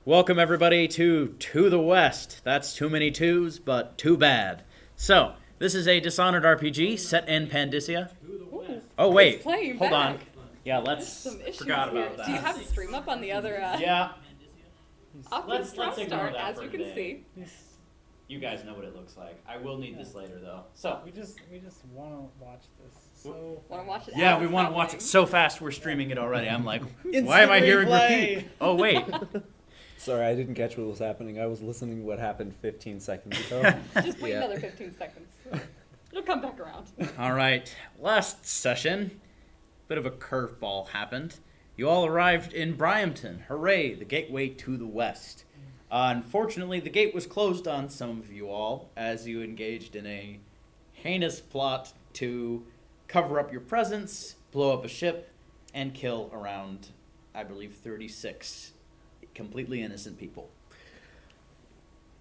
Welcome everybody to the West. That's too many twos, but too bad. So, this is a Dishonored RPG set in Pandysia. Oh wait, hold on. Yeah, let's. Some issues Forgot here. about that. Do you have the stream up on the other? Yeah. Let's ignore start, that as for you can today. see. You guys know what it looks like. I will need this later though. So. We just want to watch this. So Want to watch it? Yeah, as we it's want to watch it happening. so fast we're streaming it already. I'm like, why am I hearing repeat? Oh wait. Sorry, I didn't catch what was happening. I was listening to what happened 15 seconds ago. Just wait another 15 seconds. It'll come back around. All right. Last session, bit of a curveball happened. You all arrived in Bryampton. Hooray, the gateway to the west. Unfortunately, the gate was closed on some of you all as you engaged in a heinous plot to cover up your presence, blow up a ship, and kill around, I believe, 36 completely innocent people.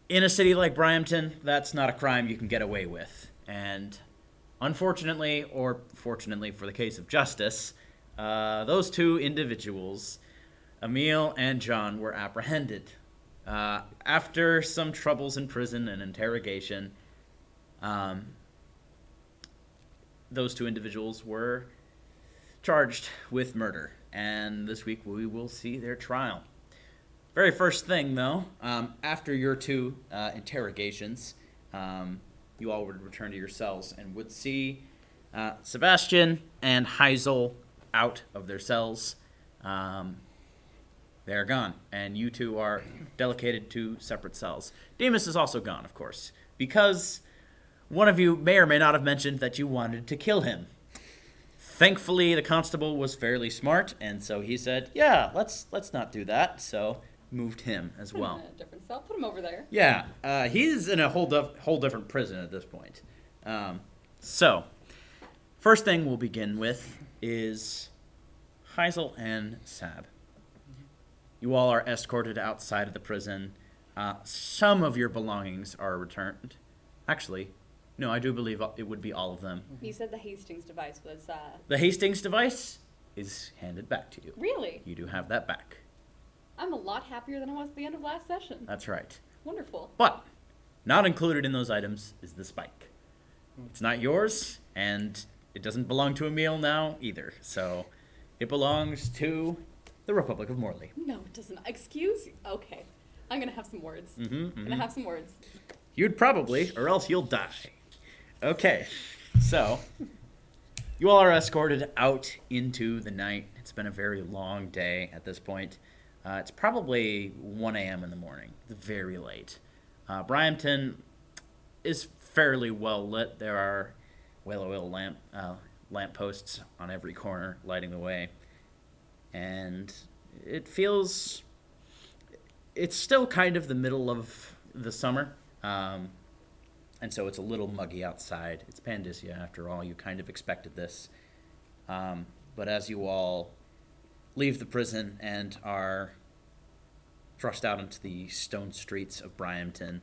In a city like Bryampton, that's not a crime you can get away with. And unfortunately, or fortunately for the case of justice, those two individuals, Emil and John, were apprehended. After some troubles in prison and interrogation, those two individuals were charged with murder. And this week we will see their trial. Very first thing, though, after your two interrogations, you all would return to your cells and would see Sebastian and Heisel out of their cells. They're gone, and you two are delegated to separate cells. Demas is also gone, of course, because one of you may or may not have mentioned that you wanted to kill him. Thankfully, the constable was fairly smart, and so he said, yeah, let's not do that, so moved him as well. A different cell. Put him over there. Yeah, he's in a whole different prison at this point. So, first thing we'll begin with is Heisel and Sab. You all are escorted outside of the prison. Some of your belongings are returned. Actually, no, I do believe it would be all of them. You said the Hastings device was. The Hastings device is handed back to you. Really? You do have that back. I'm a lot happier than I was at the end of last session. That's right. Wonderful. But not included in those items is the spike. It's not yours, and it doesn't belong to Emil now either. So it belongs to the Republic of Morley. No, it doesn't. Excuse you. Okay. I'm going to have some words. I'm going to have some words. You'd probably, or else you'll die. Okay, so you all are escorted out into the night. It's been a very long day at this point. It's probably 1 a.m. in the morning. It's very late. Bryampton is fairly well lit. There are well-oiled lamp posts on every corner lighting the way. And it feels... It's still kind of the middle of the summer. And so it's a little muggy outside. It's Pandysia, after all. You kind of expected this. But as you all leave the prison and are thrust out into the stone streets of Bryampton,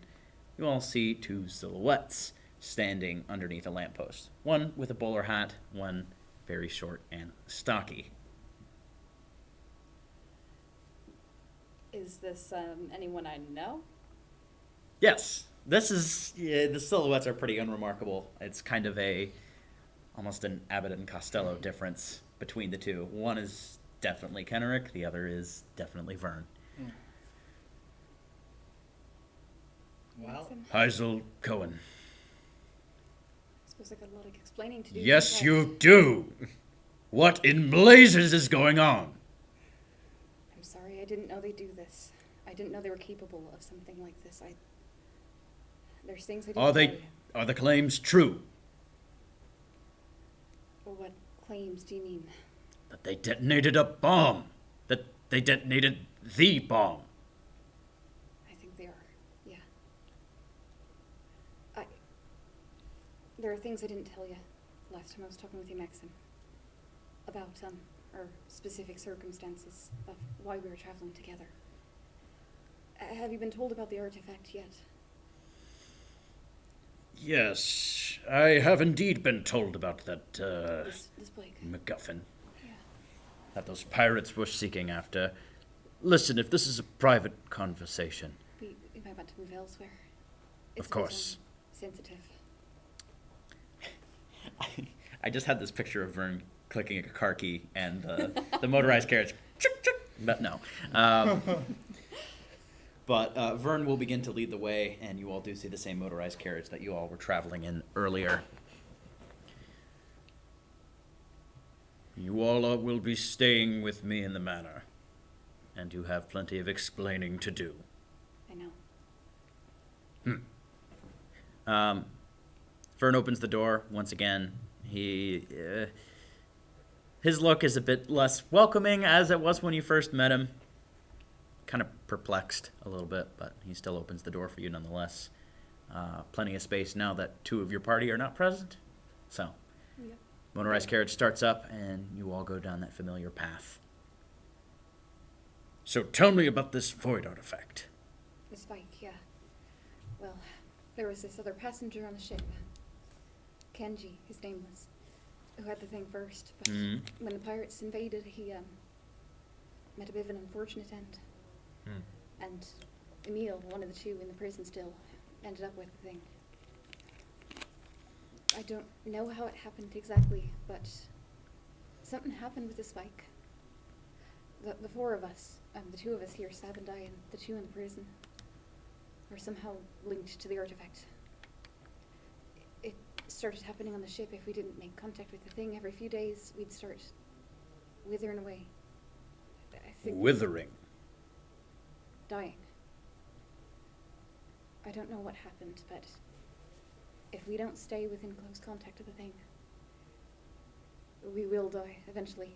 you all see two silhouettes standing underneath a lamppost. One with a bowler hat, one very short and stocky. Is this anyone I know? Yes, this is, the silhouettes are pretty unremarkable. It's kind of almost an Abbott and Costello difference between the two. One is definitely Kenrick, the other is definitely Vern. Well, Heisel Cohen. I suppose I got a lot of explaining to do. Yes, Okay. you do. What in blazes is going on? I'm sorry, I didn't know they do this. I didn't know they were capable of something like this. There's things I didn't know. Are the claims true? What claims do you mean? That they detonated a bomb. That they detonated the bomb. I think they are, yeah. There are things I didn't tell you last time I was talking with you, Maxim. About, or specific circumstances of why we were traveling together. Have you been told about the artifact yet? Yes, I have indeed been told about that, This Blake. MacGuffin Yeah. that those pirates were seeking after. Listen, if this is a private conversation, We might want to move elsewhere. Of It's a bit, course. sensitive. I just had this picture of Vern clicking a car key and the motorized carriage. But no. But Vern will begin to lead the way, and you all do see the same motorized carriage that you all were traveling in earlier. You all will be staying with me in the manor, and you have plenty of explaining to do. I know. Vern opens the door once again. His look is a bit less welcoming as it was when you first met him. Kind of perplexed a little bit, but he still opens the door for you nonetheless. Plenty of space now that two of your party are not present. So, Yeah. motorized carriage starts up, and you all go down that familiar path. So tell me about this void artifact. The spike, yeah. Well, there was this other passenger on the ship. Kenji, his name was, who had the thing first. But Mhm. when the pirates invaded, he met a bit of an unfortunate end. And Emil, one of the two in the prison still, ended up with the thing. I don't know how it happened exactly, but something happened with the spike. The four of us, the two of us here, Sab and I, and the two in the prison, are somehow linked to the artifact. It started happening on the ship. If we didn't make contact with the thing every few days, we'd start withering away. I think Withering. dying. I don't know what happened, but if we don't stay within close contact with the thing, we will die eventually.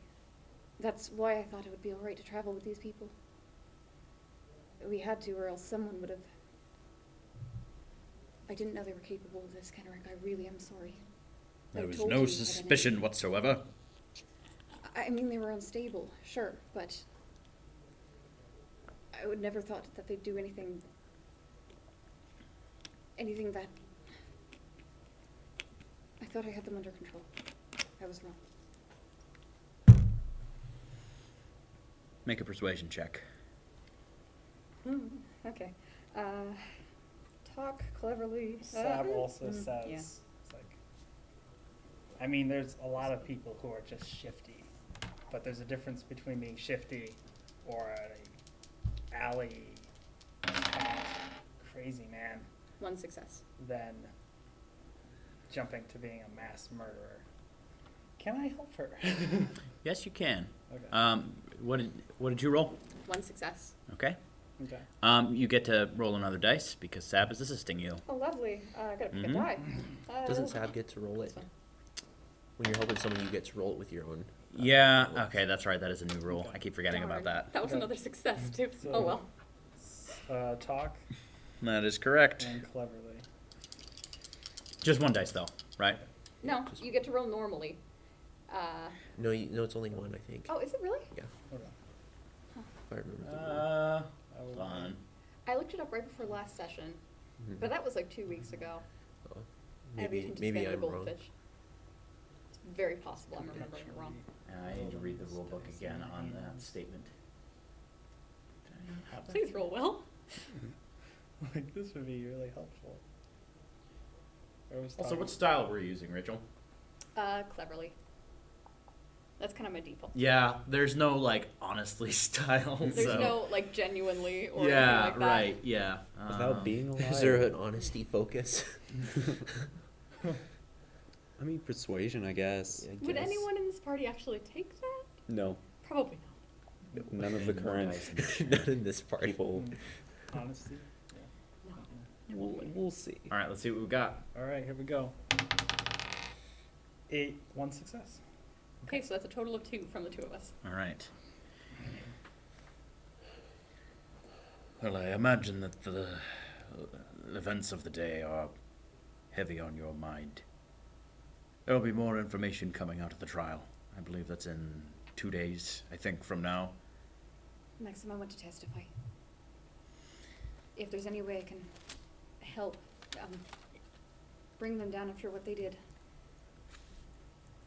That's why I thought it would be alright to travel with these people. We had to, or else someone would have. I didn't know they were capable of this, Kenrick. I really am sorry. There I was told no you if I didn't. suspicion whatsoever. I mean, they were unstable, sure, but I would never thought that they'd do anything that. I thought I had them under control. I was wrong. Make a persuasion check. Okay. Talk cleverly. Sab also says, yeah. it's like, I mean, there's a lot of people who are just shifty, but there's a difference between being shifty or a alley crazy man One success. than jumping to being a mass murderer. Can I help her? Yes, you can. Okay. What did you roll? One success. Okay. Okay. You get to roll another dice because Sab is assisting you. Oh, lovely. I gotta pick Mhm. a die. Doesn't Sab get to roll it? That's fine. When you're helping someone, you get to roll it with your own. Yeah. Okay, that's right. That is a new rule. Okay. I keep forgetting about Darn. that. That was Okay. another success, too. So- Oh, well. Talk That is correct. and cleverly. Just one dice though, right? No, you get to roll normally. No, no, it's only one, I think. Oh, is it really? Yeah, Hold on. if I remember. the rule. Hold on. I looked it up right before last session, Mhm. but that was like 2 weeks ago. Oh. Maybe Maybe I'm wrong. goldfish. It's very possible I'm remembering it wrong. I need to read the rule book again on that statement. Please roll well. Like, this would be really helpful. I was Also, talking- what style were you using, Rachel? Cleverly. That's kind of my default. Yeah, there's no like honestly style. There's so. no like genuinely or Yeah, anything like that. right. Yeah. Without being a liar. Is there an honesty focus? I mean, persuasion, I guess. I Would guess. anyone in this party actually take that? No, Probably not. none of the current Not in this party. people. Honesty. No. We'll see. All right, let's see what we got. All right, here we go. 1 success. Okay, so that's a total of 2 from the two of us. All right. Well, I imagine that the events of the day are heavy on your mind. There will be more information coming out of the trial. I believe that's in 2 days, I think, from now. Maxim, I want to testify. If there's any way I can help bring them down after what they did,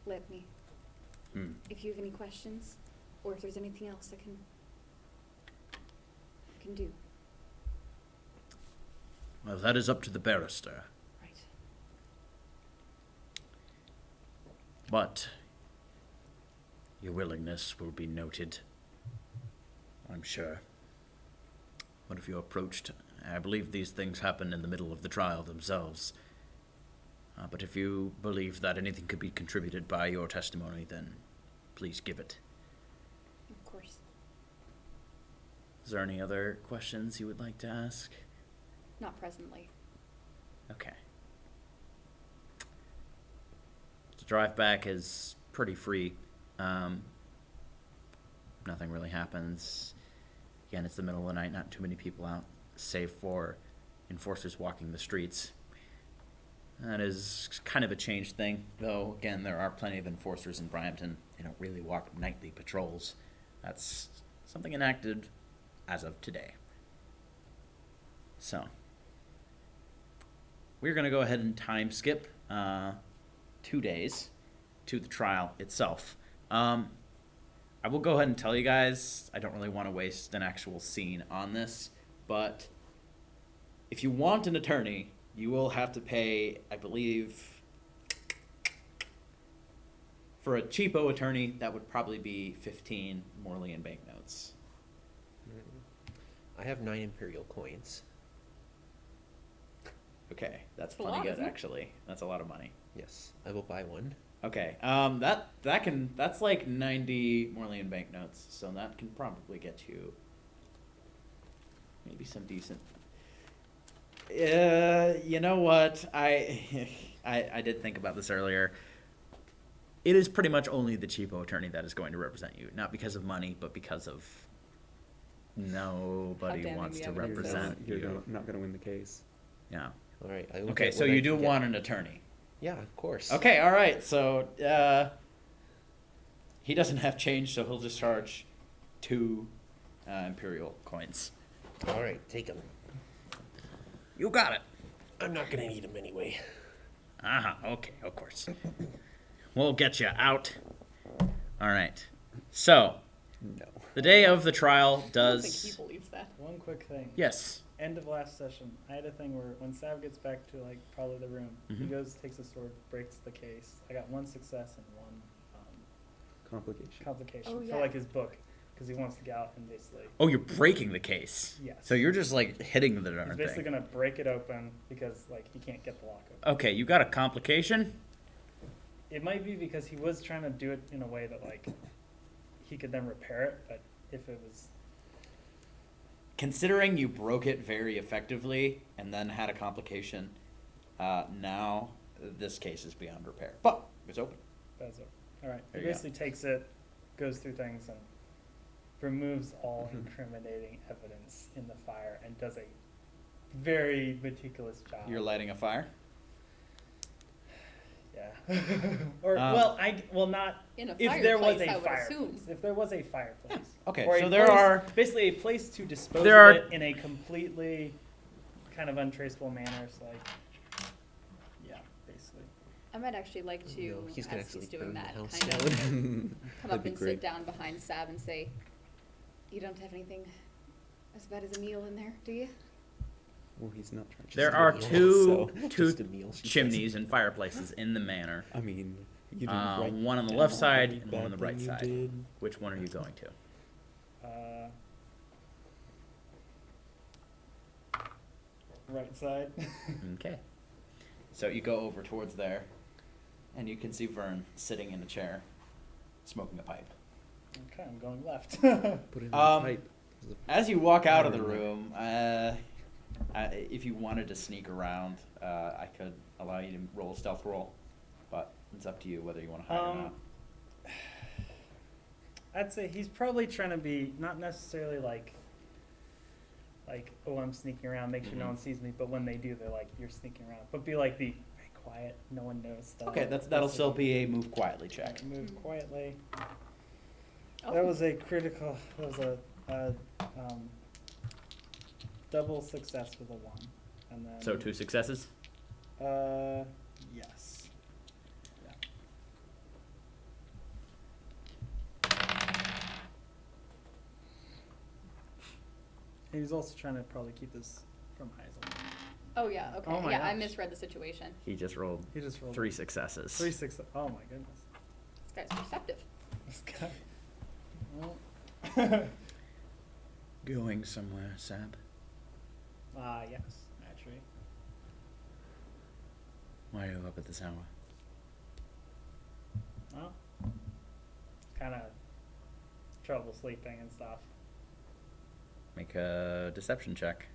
let me. Hmm. If you have any questions, or if there's anything else I can can do. Well, that is up to the barrister. Right. But your willingness will be noted, I'm sure. What if you approached? I believe these things happen in the middle of the trial themselves. But if you believe that anything could be contributed by your testimony, then please give it. Of course. Is there any other questions you would like to ask? Not presently. Okay. The drive back is pretty free. Nothing really happens. Again, it's the middle of the night, not too many people out, save for enforcers walking the streets. That is kind of a changed thing, though, again, there are plenty of enforcers in Brampton. They don't really walk nightly patrols. That's something enacted as of today. So, we're going to go ahead and time skip 2 days to the trial itself. I will go ahead and tell you guys, I don't really want to waste an actual scene on this, but if you want an attorney, you will have to pay, I believe, for a cheapo attorney, that would probably be 15 Morley banknotes. I have 9 Imperial coins. Okay, that's That's a plenty lot, good, isn't it? actually. That's a lot of money. Yes, I will buy one. Okay, that's like 90 Morley banknotes, so that can probably get you maybe some decent. You know what? I did think about this earlier. It is pretty much only the cheapo attorney that is going to represent you, not because of money, but because of nobody damning wants the to evidence is. represent You're you. not going to win the case. Yeah. All right. I will Okay, get so what I you do can get. want an attorney. Yeah, of course. Okay, all right. So he doesn't have change, so he'll just charge 2 Imperial coins. All right, take them. You got it. I'm not gonna need them anyway. Okay, of course. We'll get you out. All right. So, No. the day of the trial I don't think does. he believes that. One quick thing. Yes. End of last session, I had a thing where when Sav gets back to like probably the room, he Mhm. goes, takes a sword, breaks the case. I got 1 success and 1 Complication. complication Oh, for yeah. like his book because he wants to get out and basically Oh, you're breaking the case. Yes. So you're just like hitting the darn he's basically thing. gonna break it open because like he can't get the lock open. Okay, you got a complication. It might be because he was trying to do it in a way that like he could then repair it, but if it was Considering you broke it very effectively and then had a complication, now this case is beyond repair. But it's open. that's it. All right. There He you go. basically takes it, goes through things, and removes all incriminating evidence in the fire, and does a very meticulous job. You're lighting a fire. Yeah. Or not In a if there was fireplace, I a would fireplace. assume. If there was a fireplace. Okay, Or a so there place- are. basically a place to dispose There of are- it in a completely kind of untraceable manner. So like, yeah, basically. I might actually like to, No, he's gonna as actually he's doing burn the that, house kind down. of come That'd up be and great. sit down behind Sav and say, "You don't have anything as bad as a meal in there, do you?" Well, he's not trying to. There Just a are meal, two so- two just a meal, she says. chimneys and fireplaces in the manor. I mean, you didn't write One on the down left side every and one on the bad right thing you side. did. Which one are you going to? Right side. Okay. So you go over towards there, and you can see Vern sitting in a chair, smoking a pipe. Okay, I'm going left. Put it in the Um, pipe. As you walk out of the Fire in room, if you wanted to sneak around, I could allow you to roll a stealth roll, but it's up to you whether you want to hide or not. I'd say he's probably trying to be not necessarily like, oh, I'm sneaking around, make sure no Mhm. one sees me. But when they do, they're like, you're sneaking around. But be like the very quiet, no one knows stuff. Okay, that'll still be a move quietly check. Move quietly. Oh. That was a critical. That was a double success with a 1, and then. So 2 successes. Yes. Yeah. He was also trying to probably keep this from Heisel. Oh, yeah, okay. Oh my Yeah, I gosh. misread the situation. He just rolled He just rolled 3 successes. 3 6. Oh my goodness. This guy's perceptive. This guy. Well. Going somewhere, Sab? Yes, naturally. Why are you up at this hour? Well, kind of trouble sleeping and stuff. Make a deception check.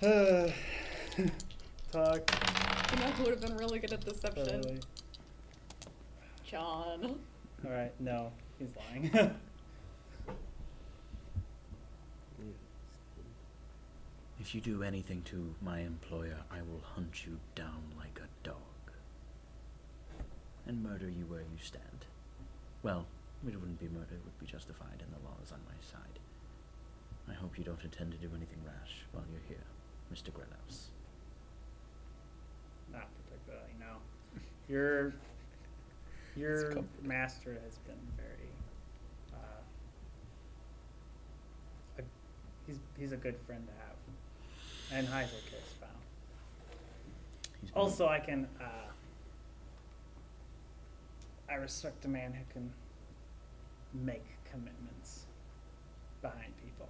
Talk. You know who would have been really good at deception? Totally. John. All right. No, he's lying. If you do anything to my employer, I will hunt you down like a dog. And murder you where you stand. Well, it wouldn't be murder, it would be justified, and the law is on my side. I hope you don't intend to do anything rash while you're here, Mr. Grenos. Not particularly. No. Your comforting. master has been very. He's a good friend to have, and Heisel cares about him. He's been- Also, I can. I respect a man who can make commitments behind people.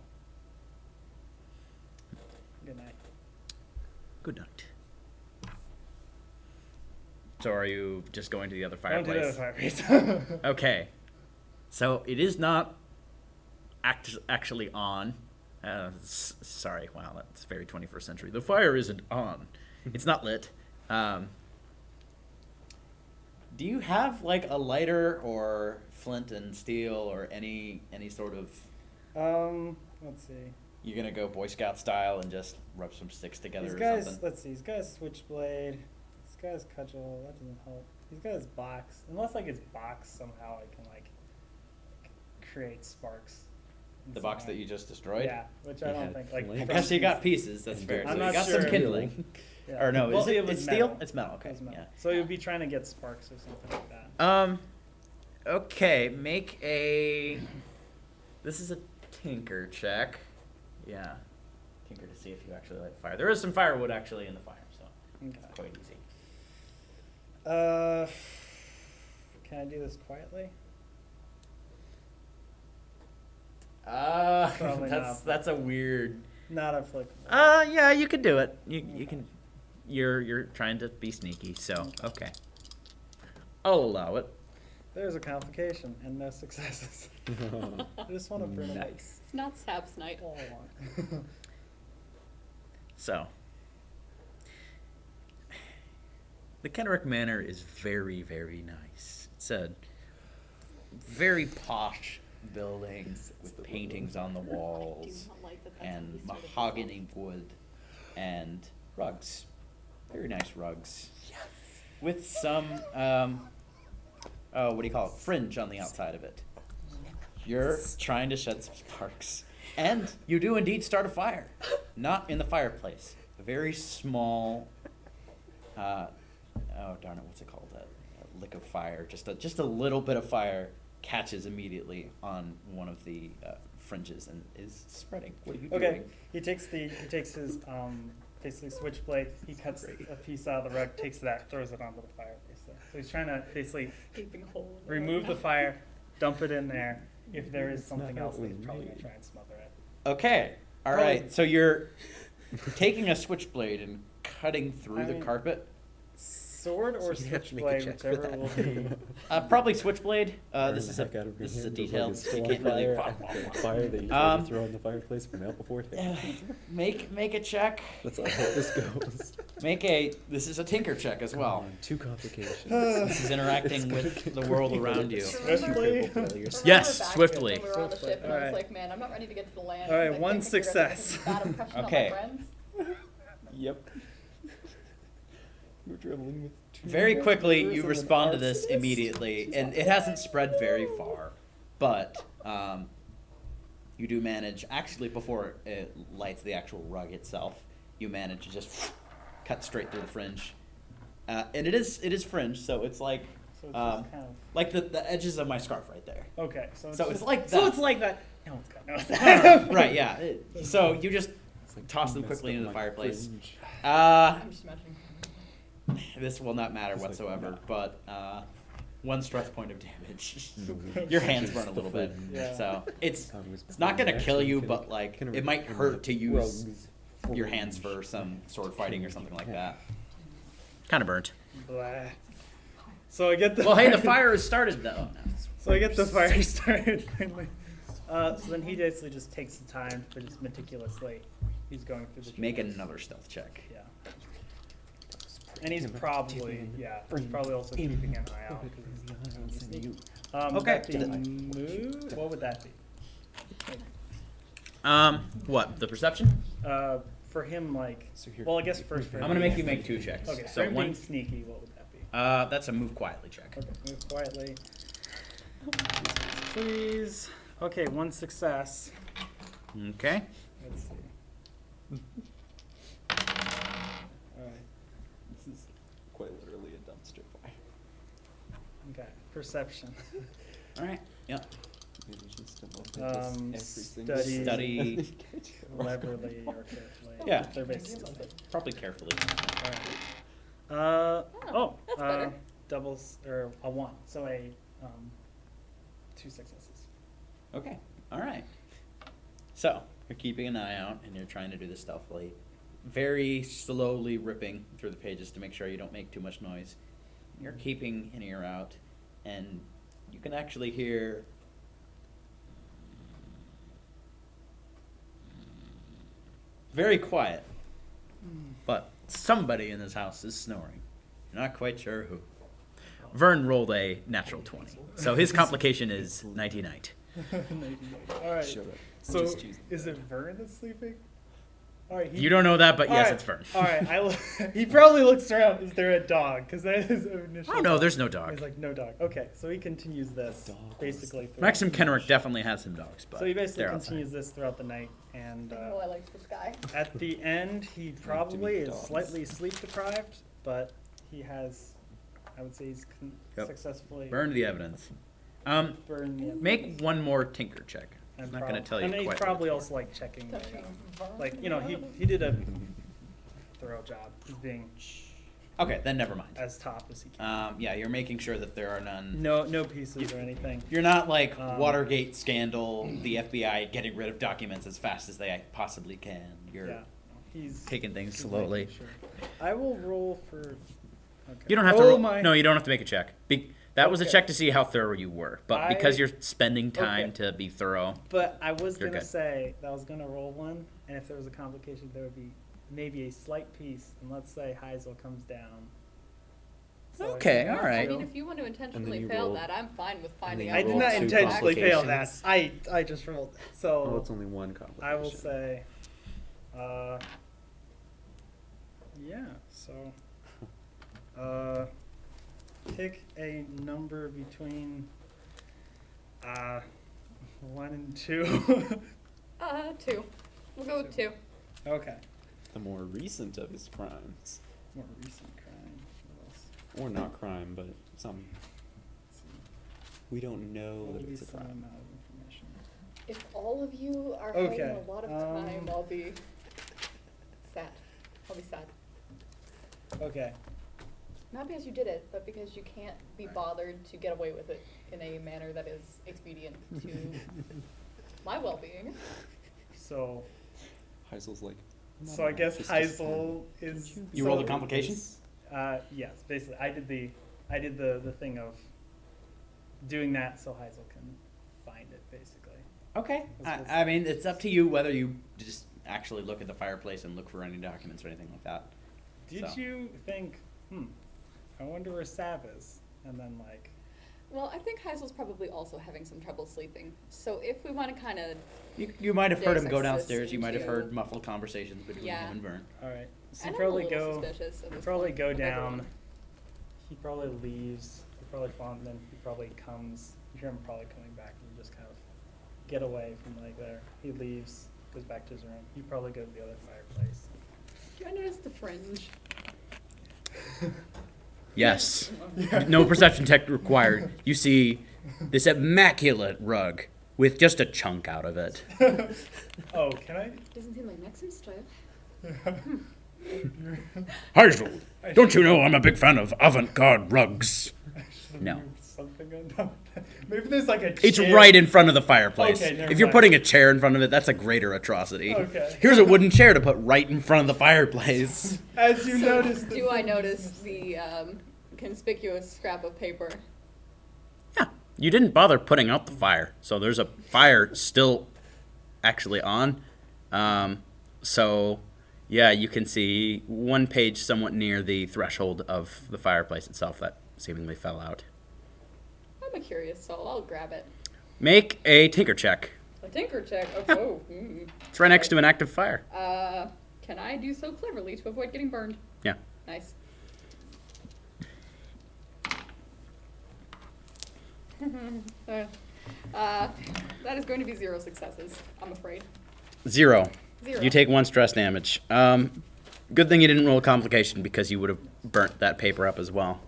Good night. Good night. So are you just going to the other Going to the fireplace? fireplace. Okay. So it is not actually on. Sorry, wow, that's very 21st century. The fire isn't on. It's not lit. Do you have like a lighter or flint and steel or any sort of? Let's see. You're gonna go Boy Scout style and just rub some sticks together These or guys. something? Let's see. He's got a switchblade. This guy's cudgel. That doesn't help. He's got his box. Unless like his box somehow I can like create sparks. The box that you just destroyed? Yeah, which I He don't had think like. flint. I from- guess you got pieces. That's And fair. I'm So you not got some sure. kindling. Yeah. Or no, Well, is it? was It's steel. metal. It's metal. It Okay. was metal. Yeah. So you'd be trying to get sparks or something like that. Okay, make a. This is a tinker check. Yeah. Tinker to see if you actually light the fire. There is some firewood actually in the fire, so Okay. it's quite easy. Can I do this quietly? Probably not. That's a weird. Not applicable. Yeah, you could do it. You can. You're trying to be sneaky, so okay. I'll allow it. There's a complication and no successes. I just want to print it. Nice. It's not Sab's night. All I want. So, the Kenrick Manor is very, very nice. It's a very posh building with paintings on the I do walls not like that that's how and he started this mahogany wood and rugs. Very nice rugs. With some, what do you call it? Fringe on the outside of it. You're trying to shed some sparks. And you do indeed start a fire. Not in the fireplace. A very small, oh darn it, what's it called? A lick of fire. Just a little bit of fire catches immediately on one of the fringes and is spreading. What are you Okay, doing? he takes his basically switchblade. He cuts a piece out of the rug, takes that, throws it onto the fireplace. There. So he's trying to basically Gaping hole in the remove the rug. fire, dump it in there. If there is That's not something how else, it that was he's probably gonna made. try and smother it. Okay. All Probably- right. So you're taking a switchblade and cutting through I the mean- carpet. Sword or So you'd have to make a switchblade, check for whichever that. will be. Probably switchblade. Burn This the is a heck out of your this is a hand, the rug detailed. is still You on can't really. fire, and the fire that you tried to throw in the fireplace will melt before it hits. Make a check. That's how this goes. This is a tinker check as well. Come on, 2 complications. This is interacting It's gonna with get the world crazy. around you. Swiftly. Remember Yes, back swiftly. When we were on the Swiftly. ship and I was Alright. like, man, I'm not ready to get to the land. Alright, because I one think you're gonna make success. a bad impression on Okay. my friends. Yep. You're dribbling with 2 Very quickly, numbers you and an respond to this arsonist? immediately, and it hasn't spread very far, but you do manage. Actually, before it lights the actual rug itself, you manage to just cut straight through the fringe, and it is fringe, so it's So it's just kind of like the edges of my scarf right there. okay. So So it's just- like So that. it's like that. No one's got knows that. Right, yeah. So you just It's like toss them messed quickly up into the my fireplace. fringe. I'm just imagining. This will not matter It's like, whatsoever, no. but 1 stress point of damage. Your hands burn a little bit. Yeah. So it's Thought it was not gonna actually kill you, gonna- but like gonna it might return hurt the to use rogue's your hands fringe. for some sword fighting or something like Yeah. that. Kind of burnt. Blah. So I get the. Well, hey, the fire has started though. So I get the fire started finally. So then he basically just takes the time, but just meticulously, he's going through the. Make drawers. another stealth check. Yeah. And he's probably, he's probably also keeping an eye out. 'Cause he's sneaky. Okay. Would that be move? What would that be? What? The perception? For him, like, So here- well, I guess first for I'm him gonna make being you make 2 sneaky. checks. Okay, So for him one. being sneaky, what would that be? That's a move quietly check. Okay, move quietly. Please. Okay, 1 success. Okay. Let's see. Alright, This is quite literally a dumpster fire. okay, perception. All right. Yep. Maybe just to look at this every single Study. Study. Cleverly or carefully. Yeah. They're basically. Probably carefully. Alright. that's better. Doubles, or a 1, so a, 2 successes. Okay. All right. So you're keeping an eye out, and you're trying to do this stealthily, very slowly ripping through the pages to make sure you don't make too much noise. You're keeping an ear out, and you can actually hear very quiet, but somebody in this house is snoring. You're not quite sure who. Vern rolled a natural 20, so his complication is nighty-night. Alright, Shut up. so Just choose is it Vern that's sleeping? Alright, You don't know that, but yes, it's Vern. Alright, he probably looks around, is there a dog? Because that is initial. Oh no, there's no dog. He's like, no dog. Okay, so he continues this, Dog. basically. throughout Maxim the Kenrick night. definitely has some dogs, but So he basically they're outside. continues this throughout the night, and Oh, I like this guy. at the end, he probably is dogs. slightly sleep deprived, but he has, I would say he's Yep. successfully Burn the evidence. burned the Make one more tinker check. I'm not going to tell you And he's quite. probably also like checking, the, like, you know, he did a thorough job. He's being Okay, then never mind. as top as he can. Yeah, you're making sure that there are none. No pieces or anything. You're not like Watergate Watergate scandal, the FBI getting rid of documents as fast as they possibly can. You're Yeah, he's taking things he's slowly. making sure. I will roll for. Okay. You don't have to. Oh Roll, my. No, you don't have to make a check. That was a Okay. check to see how thorough you were, but because I- you're spending time Okay. to be thorough. But I was You're gonna good. say that I was gonna roll one, and if there was a complication, there would be maybe a slight piece, and let's say Heisel comes down. So Okay, I all right. I mean, if you want to intentionally you fail roll- that, I'm fine with finding you out. I did roll not two intentionally fail that. complications. I just rolled. So Oh, it's only one complication. I will say, yeah. So, pick a number between 1 and 2. 2. We'll go with 2. Okay. The more recent of his crimes. More recent crime. What else? Or not crime, but some. Let's see. We don't know that Maybe it's a some crime. amount of information. If all of you are Okay, having a lot of time, I'll be sad. I'll be sad. Okay. Not because you did it, but because you can't be bothered to get away with it in a manner that is expedient to my well-being. So, Heisel's like. so I guess It's just Heisel is. You so- rolled a complication? Yes, basically, I did the thing of doing that so Heisel can find it, basically. Okay. That's I mean, it's up to you whether you just actually look at the fireplace and look for any documents or anything like that. Did So. you think, I wonder where Sav is? And then like, Well, I think Heisel's probably also having some trouble sleeping. So if we want to kind of, You might have heard him Deus go Ex downstairs. You might have into- heard muffled conversations between Yeah. him and Vern. all right, so and you I'm a probably little go, suspicious at this probably point go of down. everyone. He probably leaves. He probably falls, and then he probably comes. You hear him probably coming back, and you just kind of get away from like there. He leaves, goes back to his room. You probably go to the other fireplace. Do I notice the fringe? Yes. No perception check required. You see this immaculate rug with just a chunk out of it. Oh, can I? Doesn't seem like Mexican style. Harold, don't you know I'm a big fan of avant-garde rugs? No. Something on maybe there's like a chair. It's right in front of the fireplace. Okay, never If you're mind. putting a chair in front of it, that's a greater atrocity. Okay. Here's a wooden chair to put right in front of the fireplace. As you notice. Do I notice the conspicuous scrap of paper? Yeah, you didn't bother putting out the fire, so there's a fire still actually on. So, yeah, you can see one page somewhat near the threshold of the fireplace itself that seemingly fell out. I'm a curious soul. I'll grab it. Make a tinker check. A tinker check. Oh, oh. It's right next to an active fire. Can I do so cleverly to avoid getting burned? Yeah. Nice. That is going to be 0 successes, I'm afraid. 0. 0. You take 1 stress damage. Good thing you didn't roll a complication because you would have burnt that paper up as well.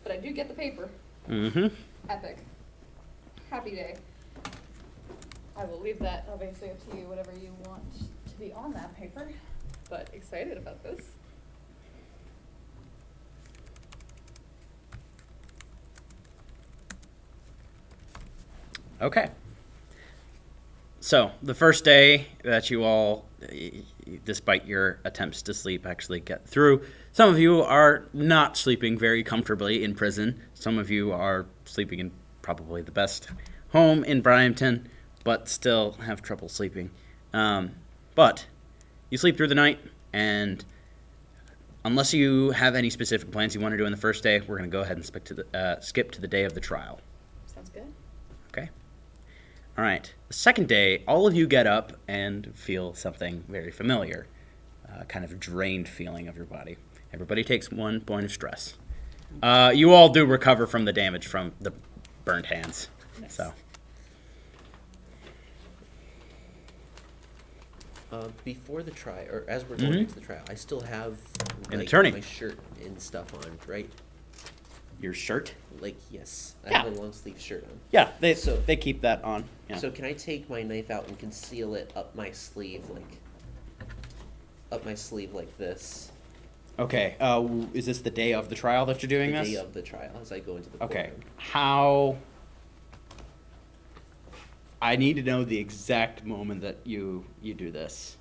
But I do get the paper. Mm-hmm. Epic. Happy day. I will leave that obviously up to you, whatever you want to be on that paper. But excited about this. Okay. So, the first day that you all, despite your attempts to sleep, actually get through, some of you are not sleeping very comfortably in prison. Some of you are sleeping in probably the best home in Bryampton, but still have trouble sleeping. But you sleep through the night, and unless you have any specific plans you want to do on the first day, we're going to go ahead and skip to the day of the trial. Sounds good. Okay. All right. The second day, all of you get up and feel something very familiar, kind of a drained feeling of your body. Everybody takes 1 point of stress. You all do recover from the damage from the burned hands. Nice. So, Before the trial, or as we're going into the trial, I still have An like attorney. my shirt and stuff on, right? your shirt. Like yes, I Yeah. have a long sleeve shirt on. Yeah, they So- they keep that on. Yeah. So can I take my knife out and conceal it up my sleeve, like this, Okay. Is this the day of the trial that you're doing the this? day of the trial, as I go into the Okay. courtroom? How? I need to know the exact moment that you do this.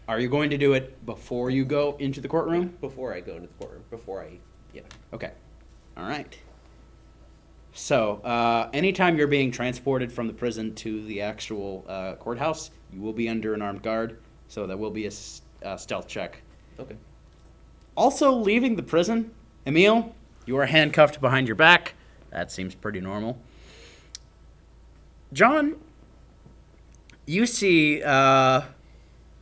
Are you going to do it before you go into the courtroom? Before I go into the courtroom, yeah. Okay. All right. So, anytime you're being transported from the prison to the actual courthouse, you will be under an armed guard, so there will be a stealth check. Okay. Also, leaving the prison, Emil, you are handcuffed behind your back. That seems pretty normal. John, you see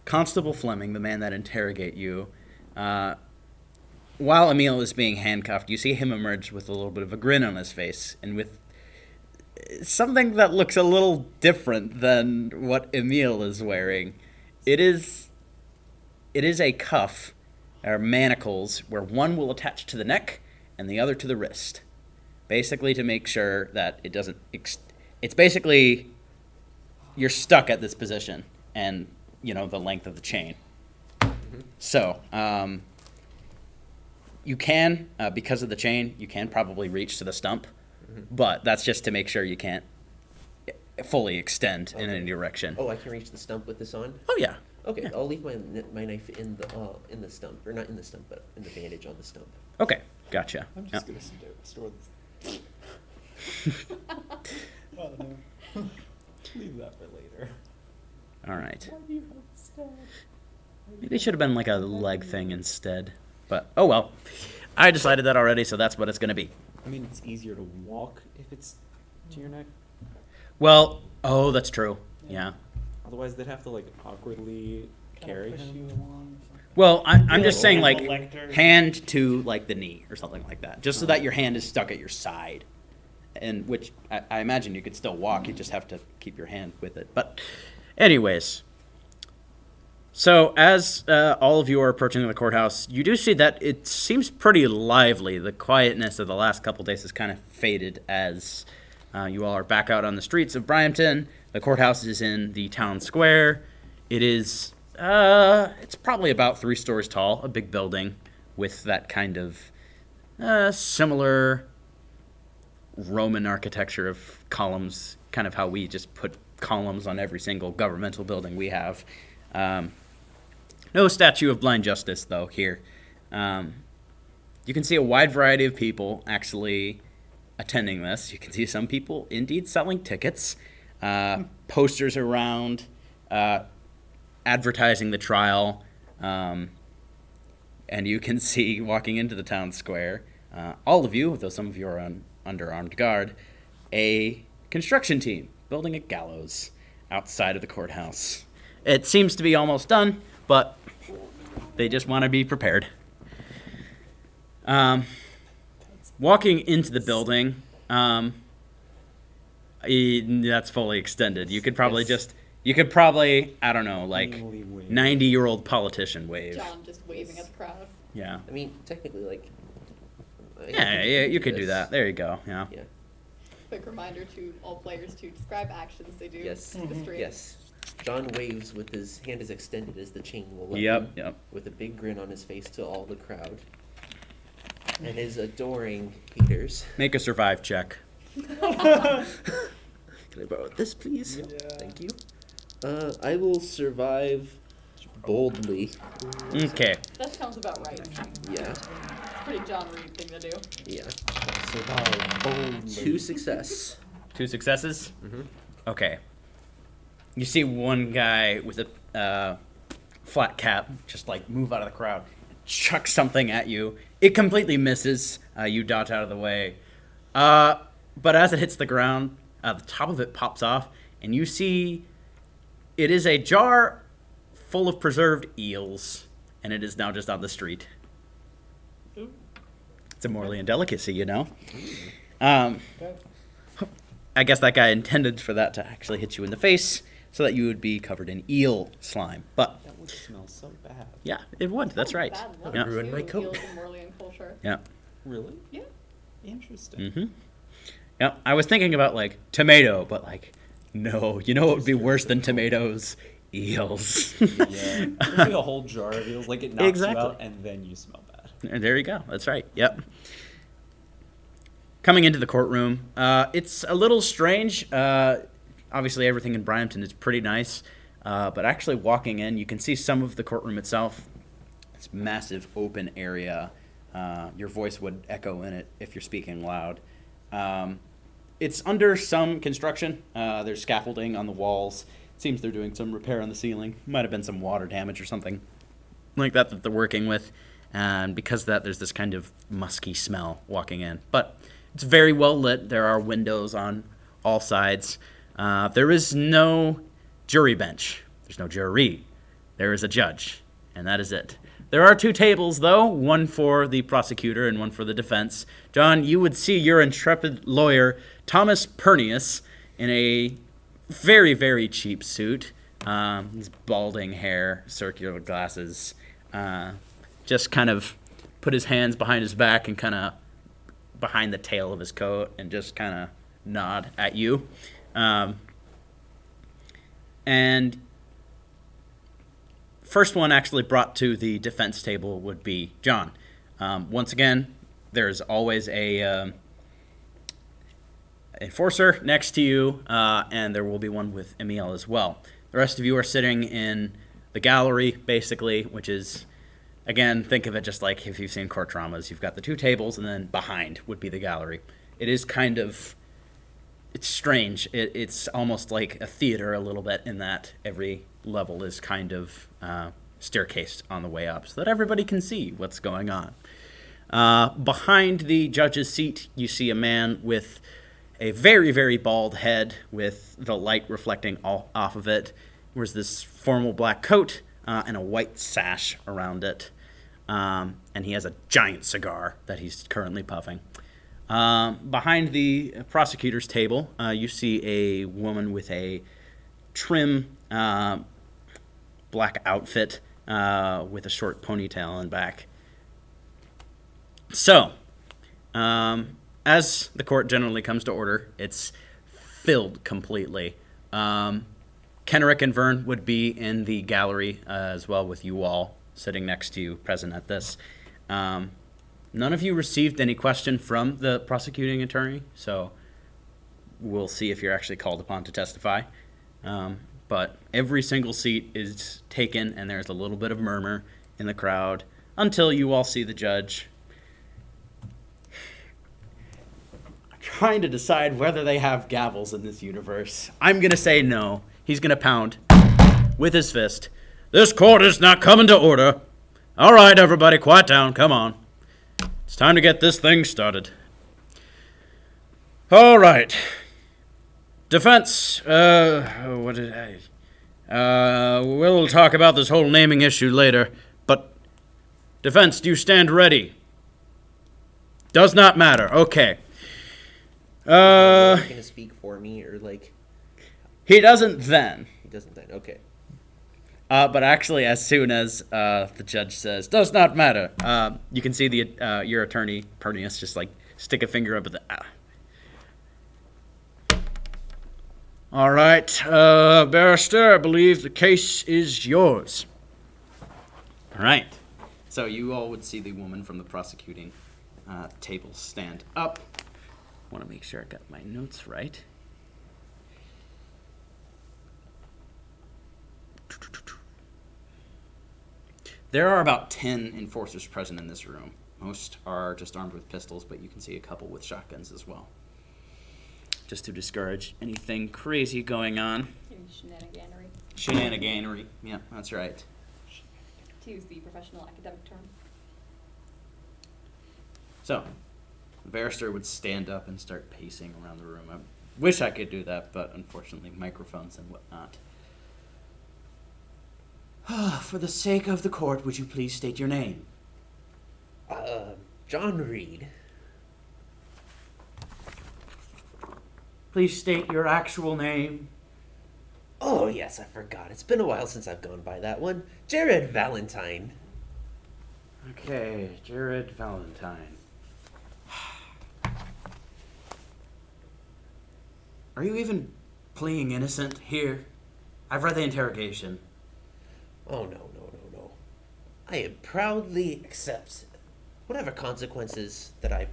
Constable Fleming, the man that interrogate you. While Emil is being handcuffed, you see him emerge with a little bit of a grin on his face and with something that looks a little different than what Emil is wearing. It is a cuff, or manacles, where one will attach to the neck and the other to the wrist. Basically to make sure that it doesn't... it's basically... you're stuck at this position and, the length of the chain. So, you can, because of the chain, you can probably reach to the stump, but that's just to make sure you can't fully extend in any direction. Oh, I can reach the stump with this on? Oh, yeah. Okay, Yeah. I'll leave my knife in the stump, or not in the stump, but in the bandage on the stump. Okay, gotcha. I'm Yeah. just gonna store this. Oh, no. Leave that for later. All right. Why do you have a stab? Maybe it should have been like a leg thing instead. But, oh well. I decided that already, so that's what it's going to be. I mean, it's easier to walk if it's to your neck. Well, oh, that's true. Yeah. Otherwise, they'd have to like awkwardly carry Push him. you along. Well, I'm Yeah, just saying, like, lector. hand to, like, the knee or something like that. Just so that your hand is stuck at your side. And which, I imagine you could still walk. You just have to keep your hand with it. But, anyways. So, as all of you are approaching the courthouse, you do see that it seems pretty lively. The quietness of the last couple days has kind of faded as you all are back out on the streets of Bryampton. The courthouse is in the town square. It is, it's probably about 3 stories tall, a big building with that kind of similar Roman architecture of columns, kind of how we just put columns on every single governmental building we have. No statue of blind justice, though, here. You can see a wide variety of people actually attending this. You can see some people indeed selling tickets, posters around, advertising the trial, and you can see walking into the town square, all of you, though some of you are under armed guard, a construction team building a gallows outside of the courthouse. It seems to be almost done, but they just want to be prepared. Walking into the building, that's fully extended. You could probably I don't know, like 90-year-old politician wave. John just waving at the crowd. Yeah. I mean, technically, like. Yeah, you could do that. There you go. Yeah. Yeah. Quick reminder to all players to describe actions they do Yes. to the stream. Yes. John waves with his hand as extended as the chain will let Yep. him, Yep. with a big grin on his face to all the crowd. And his adoring haters. Make a survive check. Can I borrow this, please? Yeah. Thank you. I will survive boldly. Okay. That sounds about right. Yeah. It's a pretty John Reed thing to do. Yeah. Survive boldly. 2 success. 2 successes. Mm-hmm. Okay. You see one guy with a flat cap just like move out of the crowd, chuck something at you. It completely misses. You dodge out of the way. But as it hits the ground, the top of it pops off, and you see it is a jar full of preserved eels, and it is now just on the street. It's a Morlean delicacy, you know. Okay. I guess that guy intended for that to actually hit you in the face, so that you would be covered in eel slime. But That would smell so bad. yeah, it would. That's right. Bad luck Yeah. Ruined my too, coat. Eels in Morlean culture. Yeah. Really? Yeah. Interesting. Mm-hmm. Yeah. I was thinking about like tomato, but like, no. You know what would be worse than tomatoes? Eels. Yeah. There'd be a whole jar of eels, like it knocks Exactly. you out, and then you smell bad. There you go. That's right. Yep. Coming into the courtroom, it's a little strange. Obviously, everything in Bryampton is pretty nice, but actually walking in, you can see some of the courtroom itself. It's a massive open area. Your voice would echo in it if you're speaking loud. It's under some construction. There's scaffolding on the walls. Seems they're doing some repair on the ceiling. Might have been some water damage or something like that they're working with. And because of that, there's this kind of musky smell walking in. But it's very well lit. There are windows on all sides. There is no jury bench. There's no jury. There is a judge, and that is it. There are 2 tables, though, one for the prosecutor and one for the defense. John, you would see your intrepid lawyer, Thomas Pernius, in a very, very cheap suit. His balding hair, circular glasses, just kind of put his hands behind his back and kind of behind the tail of his coat and just kind of nod at you. And first one actually brought to the defense table would be John. Once again, there's always a enforcer next to you, and there will be one with Emil as well. The rest of you are sitting in the gallery, basically, which is, again, think of it just like if you've seen court dramas. You've got the 2 tables, and then behind would be the gallery. It is kind of, it's strange. It's almost like a theater a little bit in that every level is kind of staircased on the way up so that everybody can see what's going on. Behind the judge's seat, you see a man with a very, very bald head with the light reflecting off of it. Wears this formal black coat and a white sash around it. And he has a giant cigar that he's currently puffing. Behind the prosecutor's table, you see a woman with a trim black outfit with a short ponytail in back. So, as the court generally comes to order, it's filled completely. Kenrick and Vern would be in the gallery as well, with you all sitting next to you, present at this. None of you received any question from the prosecuting attorney, so we'll see if you're actually called upon to testify. But every single seat is taken, and there's a little bit of murmur in the crowd until you all see the judge. I'm trying to decide whether they have gavels in this universe. I'm going to say no. He's going to pound with his fist. This court is not coming to order. All right, everybody, quiet down. Come on. It's time to get this thing started. All right. Defense, we'll talk about this whole naming issue later, but defense, do you stand ready? Does not matter. Okay. Going to speak for me, or like He doesn't then. he doesn't then? Okay. But actually, as soon as the judge says, does not matter, you can see the your attorney, Pernius, just like stick a finger up at the... All right, barrister, I believe the case is yours. All right. So you all would see the woman from the prosecuting table stand up. Want to make sure I got my notes right. There are about 10 enforcers present in this room. Most are just armed with pistols, but you can see a couple with shotguns as well. Just to discourage anything crazy going on. Shenaniganery, Shenaniganery. Yeah, that's right. to use the professional academic term. So, the barrister would stand up and start pacing around the room. I wish I could do that, but unfortunately, microphones and whatnot. For the sake of the court, would you please state your name? John Reed. Please state your actual name. Oh, yes, I forgot. It's been a while since I've gone by that one. Jared Valentine. Okay, Jared Valentine. Are you even pleading innocent here? I've read the interrogation. Oh, no. I proudly accept whatever consequences that I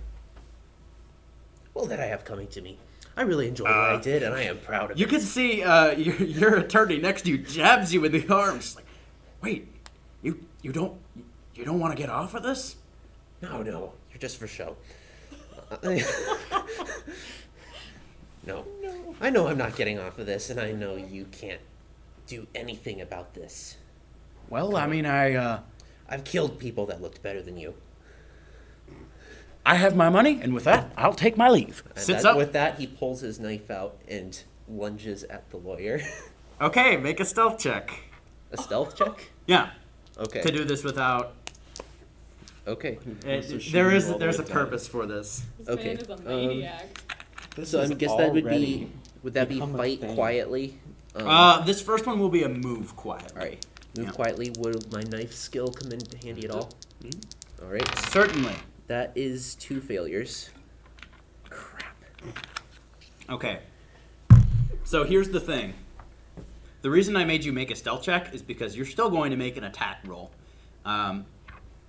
have coming to me. I really enjoyed what I did, and I am proud of it. You can see your attorney next to you jabs you in the arm. Just like, wait, you don't want to get off of this? No, you're just for show. No. I know I'm not getting off of this, and I know you can't do anything about this. Well, I mean, I've killed people that looked better than you. I have my money, and with that, I'll take my leave. And Sits up. With that, he pulls his knife out and lunges at the lawyer. Okay, make a stealth check. A stealth check? Yeah. Okay. To do this without. Okay. There's a purpose for this. This Okay, man is a maniac. So I guess that would that be become a fight thing. quietly? This first one will be a move quiet. All right. Move Yeah. quietly. Would my knife skill come in handy at all? Mhm. All right. Certainly. That is 2 failures. Crap. Okay. So here's the thing. The reason I made you make a stealth check is because you're still going to make an attack roll.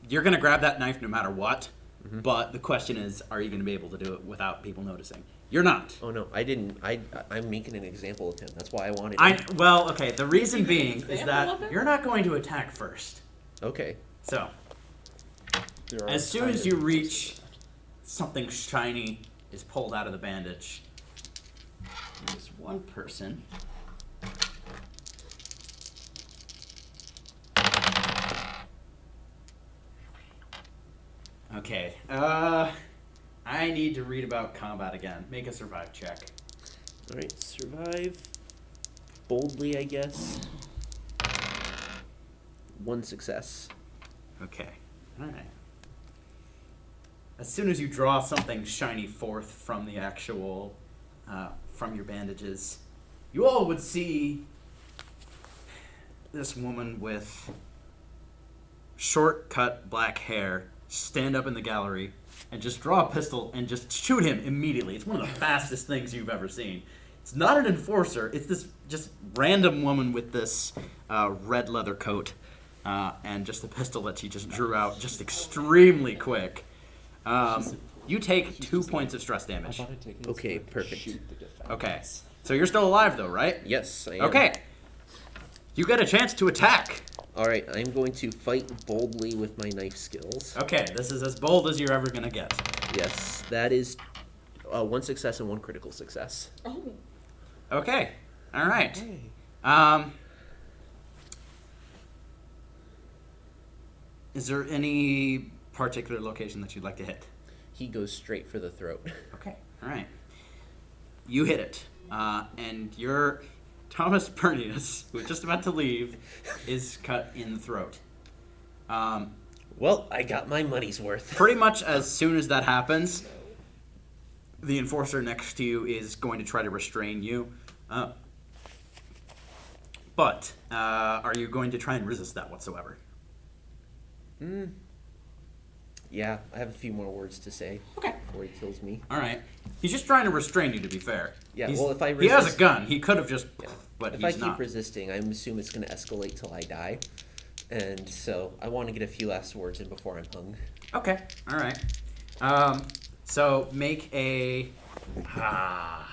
You're going to grab that knife no matter what, but the question is, are you going to be able to do it without people noticing? You're not. Oh no, I didn't. I'm making an example of him. That's why I wanted him. Okay, the reason being is Example that of it? you're not going to attack first. Okay. So, as soon as you reach, something shiny is pulled out of the bandage. There's one person. Okay. I need to read about combat again. Make a survive check. All right. Survive. Boldly, I guess. 1 success. Okay. All right. As soon as you draw something shiny forth from the actual, from your bandages, you all would see this woman with short cut black hair stand up in the gallery and just draw a pistol and just shoot him immediately. It's one of the fastest things you've ever seen. It's not an enforcer. It's this just random woman with this red leather coat and just a pistol that she just drew out just extremely quick. You take 2 points of stress damage. Okay, perfect. Okay. So you're still alive though, right? Yes, I am. Okay. You get a chance to attack. All right, I'm going to fight boldly with my knife skills. Okay, this is as bold as you're ever going to get. Yes, that is 1 success and 1 critical success. Oh. Okay. All right. Is there any particular location that you'd like to hit? He goes straight for the throat. Okay. All right. You hit it. And your Thomas Pernius, who is just about to leave, is cut in the throat. Well, I got my money's worth. Pretty much as soon as that happens, the enforcer next to you is going to try to restrain you. But are you going to try and resist that whatsoever? Yeah, I have a few more words to say before he kills me. All right. He's just trying to restrain you, to be fair. Yeah, He's- well, if I he has a resist- gun. He could have just, but If he's I keep not. resisting, I assume it's going to escalate till I die. And so I want to get a few last words in before I'm hung. Okay. All right. So make a. I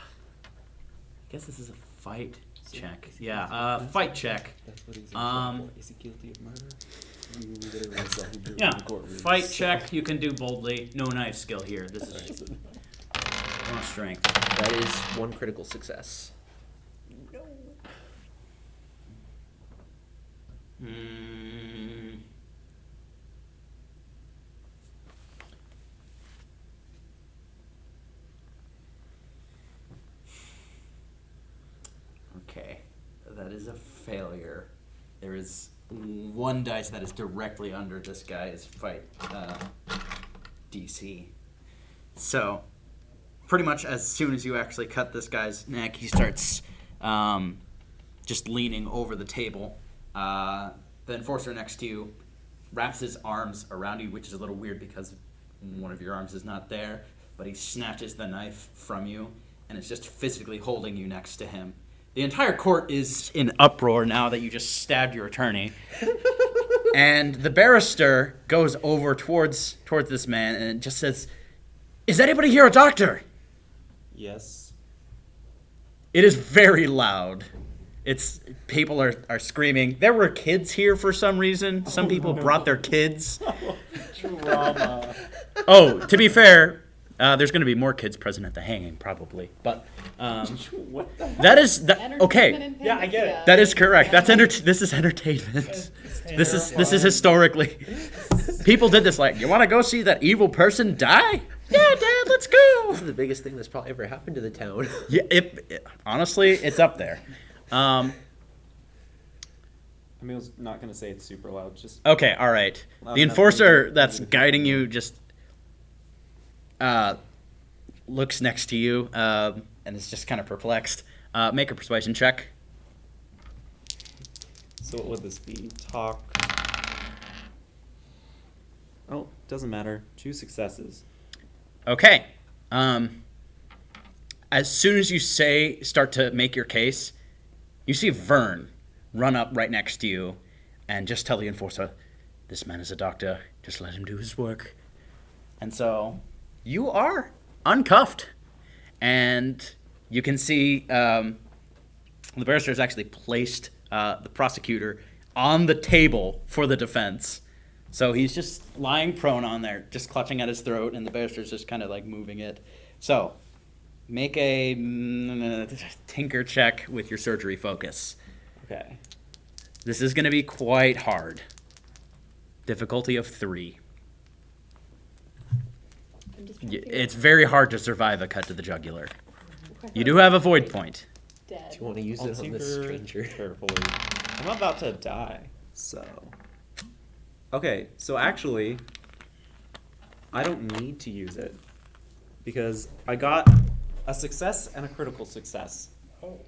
guess this is a fight check. Yeah. Fight check. That's what he's Is he guilty of murder? Yeah. Fight check. You can do boldly. No knife skill here. This is no strength. That is 1 critical success. Okay, that is a failure. There is 1 dice that is directly under this guy's fight DC. So, pretty much as soon as you actually cut this guy's neck, he starts just leaning over the table. The enforcer next to you wraps his arms around you, which is a little weird because one of your arms is not there, but he snatches the knife from you and is just physically holding you next to him. The entire court is in uproar now that you just stabbed your attorney. And the barrister goes over towards this man and just says, "Is anybody here a doctor?" Yes. It is very loud. People are screaming. There were kids here for some reason. Some people brought their kids. Drama. Oh, to be fair, there's going to be more kids present at the hanging, probably. But What the that is okay. Entertainment and Yeah, I get it. fantasy. That is correct. This is entertainment. This is historically. People did this like, you want to go see that evil person die? Yeah, Dad, let's go. This is the biggest thing that's probably ever happened to the town. Yeah, honestly, it's up there. I mean, I was not going to say it's super loud. Just Okay, all right. Loud The enough enforcer for you. that's guiding you just looks next to you and is just kind of perplexed. Make a persuasion check. So what would this be? Talk. Oh, doesn't matter. 2 successes. Okay. As soon as you start to make your case, you see Vern run up right next to you and just tell the enforcer, "This man is a doctor. Just let him do his work." And so you are uncuffed. And you can see the barrister has actually placed the prosecutor on the table for the defense. So he's just lying prone on there, just clutching at his throat, and the barrister's just kind of like moving it. So make a tinker check with your surgery focus. Okay. This is going to be quite hard. Difficulty of 3. I'm just trying to figure It's very hard to survive a cut to the jugular. out- You do have a void point. Dead. Do you want to use I'll it on this tinker stranger? carefully. I'm about to die, so. Okay, so actually, I don't need to use it because I got a success and a critical success. Oh.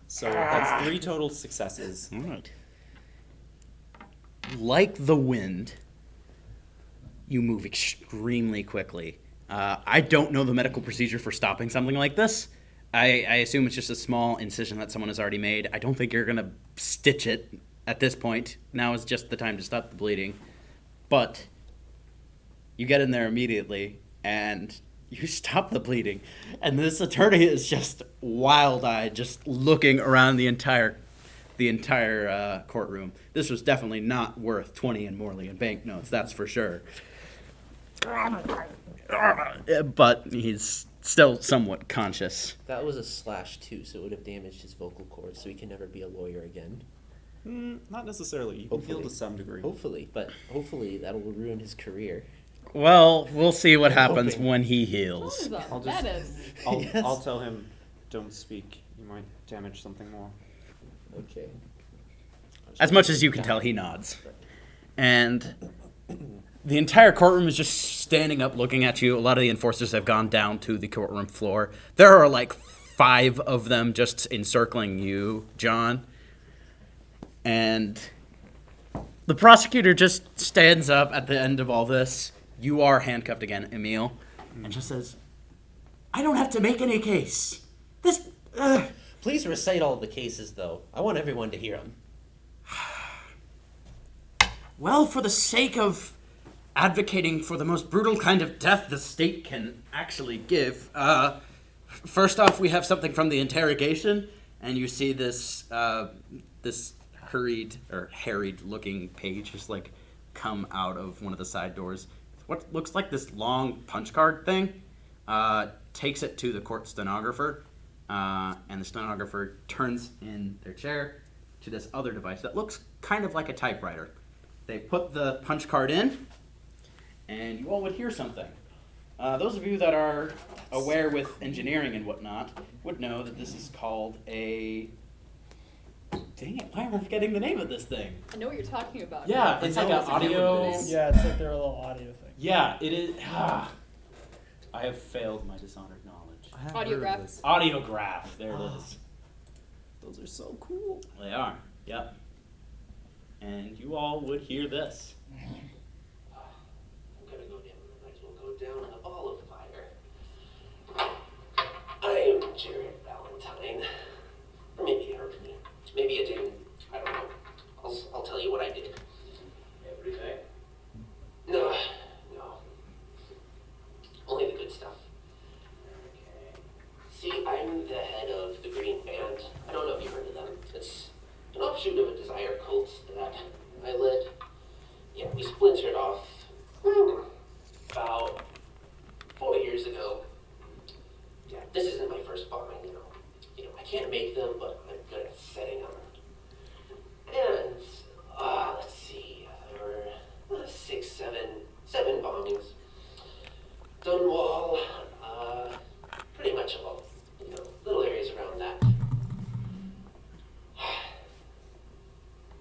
So that's 3 total successes. All right. like the wind, you move extremely quickly. I don't know the medical procedure for stopping something like this. I assume it's just a small incision that someone has already made. I don't think you're going to stitch it at this point. Now is just the time to stop the bleeding. But you get in there immediately, and you stop the bleeding. And this attorney is just wild-eyed, just looking around the entire courtroom. This was definitely not worth 20 in Morley and banknotes, that's for sure. But he's still somewhat conscious. That was a /2, so it would have damaged his vocal cords, so he can never be a lawyer again. Not necessarily. You can feel to some degree. Hopefully, but hopefully that'll ruin his career. Well, we'll see what I'm happens hoping. when he heals. I'll just- That is. I'll tell him, don't speak. You might damage something more. Okay. As much as you can tell, he nods. And the entire courtroom is just standing up looking at you. A lot of the enforcers have gone down to the courtroom floor. There are like 5 of them just encircling you, John. And the prosecutor just stands up at the end of all this. You are handcuffed again, Emil. And just says, I don't have to make any case. This... Please recite all the cases, though. I want everyone to hear them. Well, for the sake of advocating for the most brutal kind of death the state can actually give, first off, we have something from the interrogation, and you see this this harried-looking page just like come out of one of the side doors. What looks like this long punch card thing takes it to the court stenographer, and the stenographer turns in their chair to this other device that looks kind of like a typewriter. They put the punch card in, and you all would hear something. Those of you that are aware with engineering and whatnot would know that this is called a... Dang it, why am I forgetting the name of this thing? I know what you're talking about. Yeah, I it's know like an it's exactly what audio... it is. Yeah, it's like their little audio thing. Yeah, it is... I have failed my Dishonored knowledge. Audiograph. Audiograph, there it is. Those are so cool. They are, yep. And you all would hear this. I'm gonna go down. I might as well go down in a ball of fire. I am Jared Valentine. Or maybe you heard me. Maybe you didn't. I don't know. I'll tell you what I did. Everything? No. Only the good stuff. Okay. See, I'm the head of the Green Band. I don't know if you've heard of them. It's an offshoot of a Desire cult that I led. Yeah, we splintered off about 4 years ago. Yeah, this isn't my first bombing, you know. I can't make them, but I'm good at setting them. And, let's see, there were 7 bombings. Dunwall, pretty much all, little areas around that.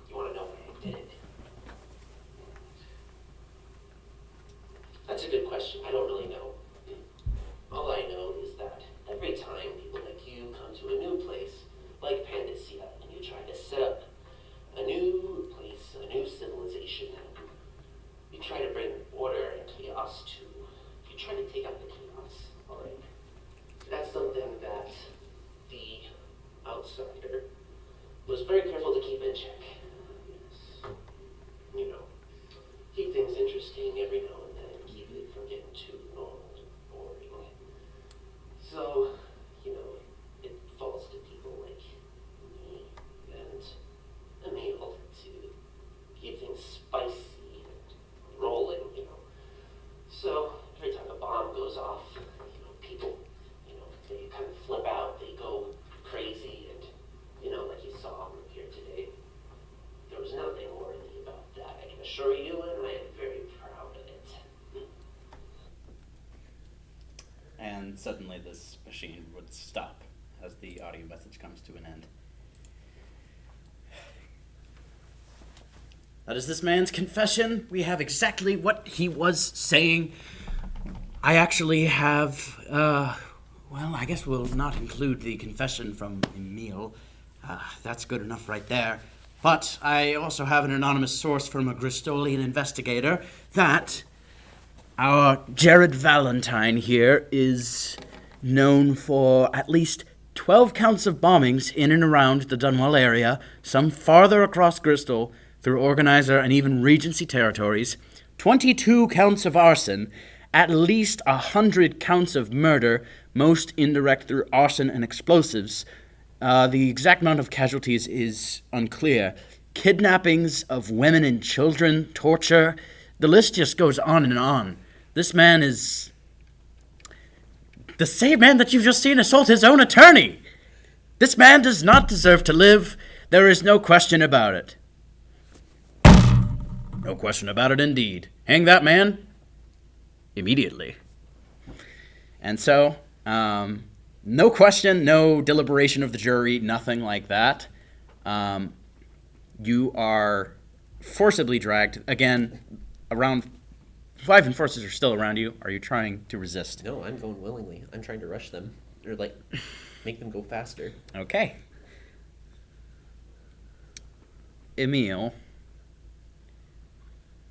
You want to know why I did it? That's a good question. I don't really know. All I know is that every time people like you come to a new place, like Pandacia, and you try to set up a new place, a new civilization, you try to bring order and chaos to, you try to take out the chaos, alright? That's something that the outsider was very careful to keep in check. Keep things interesting every now and then, keep it from getting too normal and boring. So, it falls to people like me and Emil to keep things spicy and rolling, So, every time a bomb goes off, people, they kind of flip out, they go crazy, and, like you saw here today, there was nothing worthy about that, I can assure you, and I am very proud of it. And suddenly this machine would stop as the audio message comes to an end. That is this man's confession. We have exactly what he was saying. I actually have, I guess we'll not include the confession from Emil. That's good enough right there. But I also have an anonymous source from a Gristolian investigator that our Jared Valentine here is known for at least 12 counts of bombings in and around the Dunwell area, some farther across Bristol through Organizer and even Regency territories, 22 counts of arson, at least 100 counts of murder, most indirect through arson and explosives. The exact amount of casualties is unclear. Kidnappings of women and children, torture, the list just goes on and on. This man is the same man that you've just seen assault his own attorney. This man does not deserve to live. There is no question about it. No question about it indeed. Hang that man immediately. And so, no question, no deliberation of the jury, nothing like that. You are forcibly dragged. Again, around 5 enforcers are still around you. Are you trying to resist? No, I'm going willingly. I'm trying to rush them. Or, like, make them go faster. Okay. Emil,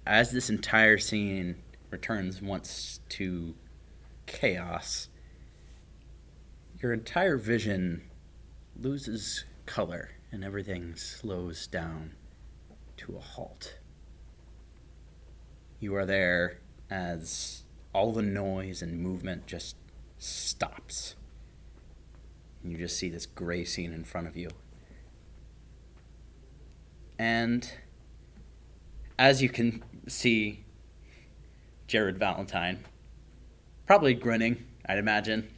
as this entire scene returns once to chaos, your entire vision loses color and everything slows down to a halt. You are there as all the noise and movement just stops. And you just see this gray scene in front of you. And as you can see, Jared Valentine, probably grinning, I'd imagine,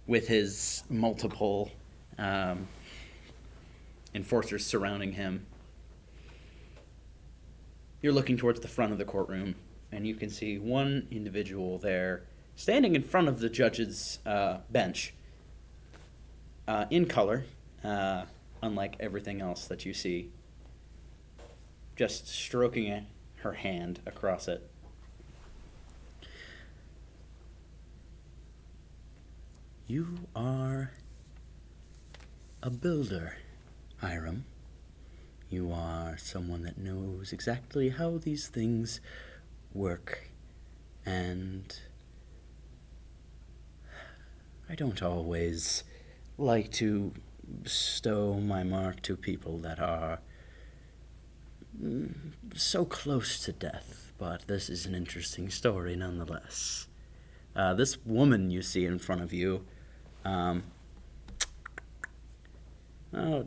with his multiple enforcers surrounding him. You're looking towards the front of the courtroom, and you can see one individual there standing in front of the judge's bench, in color, unlike everything else that you see, just stroking her hand across it. You are a builder, Hiram. You are someone that knows exactly how these things work, and I don't always like to bestow my mark to people that are so close to death, but this is an interesting story nonetheless. This woman you see in front of you, oh,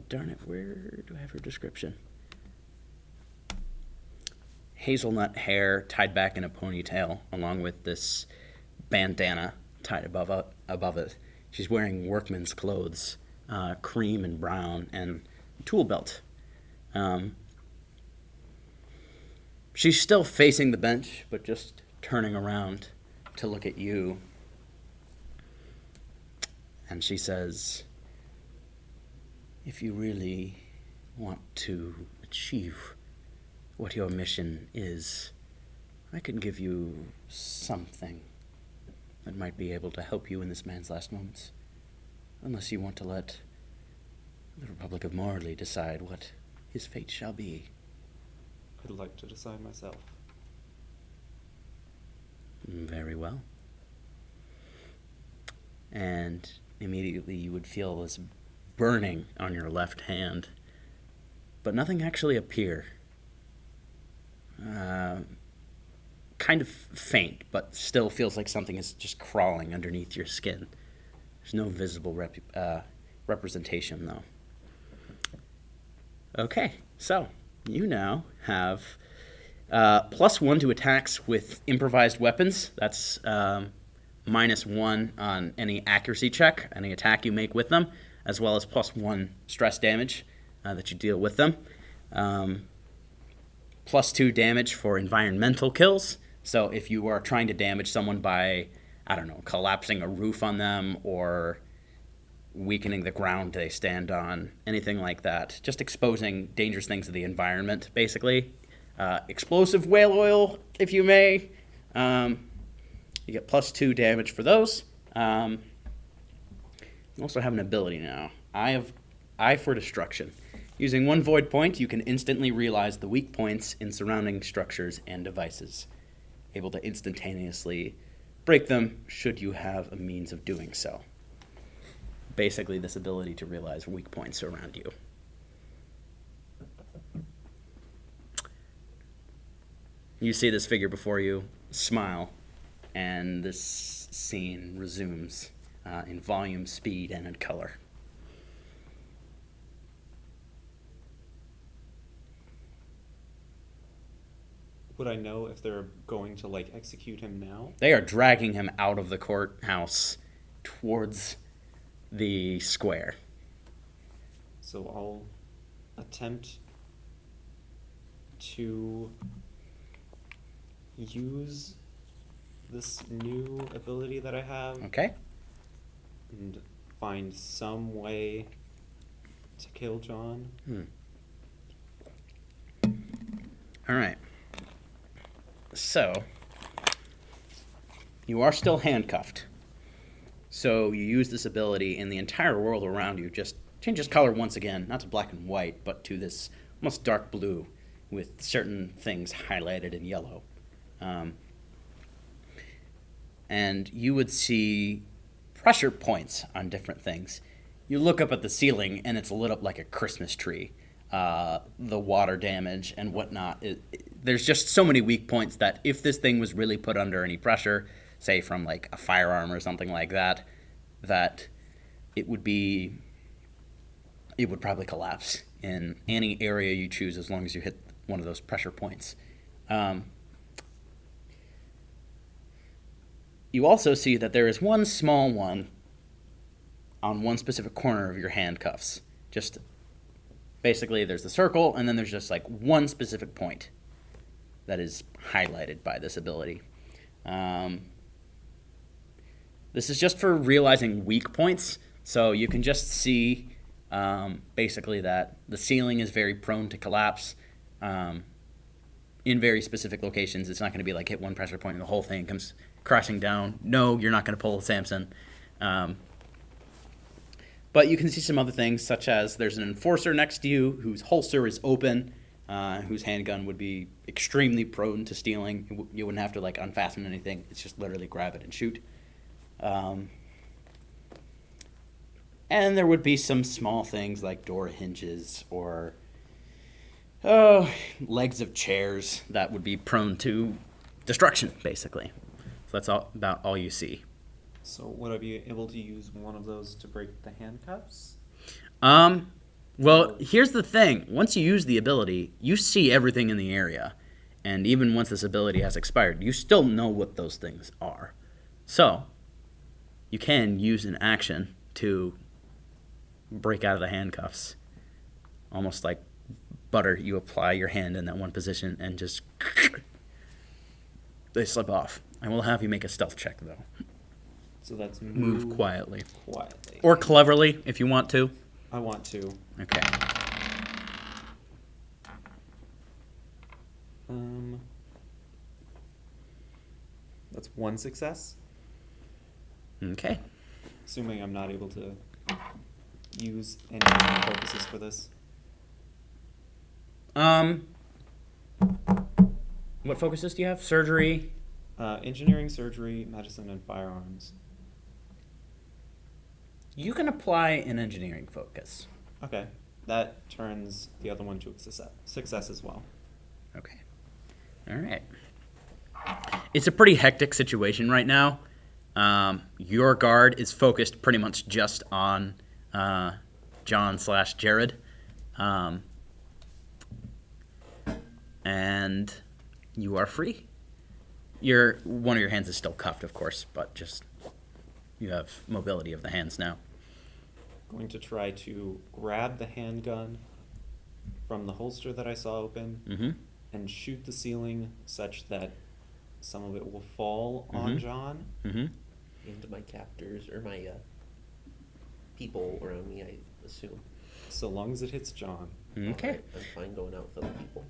darn it, where do I have her description? Hazelnut hair tied back in a ponytail, along with this bandana tied above it. She's wearing workman's clothes, cream and brown, and tool belt. She's still facing the bench, but just turning around to look at you. And she says, if you really want to achieve what your mission is, I can give you something that might be able to help you in this man's last moments. Unless you want to let the Republic of Morley decide what his fate shall be. I'd like to decide myself. Very well. And immediately you would feel this burning on your left hand, but nothing actually appear. Kind of faint, but still feels like something is just crawling underneath your skin. There's no visible representation, though. Okay, so you now have +1 to attacks with improvised weapons. That's -1 on any accuracy check, any attack you make with them, as well as +1 stress damage that you deal with them. +2 damage for environmental kills. So if you are trying to damage someone by, I don't know, collapsing a roof on them or weakening the ground they stand on, anything like that, just exposing dangerous things to the environment, basically. Explosive whale oil, if you may. You get +2 damage for those. You also have an ability now. Eye for Destruction. Using one void point, you can instantly realize the weak points in surrounding structures and devices, able to instantaneously break them should you have a means of doing so. Basically, this ability to realize weak points around you. You see this figure before you smile, and this scene resumes in volume, speed, and in color. Would I know if they're going to like execute him now? They are dragging him out of the courthouse towards the square. So I'll attempt to use this new ability that I have Okay? and find some way to kill John. All right. So, you are still handcuffed. So you use this ability, and the entire world around you just changes color once again, not to black and white, but to this almost dark blue with certain things highlighted in yellow. And you would see pressure points on different things. You look up at the ceiling, and it's lit up like a Christmas tree. The water damage and whatnot. There's just so many weak points that if this thing was really put under any pressure, say from like a firearm or something like that, that it would probably collapse in any area you choose as long as you hit one of those pressure points. You also see that there is one small one on one specific corner of your handcuffs. Just basically there's the circle, and then there's just like one specific point that is highlighted by this ability. This is just for realizing weak points, so you can just see basically that the ceiling is very prone to collapse in very specific locations. It's not going to be like hit one pressure point and the whole thing comes crashing down. No, you're not going to pull a Samson. But you can see some other things, such as there's an enforcer next to you whose holster is open, whose handgun would be extremely prone to stealing. You wouldn't have to like unfasten anything. It's just literally grab it and shoot. And there would be some small things like door hinges or legs of chairs that would be prone to destruction, basically. So that's about all you see. So would I be able to use one of those to break the handcuffs? Well, here's the thing. Once you use the ability, you see everything in the area. And even once this ability has expired, you still know what those things are. So, you can use an action to break out of the handcuffs. Almost like butter, you apply your hand in that one position and just they slip off. I will have you make a stealth check, though. So that's Move quietly. Quietly. Or cleverly, if you want to. I want to. Okay. That's one success. Okay. Assuming I'm not able to use any focuses for this. What focuses do you have? Surgery? Engineering, surgery, medicine, and firearms. You can apply an engineering focus. Okay. That turns the other one to a success as well. Okay. All right. It's a pretty hectic situation right now. Your guard is focused pretty much just on John/Jared. And you are free. One of your hands is still cuffed, of course, but just you have mobility of the hands now. Going to try to grab the handgun from the holster that I saw open and shoot the ceiling such that some of it will fall on John. Into my captors or my people around me, I assume. So long as it hits John. Okay. Alright, I'm fine going out with other people.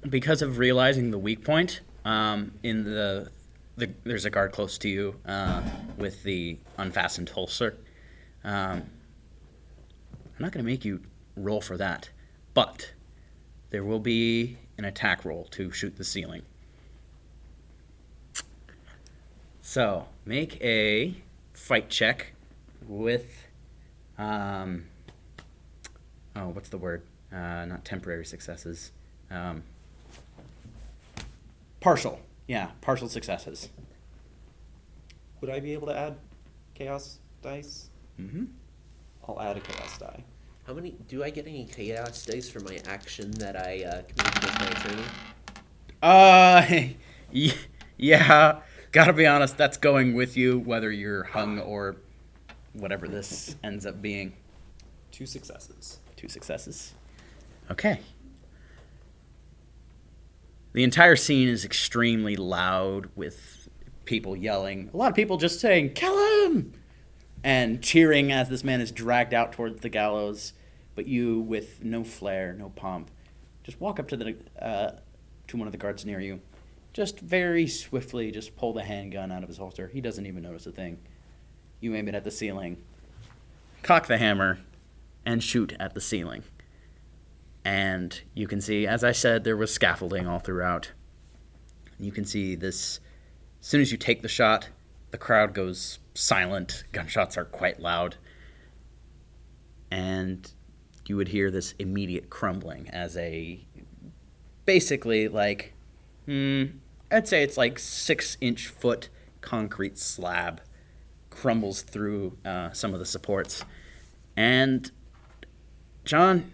Because of realizing the weak point, in there's a guard close to you with the unfastened holster. I'm not going to make you roll for that. But there will be an attack roll to shoot the ceiling. So, make a fight check with, what's the word? Not temporary successes. Partial. Yeah, partial successes. Would I be able to add chaos dice? Mm-hmm. I'll add a chaos die. How many? Do I get any chaos dice for my action that I committed with my attorney? Yeah. Gotta be honest, that's going with you, whether you're hung or whatever this ends up being. 2 successes. 2 successes. Okay. The entire scene is extremely loud with people yelling. A lot of people just saying, "Kill him!" and cheering as this man is dragged out towards the gallows. But you, with no flair, no pomp, just walk up to to one of the guards near you. Just very swiftly, just pull the handgun out of his holster. He doesn't even notice a thing. You aim it at the ceiling, cock the hammer, and shoot at the ceiling. And you can see, as I said, there was scaffolding all throughout. You can see this, as soon as you take the shot, the crowd goes silent. Gunshots are quite loud. And you would hear this immediate crumbling as basically like, I'd say it's like 6-inch foot concrete slab crumbles through some of the supports. And John,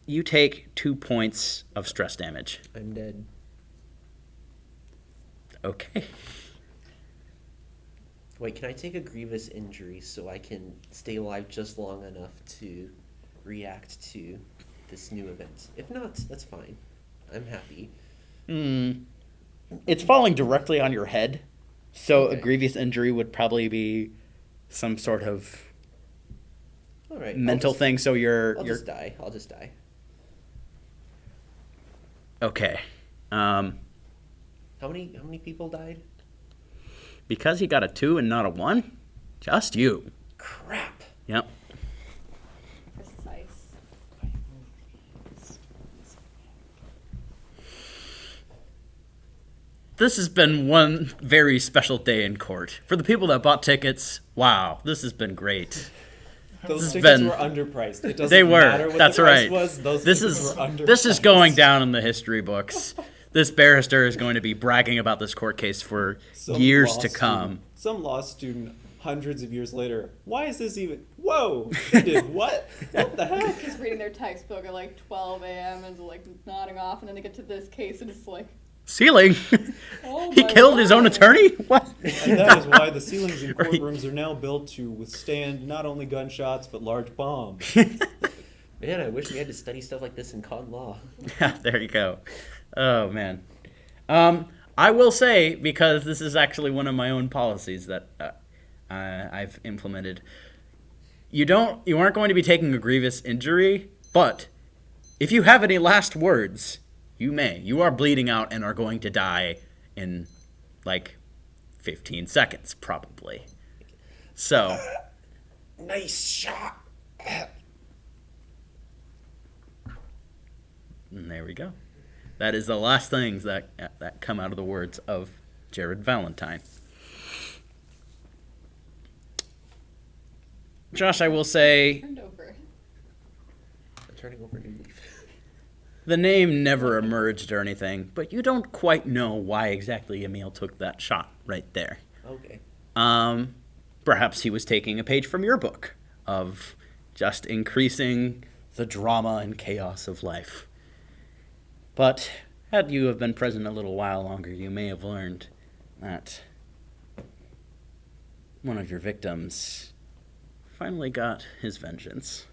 you take 2 points of stress damage. I'm dead. Okay. Wait, can I take a grievous injury so I can stay alive just long enough to react to this new event? If not, that's fine. I'm happy. It's falling directly on your head, so Okay. a grievous injury would probably be some sort of All right. mental thing. So I'll you're just die. I'll just die. okay. How many people died? Because he got a 2 and not a 1, just you. Crap. Yep. Precise. This has been one very special day in court. For the people that bought tickets, wow, this has been great. Those This has tickets been- were underpriced. It doesn't They were. matter what That's the price right. was. Those This tickets is were underpriced. this is going down in the history books. This barrister is going to be bragging about this court case for Some years law to come. student- some law student, hundreds of years later. Why is this even? Whoa! They did what? What the heck? Just reading their textbook at like 12 a.m. and like nodding off, and then they get to this case and it's like, Ceiling. oh He my killed his own God. attorney? What? And that is why the ceilings in Right. courtrooms are now built to withstand not only gunshots but large bombs. Man, I wish we had to study stuff like this in con law. Yeah, there you go. Oh man. I will say, because this is actually one of my own policies that I've implemented. You aren't going to be taking a grievous injury, but if you have any last words, you may. You are bleeding out and are going to die in like 15 seconds, probably. So, Nice shot. and there we go. That is the last things that come out of the words of Jared Valentine. Josh, I will say Turned over. I'm turning over a new leaf. the name never emerged or anything, but you don't quite know why exactly Emil took that shot right there. Okay. Perhaps he was taking a page from your book of just increasing the drama and chaos of life. But had you have been present a little while longer, you may have learned that one of your victims finally got his vengeance.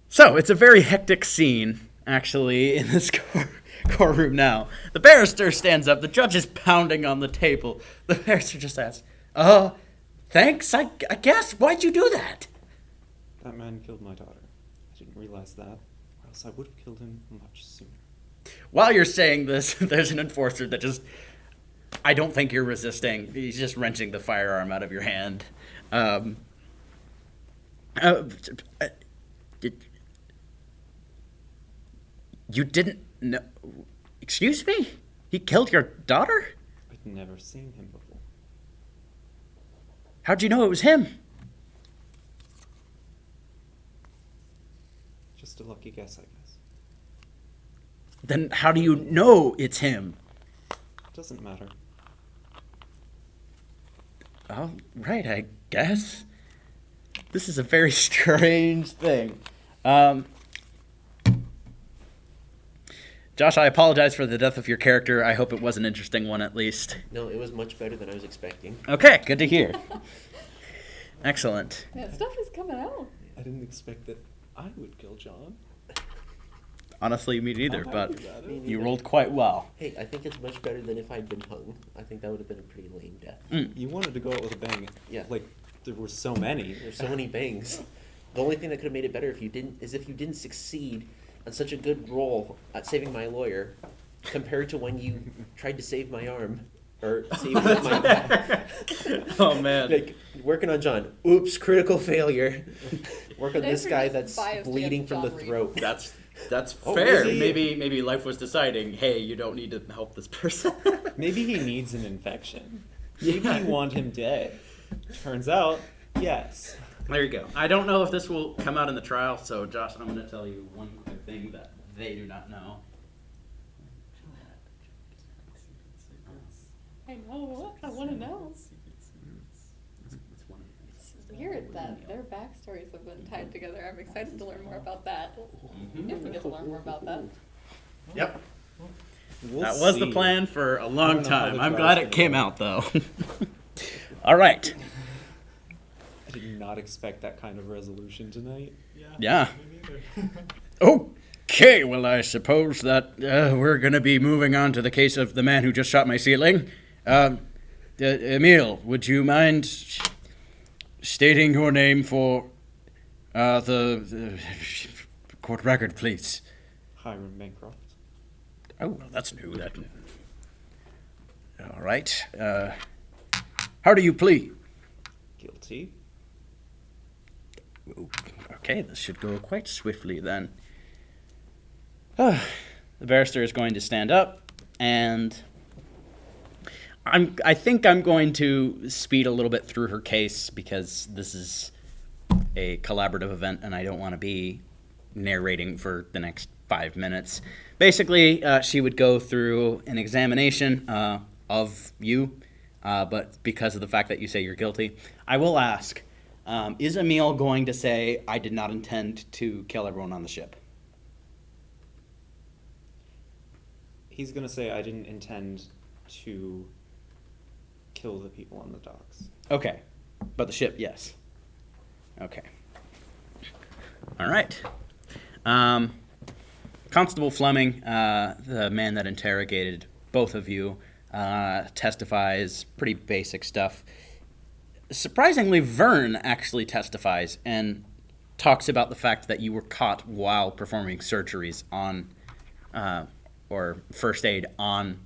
So, it's a very hectic scene, actually, in this courtroom now. The barrister stands up, the judge is pounding on the table. The barrister just asks, thanks, I guess. Why'd you do that? That man killed my daughter. I didn't realize that, or else I would have killed him much sooner. While you're saying this, there's an enforcer that just, I don't think you're resisting. He's just wrenching the firearm out of your hand. Uh, uh, did, you didn't know? Excuse me? He killed your daughter? I'd never seen him before. How'd you know it was him? Just a lucky guess, I guess. Then how do you know it's him? Doesn't matter. Oh, right, I guess. This is a very strange thing. Josh, I apologize for the death of your character. I hope it was an interesting one, at least. No, it was much better than I was expecting. Okay, good to hear. Excellent. Yeah, stuff is coming out. I didn't expect that I would kill John. Honestly, me neither, I'm but happy about it. you rolled quite well. Hey, I think it's much better than if I'd been hung. I think that would have been a pretty lame death. You wanted to go out with a bang. Yeah. Like, there were so many. There's so many bangs. The only thing that could have made it better if you didn't succeed on such a good role at saving my lawyer, compared to when you tried to save my arm or save my back. Oh, man. Like working on John. Oops, critical failure. Work on this Thanks for guy just that's biased bleeding against from the John Reed. throat. That's Oh, fair. is he? Maybe life was deciding, hey, you don't need to help this person. Maybe he needs an infection. Maybe you want him dead. Turns out, yes. There you go. I don't know if this will come out in the trial, so Josh, I'm going to tell you one quick thing that they do not know. I know. I want to know. It's weird that their backstories have been tied together. I'm excited to learn more about that. If we get to learn more about that. Yep. We'll That was the see. plan for a I long don't know how time. the I'm trial's glad it gonna came go. out, though. All right. I did not expect that kind of resolution tonight. Yeah. Okay, well, I suppose that we're going to be moving on to the case of the man who just shot my ceiling. Emil, would you mind stating your name for the court record, please? Hiram Bancroft. Oh, well, that's new. All right. How do you plead? Guilty. Okay, this should go quite swiftly then. The barrister is going to stand up, and I think I'm going to speed a little bit through her case because this is a collaborative event, and I don't want to be narrating for the next 5 minutes. Basically, she would go through an examination of you, but because of the fact that you say you're guilty, I will ask, is Emil going to say, I did not intend to kill everyone on the ship? He's gonna say I didn't intend to kill the people on the docks. Okay, but the ship, yes. Okay. All right. Constable Fleming, the man that interrogated both of you, testifies pretty basic stuff. Surprisingly, Vern actually testifies and talks about the fact that you were caught while performing surgeries on, or first aid on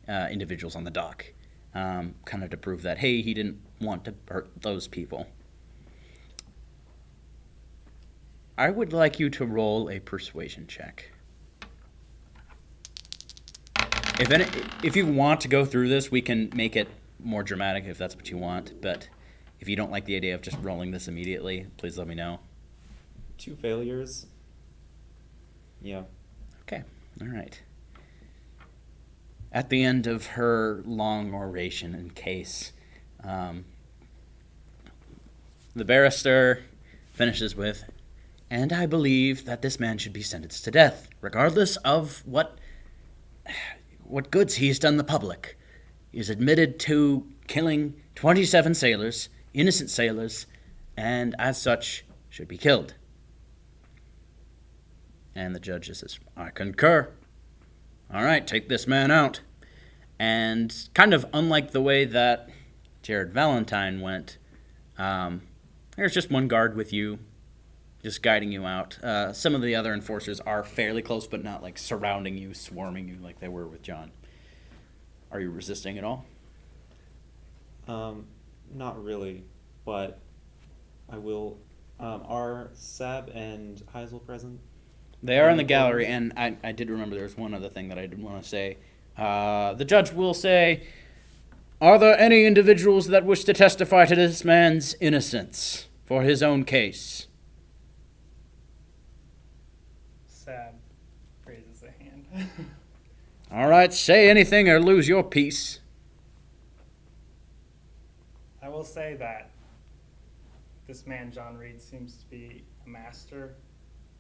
individuals on the dock, kind of to prove that, hey, he didn't want to hurt those people. I would like you to roll a persuasion check. If you want to go through this, we can make it more dramatic if that's what you want. But if you don't like the idea of just rolling this immediately, please let me know. 2 failures. Yeah. Okay, all right. At the end of her long oration and case, the barrister finishes with, and I believe that this man should be sentenced to death, regardless of what goods he's done the public. He's admitted to killing 27 sailors, innocent sailors, and as such should be killed. And the judge says, I concur. All right, take this man out. And kind of unlike the way that Jared Valentine went, there's just one guard with you, just guiding you out. Some of the other enforcers are fairly close, but not like surrounding you, swarming you like they were with John. Are you resisting at all? Not really, but I will Are Sab and Heisel present? They are in the the gallery, courtroom? and I did remember there was one other thing that I did want to say. The judge will say, "Are there any individuals that wish to testify to this man's innocence for his own case?" Sab raises a hand. All right, say anything or lose your peace. I will say that this man, John Reed, seems to be a master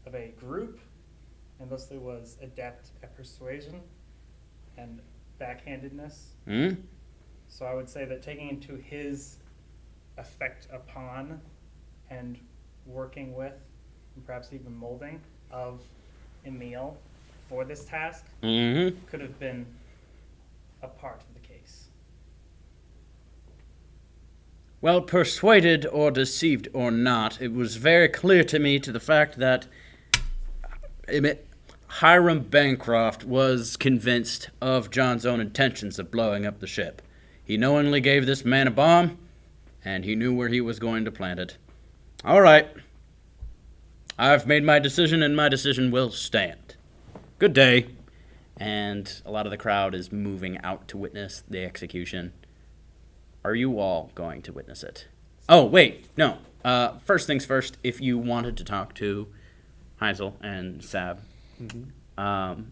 of a group, and thusly was adept at persuasion and backhandedness. Hmm? So I would say that taking into his effect upon and working with, and perhaps even molding of Emil for this task Mm-hmm. could have been a part of the case. Well, persuaded or deceived or not, it was very clear to me to the fact that Hiram Bancroft was convinced of John's own intentions of blowing up the ship. He knowingly gave this man a bomb, and he knew where he was going to plant it. All right. I've made my decision, and my decision will stand. Good day. And a lot of the crowd is moving out to witness the execution. Are you all going to witness it? Oh, wait, no. First things first, if you wanted to talk to Heisel and Sab, I'll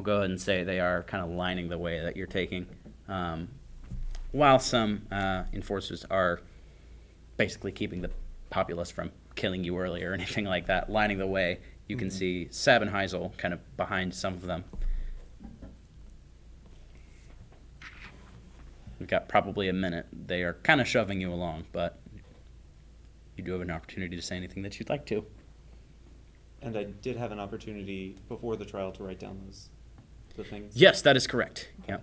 go ahead and say they are kind of lining the way that you're taking. While some enforcers are basically keeping the populace from killing you early or anything like that, lining the way, you can see Sab and Heisel kind of behind some of them. We've got probably a minute. They are kind of shoving you along, but you do have an opportunity to say anything that you'd like to. And I did have an opportunity before the trial to write down the things. Yes, that is correct. Yep.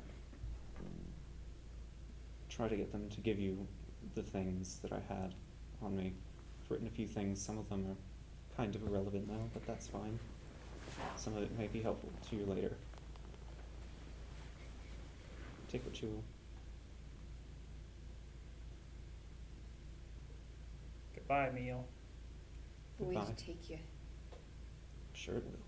Try to get them to give you the things that I had on me. I've written a few things. Some of them are kind of irrelevant now, but that's fine. Some of it may be helpful to you later. Take what you will. Goodbye, Emil. The way to Goodbye. take you. Sure it will.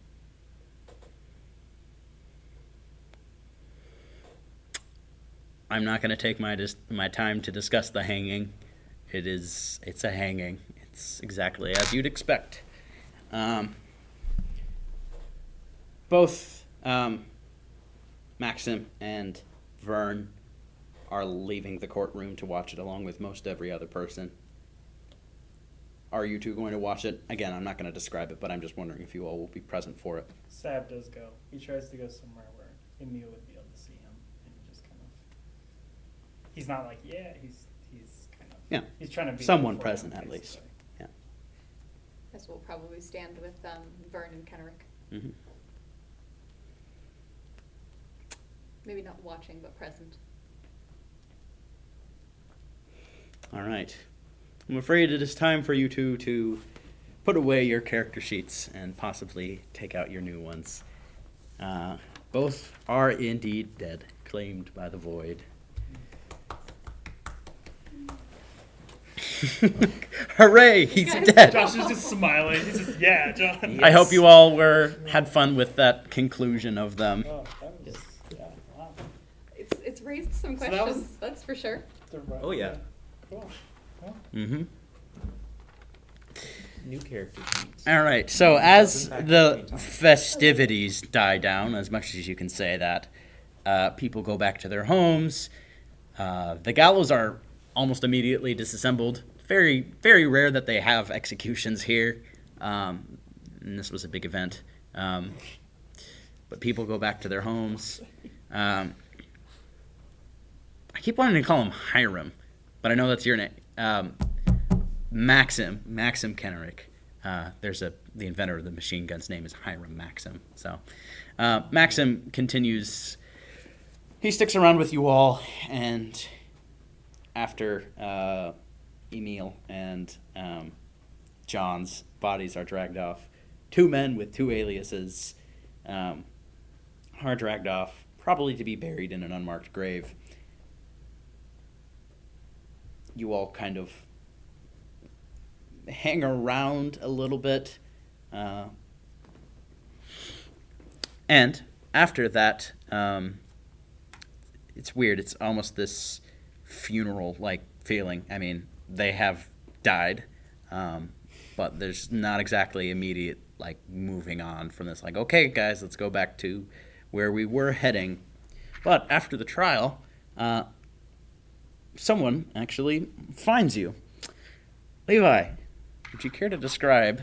I'm not going to take my time to discuss the hanging. It's a hanging. It's exactly as you'd expect. Both Maxim and Vern are leaving the courtroom to watch it along with most every other person. Are you two going to watch it? Again, I'm not going to describe it, but I'm just wondering if you all will be present for it. Sab does go. He tries to go somewhere where Emil would be able to see him, and he just kind of. He's not like, yeah. He's kind of. Yeah. He's trying to be Someone before him, present, at least. basically. Yeah. Guess we'll probably stand with Vern and Kenrick. Mm-hmm. Maybe not watching, but present. All right. I'm afraid it is time for you two to put away your character sheets and possibly take out your new ones. Both are indeed dead, claimed by the void. Hooray, he's dead. Josh is just smiling. He's just, yeah, John. I hope you all had fun with that conclusion of them. Oh, that was, yeah, wow. It's raised some So that questions, was- that's for sure. Oh, yeah. Cool. Well, Mm-hmm. New character sheets. All right, so as the festivities die down, as much as you can say that, people go back to their homes. The gallows are almost immediately disassembled. Very, very rare that they have executions here, and this was a big event. But people go back to their homes. I keep wanting to call him Hiram, but I know that's your name. Maxim Kenrick. The inventor of the machine gun's name is Hiram Maxim. So Maxim continues. He sticks around with you all, and after Emil and John's bodies are dragged off, two men with two aliases are dragged off, probably to be buried in an unmarked grave. You all kind of hang around a little bit. And after that, it's weird. It's almost this funeral-like feeling. I mean, they have died, but there's not exactly immediate, like, moving on from this. Like, okay, guys, let's go back to where we were heading. But after the trial, someone actually finds you. Levi, would you care to describe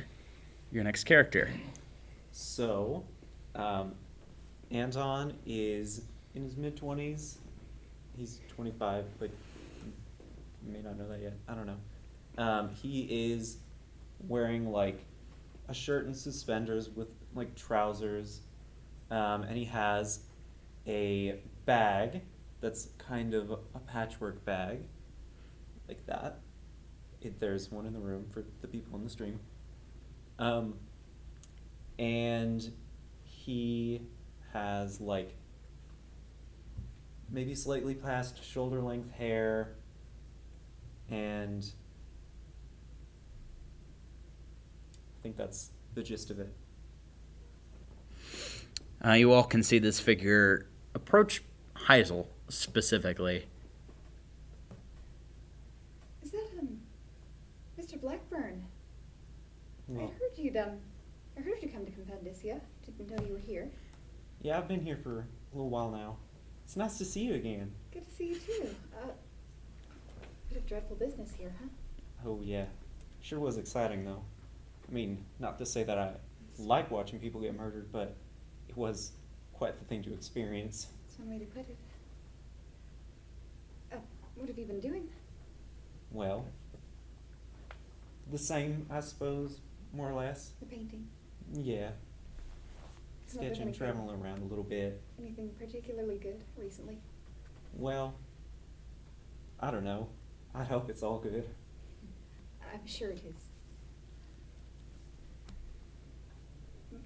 your next character? So, Anton is in his mid-20s. He's 25, but you may not know that yet. I don't know. He is wearing, like, a shirt and suspenders with, like, trousers. And he has a bag that's kind of a patchwork bag, like that. There's one in the room for the people in the stream. And he has, like, maybe slightly past shoulder length hair, and I think that's the gist of it. You all can see this figure approach Heisel specifically. Is that, Mr. Blackburn? Well, I heard you'd come to Compendicia. Didn't know you were here. yeah, I've been here for a little while now. It's nice to see you again. Good to see you too. Bit of dreadful business here, huh? Oh, yeah. Sure was exciting, though. I mean, not to say that I like watching people get murdered, but it was quite the thing to experience. That's one way to put it. What have you been doing? Well, the same, I suppose, more or less. The painting. Yeah. Come up with Sketching, anything- traveling around a little bit. Anything particularly good recently? Well, I don't know. I hope it's all good. I'm sure it is.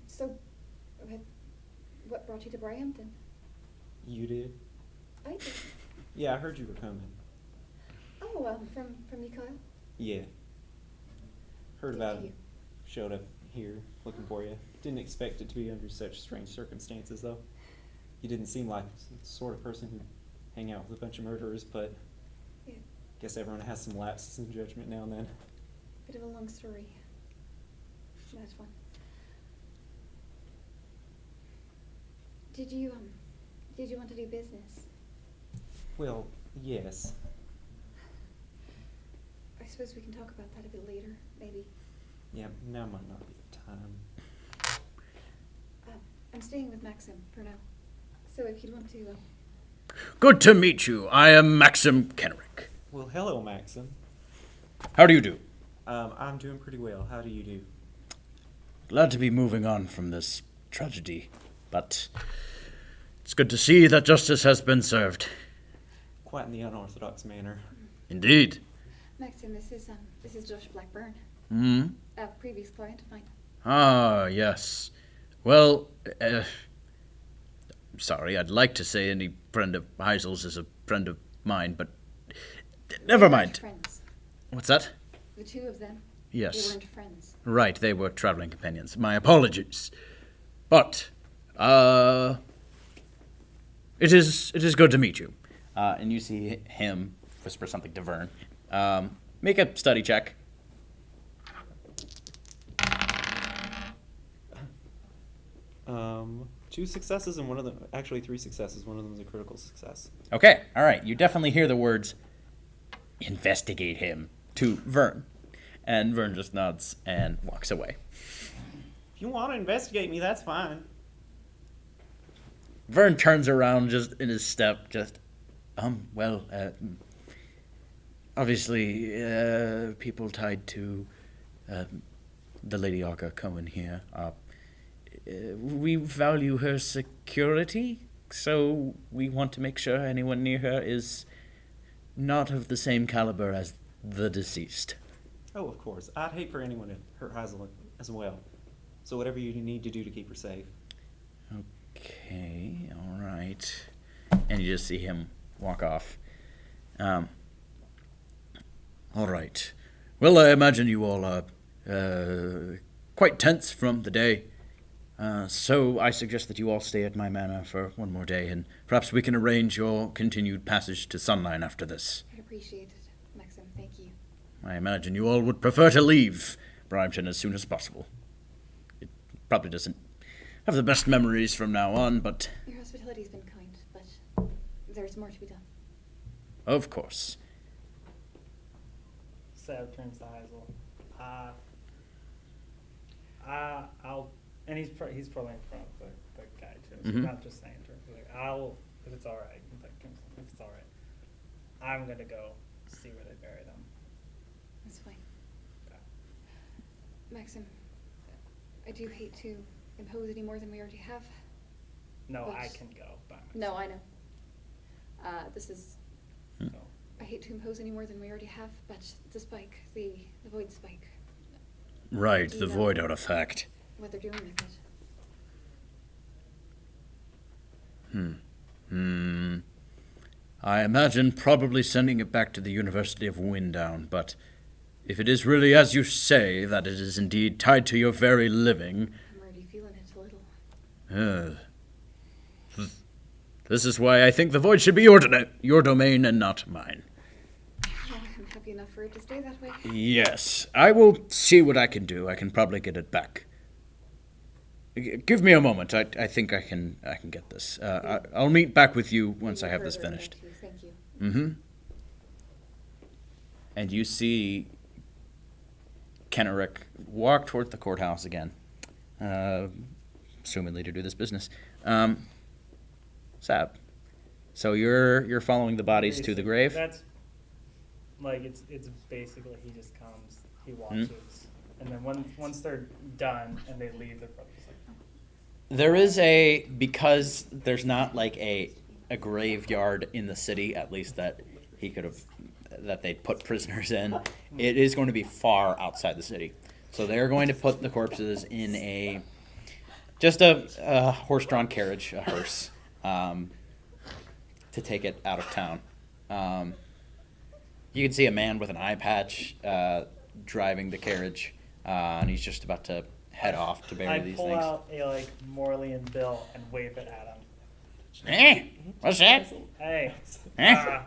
So, what brought you to Briampton? You did? I did. Yeah, I heard you were coming. Oh, from you, Kyle? Yeah. Heard Did about you? it. Showed up here looking for you. Didn't expect it to be under such strange circumstances, though. You didn't seem like the sort of person who'd hang out with a bunch of murderers, but Yeah. guess everyone has some lapses in judgment now and then. Bit of a long story. That's one. Did you want to do business? Well, yes. I suppose we can talk about that a bit later, maybe. Yeah, now might not be the time. I'm staying with Maxim for now. So if you'd want to, Good to meet you. I am Maxim Kenrick. Well, hello, Maxim. How do you do? I'm doing pretty well. How do you do? Glad to be moving on from this tragedy, but it's good to see that justice has been served. Quite in the unorthodox manner. Indeed. Maxim, this is Josh Blackburn, Hmm? a previous client of mine. Ah, yes. Well, sorry, I'd like to say any friend of Heisel's is a friend of mine, but never They weren't mind. Friends. What's that? The two of them. Yes. They weren't friends. Right, they were traveling companions. My apologies. But, it is good to meet you. And you see him whisper something to Vern. Make a study check. Two successes and one of them, actually 3 successes. One of them is a critical success. Okay, all right. You definitely hear the words, investigate him, to Vern. And Vern just nods and walks away. If you want to investigate me, that's fine. Vern turns around just in his step, obviously, people tied to the Lady Arca Cohen here we value her security, so we want to make sure anyone near her is not of the same caliber as the deceased. Oh, of course. I'd hate for anyone to hurt Hazel as well. So whatever you need to do to keep her safe. Okay, all right. And you just see him walk off. All right. Well, I imagine you all are quite tense from the day. So I suggest that you all stay at my manor for one more day, and perhaps we can arrange your continued passage to Sunline after this. I'd appreciate it, Maxim. Thank you. I imagine you all would prefer to leave Brighton as soon as possible. It probably doesn't have the best memories from now on, but Your hospitality's been kind, but there's more to be done. of course. Seb turns to Heisel. And he's probably in front of the guy too. So Mhm. not just saying to him, like, if it's all right, if it's all right, I'm gonna go see where they bury them. That's fine. Okay. Maxim, I do hate to impose any more than we already have. No, But- I can go by myself. No, I know. This is... So, I hate to impose any more than we already have, but the spike, the void spike, Right, Do the you know- void artifact. what they're doing with it. I imagine probably sending it back to the University of Windown, but if it is really as you say, that it is indeed tied to your very living, I'm already feeling it a little. this is why I think the void should be your domain and not mine. Well, I'm happy enough for it to stay that way. Yes, I will see what I can do. I can probably get it back. Give me a moment. I think I can get this. I'll meet back with you once I have this Further finished. into- Thank you. Mm-hmm. And you see Kenrick walk toward the courthouse again, assumingly to do this business. Sab. So you're following the bodies to the grave? That's like it's basically he just comes, he watches, and then once they're done and they leave, they're probably just like, There is because there's not like a graveyard in the city, at least that he could have, that they'd put prisoners in. It is going to be far outside the city. So they're going to put the corpses in just a horse-drawn carriage, a hearse, to take it out of town. You can see a man with an eye patch driving the carriage, and he's just about to head off to bury I these pull things. out a like Morley and Bill and wave it at him. What's that? Hey, Eh?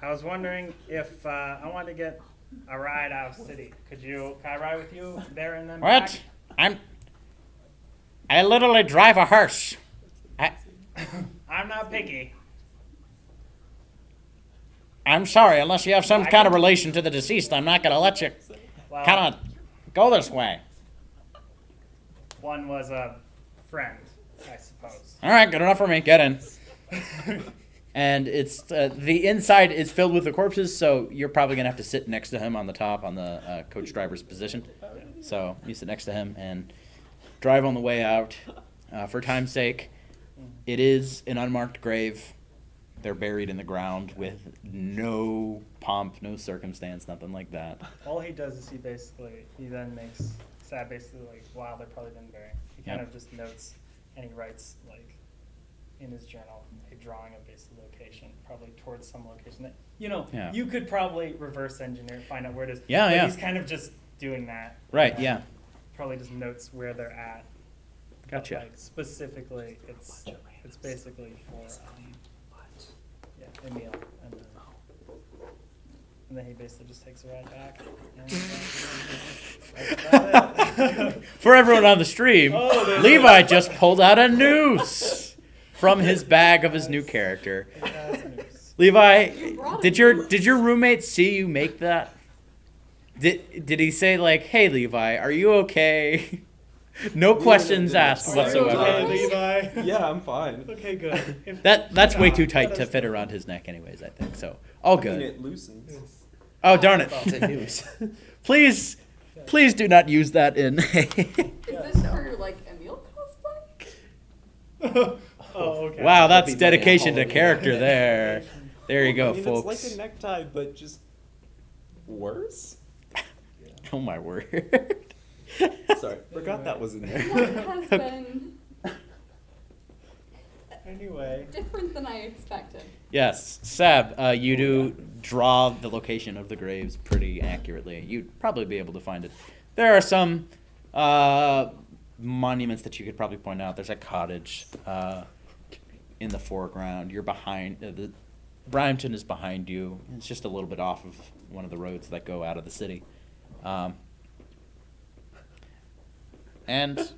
I was wondering if I wanted to get a ride out of city. Can I ride with you there and then What? I literally drive a hearse. back? I'm not picky. I'm sorry, unless you have some kind of relation to the deceased, I'm not going to let you Well, kind of go this way. one was a friend, I suppose. All right, good enough for me. Get in. And it's the inside is filled with the corpses, so you're probably going to have to sit next to him on the top on the coach driver's position. So you sit next to him and drive on the way out. For time's sake, it is an unmarked grave. They're buried in the ground with no pomp, no circumstance, nothing like that. All he does is he then makes Sad basically like, wow, they've probably been buried. He kind Yep. of just notes and he writes like in his journal a drawing of basically location, probably towards some location that Yeah. you could probably reverse engineer and find out where it is. Yeah, but yeah. He's kind of just doing that. Right, and yeah. Probably just notes where they're at. But, Gotcha. like, specifically, it's basically for Emil, and then he basically just takes a ride back. And, that's about it. For everyone on the stream, Oh, there- Levi just pulled out a noose from his bag of his new character. Levi, did your roommate see you make that? Did he say like, "Hey Levi, are you okay?" No questions asked Are you whatsoever. okay, Levi? Yeah, I'm fine. Okay, good. If- That's way No, too tight let to us fit know. around his neck, anyways. I think so. All I mean, good. it loosens. Oh darn it! It's a noose. Please do not use that in. Is this for like Emil cosplay? Oh, okay. Wow, that's That'd be dedication to my character there. There you go, I mean, folks. It's like a necktie, but just worse. Oh my word. Sorry, forgot that was in there. What has been Anyway. different than I expected? Yes, Sab, you do draw the location of the graves pretty accurately. You'd probably be able to find it. There are some monuments that you could probably point out. There's a cottage in the foreground. You're behind. The Brighton is behind you. It's just a little bit off of one of the roads that go out of the city. And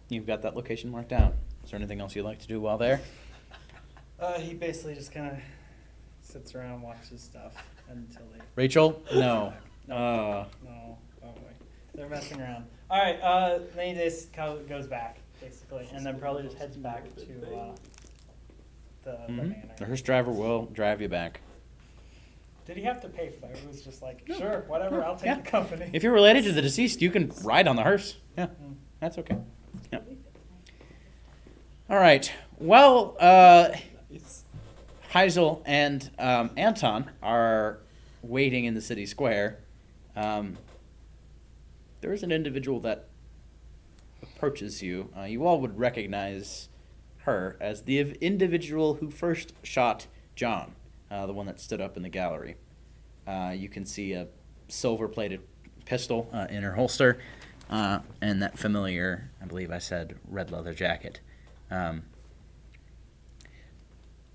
you've got that location marked down. Is there anything else you'd like to do while there? He basically just kind of sits around and watches stuff until they. Rachel? No. No, don't worry. They're messing around. All right. Then he just goes back basically, and then probably just heads back to the manor. The hearse driver will drive you back. Did he have to pay for that? It was just like, sure, whatever. I'll take Yeah. the company. If you're related to the deceased, you can ride on the hearse. Yeah, that's okay. Yeah. All right. Well, Heisel and Anton are waiting in the city square. There is an individual that approaches you. You all would recognize her as the individual who first shot John, the one that stood up in the gallery. You can see a silver-plated pistol in her holster, and that familiar, I believe I said, red leather jacket.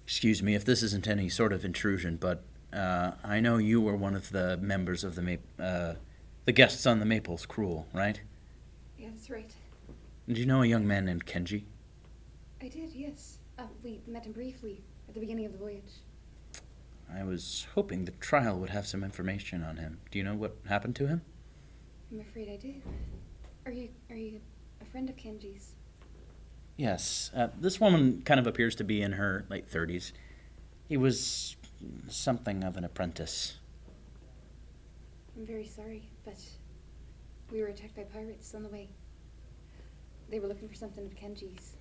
Excuse me if this isn't any sort of intrusion, but I know you were one of the members of the guests on the Maples Cruel, right? Yeah, that's right. Do you know a young man named Kenji? I did, yes. We met him briefly at the beginning of the voyage. I was hoping the trial would have some information on him. Do you know what happened to him? I'm afraid I do. Are you a friend of Kenji's? Yes. This woman kind of appears to be in her late 30s. He was something of an apprentice. I'm very sorry, but we were attacked by pirates on the way. They were looking for something of Kenji's.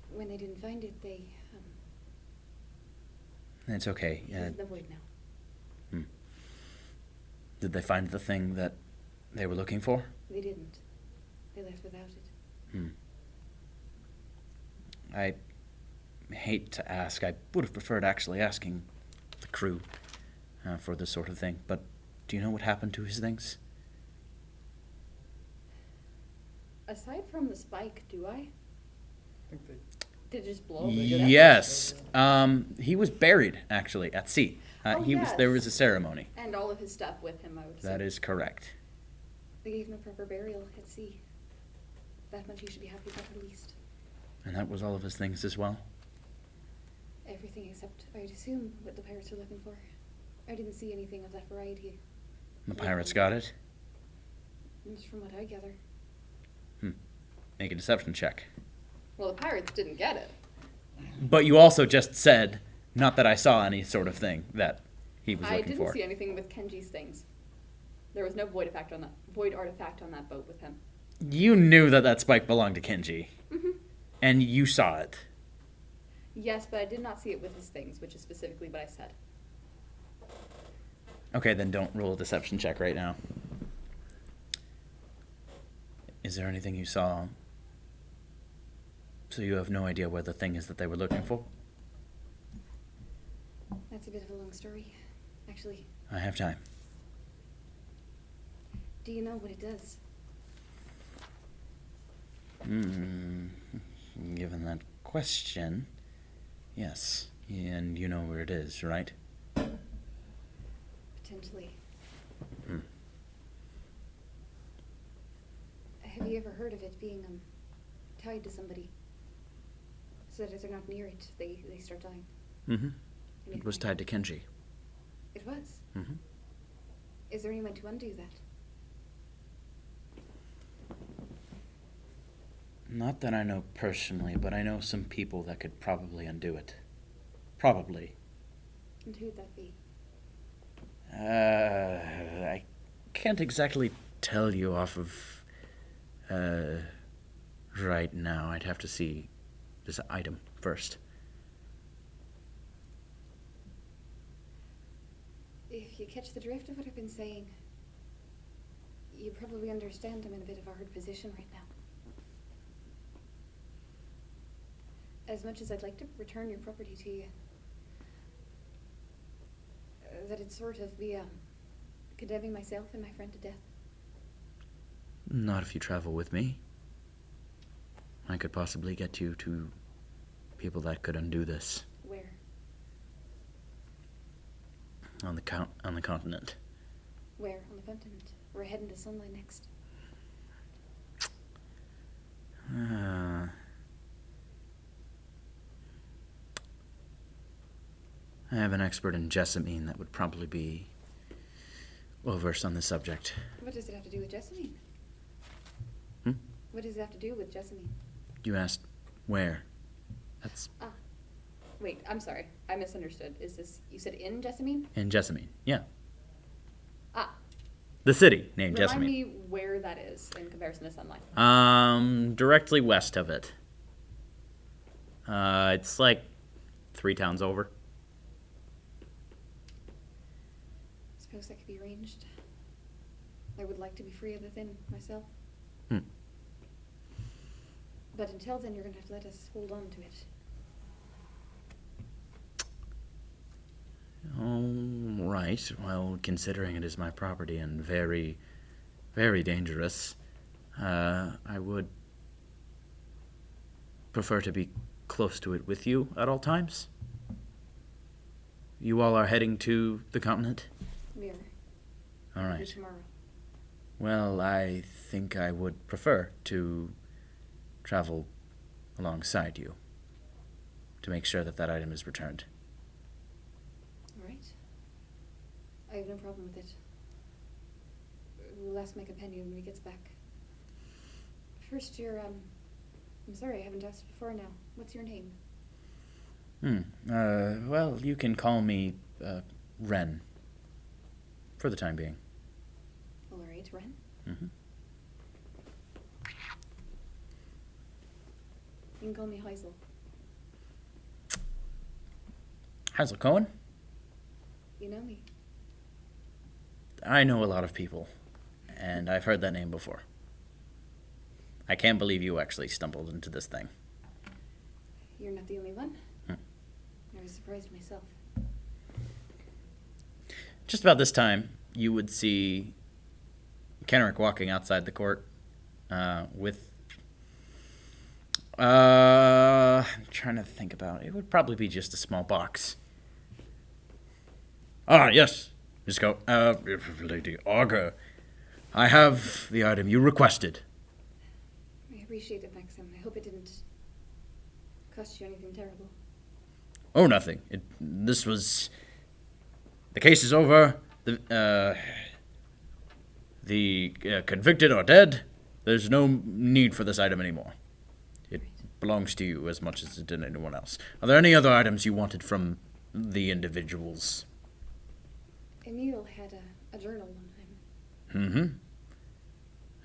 When they didn't find it, they It's okay. he's in the void now. Did they find the thing that they were looking for? They didn't. They left without it. I hate to ask. I would have preferred actually asking the crew for this sort of thing. But do you know what happened to his things? Aside from the spike, do I? I think they Did it just blow? Yes. He was buried, actually, at sea. Oh, There yes. was a ceremony. And all of his stuff with him, I would say. That is correct. They gave him a proper burial at sea. That much you should be happy about at least. And that was all of his things as well? Everything except, I'd assume, what the pirates are looking for. I didn't see anything of that variety. The pirates got it? Just from what I gather. Make a deception check. Well, the pirates didn't get it. But you also just said, not that I saw any sort of thing that he was I looking didn't for. see anything with Kenji's things. There was no void artifact on that boat with him. You knew that spike belonged to Kenji. Mm-hmm. And you saw it. Yes, but I did not see it with his things, which is specifically what I said. Okay, then don't roll a deception check right now. Is there anything you saw? So you have no idea where the thing is that they were looking for? That's a bit of a long story, actually. I have time. Do you know what it does? Given that question, yes. And you know where it is, right? Potentially. Have you ever heard of it being tied to somebody? So that if they're not near it, they start dying. It was tied to Kenji. It was? Mm-hmm. Is there any way to undo that? Not that I know personally, but I know some people that could probably undo it. Probably. And who would that be? I can't exactly tell you off of right now. I'd have to see this item first. If you catch the drift of what I've been saying, you probably understand I'm in a bit of a hard position right now. As much as I'd like to return your property to you, that it'd sort of be condemning myself and my friend to death. Not if you travel with me. I could possibly get you to people that could undo this Where? on the continent. Where on the continent? We're heading to sunlight next. I have an expert in Jessamine that would probably be well versed on this subject. What does it have to do with Jessamine? Hmm? What does it have to do with Jessamine? You asked where? That's Wait, I'm sorry. I misunderstood. Is this, you said in Jessamine? in Jessamine. Yeah. Ah, The city named remind Jessamine. me where that is in comparison to Sunlight. Directly west of it. It's like 3 towns over. Suppose that could be arranged. I would like to be free of the thin myself. Hmm. But until then, you're going to have to let us hold on to it. All right. Well, considering it is my property and very, very dangerous, I would prefer to be close to it with you at all times. You all are heading to the continent? We are. All Maybe right. tomorrow. Well, I think I would prefer to travel alongside you to make sure that that item is returned. All right. I have no problem with it. We'll ask my companion when he gets back. First, I'm sorry, I haven't asked before now. What's your name? Well, you can call me, Ren. For the time being. All right, Ren. Mm-hmm. You can call me Heisel. Hazel Cohen? You know me. I know a lot of people, and I've heard that name before. I can't believe you actually stumbled into this thing. You're not the only one. Hmm. I was surprised myself. Just about this time, you would see Kenrick walking outside the court with... I'm trying to think about it. It would probably be just a small box. Ah, yes. Miss Lady Augur. I have the item you requested. I appreciate it, Maxim. I hope it didn't cost you anything terrible. Oh, nothing. This was... The case is over. The convicted are dead. There's no need for this item anymore. It belongs to you as much as it did anyone else. Are there any other items you wanted from the individuals? Emil had a journal one time. Mm-hmm.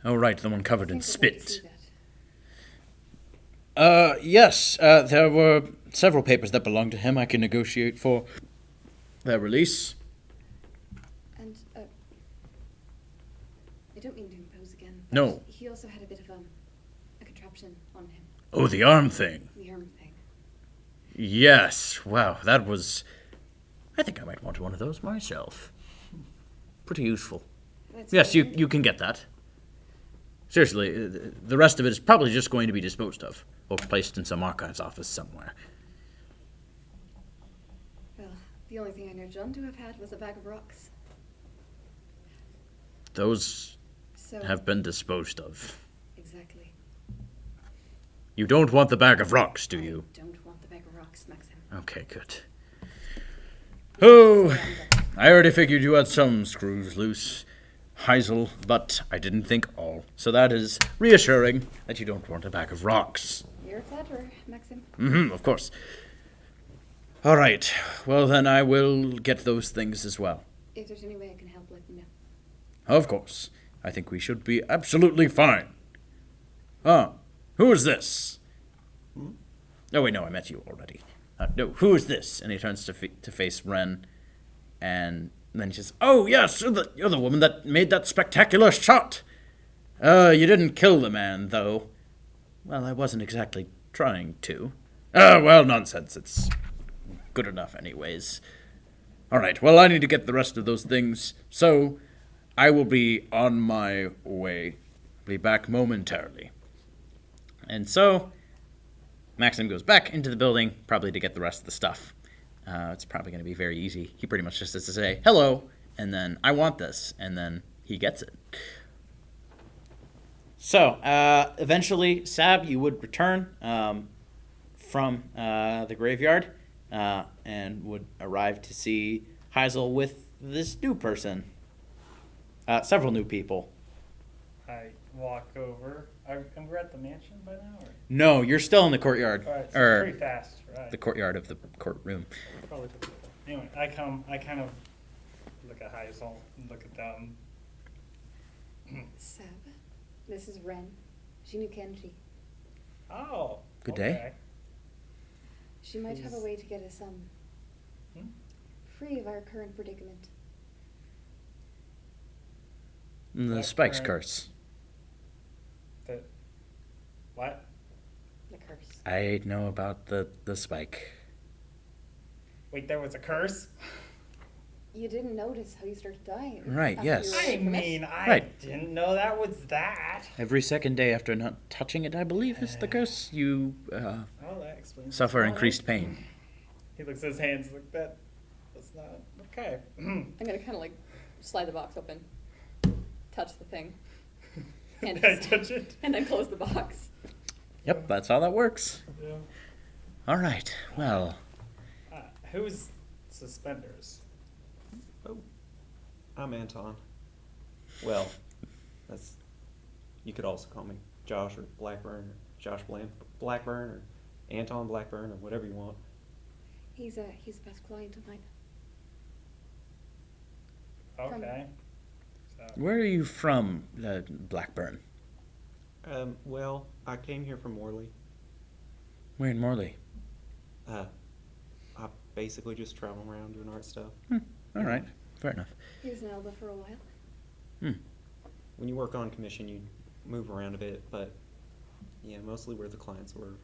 Oh, right, the one covered I in think I'd like to spit. see that. Yes, there were several papers that belonged to him. I can negotiate for their release. And, I don't mean to impose again. But No. He also had a bit of, a contraption on him. Oh, the arm thing. The arm thing. Yes, wow, that was... I think I might want one of those myself. Pretty useful. That's Yes, good. you can get that. Seriously, the rest of it is probably just going to be disposed of, or placed in some archives office somewhere. Well, the only thing I know John to have had was a bag of rocks. Those So, have been disposed of. exactly. You don't want the bag of rocks, do you? I don't want the bag of rocks, Maxim. Okay, good. Oh, I already figured you had some screws loose, Heisel, but I didn't think all. So that is reassuring that you don't want a bag of rocks. You're a flatterer, Maxim. Mm-hmm, of course. All right. Well, then I will get those things as well. If there's any way I can help, let me know. Of course. I think we should be absolutely fine. Ah, who is this? Oh, wait, no, I met you already. No, who is this? And he turns to face Ren, and then he says, "Oh, yes, you're the woman that made that spectacular shot. You didn't kill the man, though." "Well, I wasn't exactly trying to." "Oh, well, nonsense. It's good enough anyways." All right, well, I need to get the rest of those things, so I will be on my way. Be back momentarily. And so, Maxim goes back into the building, probably to get the rest of the stuff. It's probably going to be very easy. He pretty much just has to say, hello, and then, I want this, and then he gets it. So, eventually, Sab, you would return from the graveyard and would arrive to see Heisel with this new person. Several new people. I walk over. And we're at the mansion by now? Or? No, you're still in the courtyard. All right, so or pretty fast, right? the courtyard of the courtroom. Probably took a little. Anyway, I kind of look at Heisel, look at them. Seb, this is Ren. She knew Kenji. Oh. Good okay. day. She might have a Who's- way to get us Hmm? free of our current predicament. The What Spike's current- curse. What? The curse. I know about the spike. Wait, there was a curse? You didn't notice how you started dying. Right, after yes. you were I away from it? mean, I Right. didn't know that was that. Every second day after not touching it, I believe, is the curse. You Oh, that explains. suffer why. increased pain. He looks at his hands like that. That's not okay. I'm gonna kind of like slide the box open, touch the thing, and, Did I touch it? and then close the box. Yep, that's how that works. Yeah. All right, well, Who's suspenders? Oh, I'm Anton. Well, that's. You could also call me Josh or Blackburn or Blackburn or Anton Blackburn or whatever you want. He's the best client of mine. Okay. So, where are you from, Blackburn? Well, I came here from Morley. Where in Morley? I basically just travel around doing art stuff. All right, fair enough. He was in Elba for a while. When you work on commission, you move around a bit, but yeah, mostly where the clients were.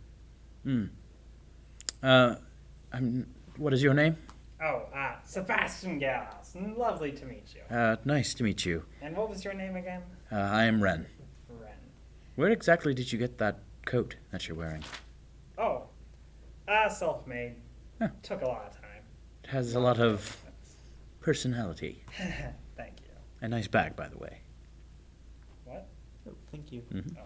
What is your name? Sebastian Gauss. Lovely to meet you. Nice to meet you. And what was your name again? I am Ren. Ren. Where exactly did you get that coat that you're wearing? Oh, self-made. Huh. Took a lot of time. It has a lot of personality. Thank you. A nice bag, by the way. What? Oh, thank you. Mhm. Oh,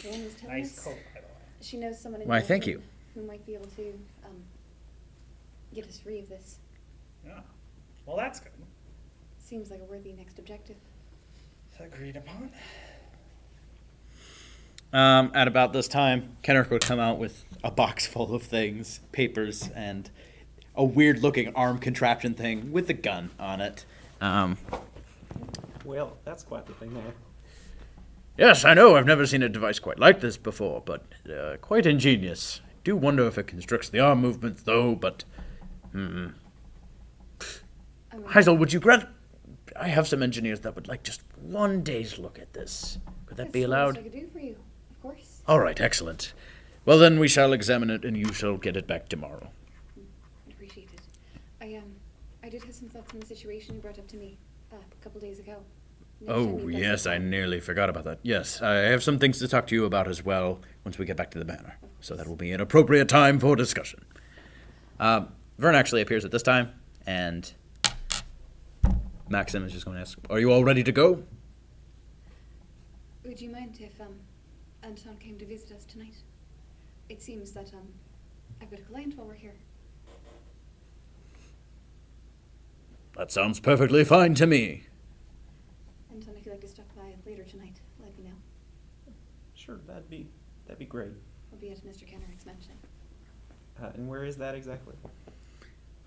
Ren was telling nice us coat, by the way. she knows someone in Why, thank Belgium you. who might be able to get us free of this. Yeah. Well, that's good. Seems like a worthy next objective. Agreed upon. At about this time, Kenrick would come out with a box full of things, papers, and a weird-looking arm contraption thing with a gun on it. Well, that's quite the thing there. Yes, I know. I've never seen a device quite like this before, but quite ingenious. I do wonder if it constricts the arm movements, though, but... I mean, Heisel, would you grant... I have some engineers that would like just one day's look at this. Could that that's be the most allowed? I could do for you, of course. All right, excellent. Well, then we shall examine it, and you shall get it back tomorrow. Appreciate it. I did have some thoughts on the situation you brought up to me a couple days ago. Next time Oh, you guys yes, are I home. nearly forgot about that. Yes, I have some things to talk to you about as well once we get back to the manor. So that will be an appropriate time for discussion. Vern actually appears at this time, and Maxim is just going to ask, are you all ready to go? Would you mind if Anton came to visit us tonight? It seems that I've got a client while we're here. That sounds perfectly fine to me. Anton, if you'd like to stop by later tonight, let me know. Sure, that'd be great. I'll be at Mr. Kenrick's mansion. And where is that exactly?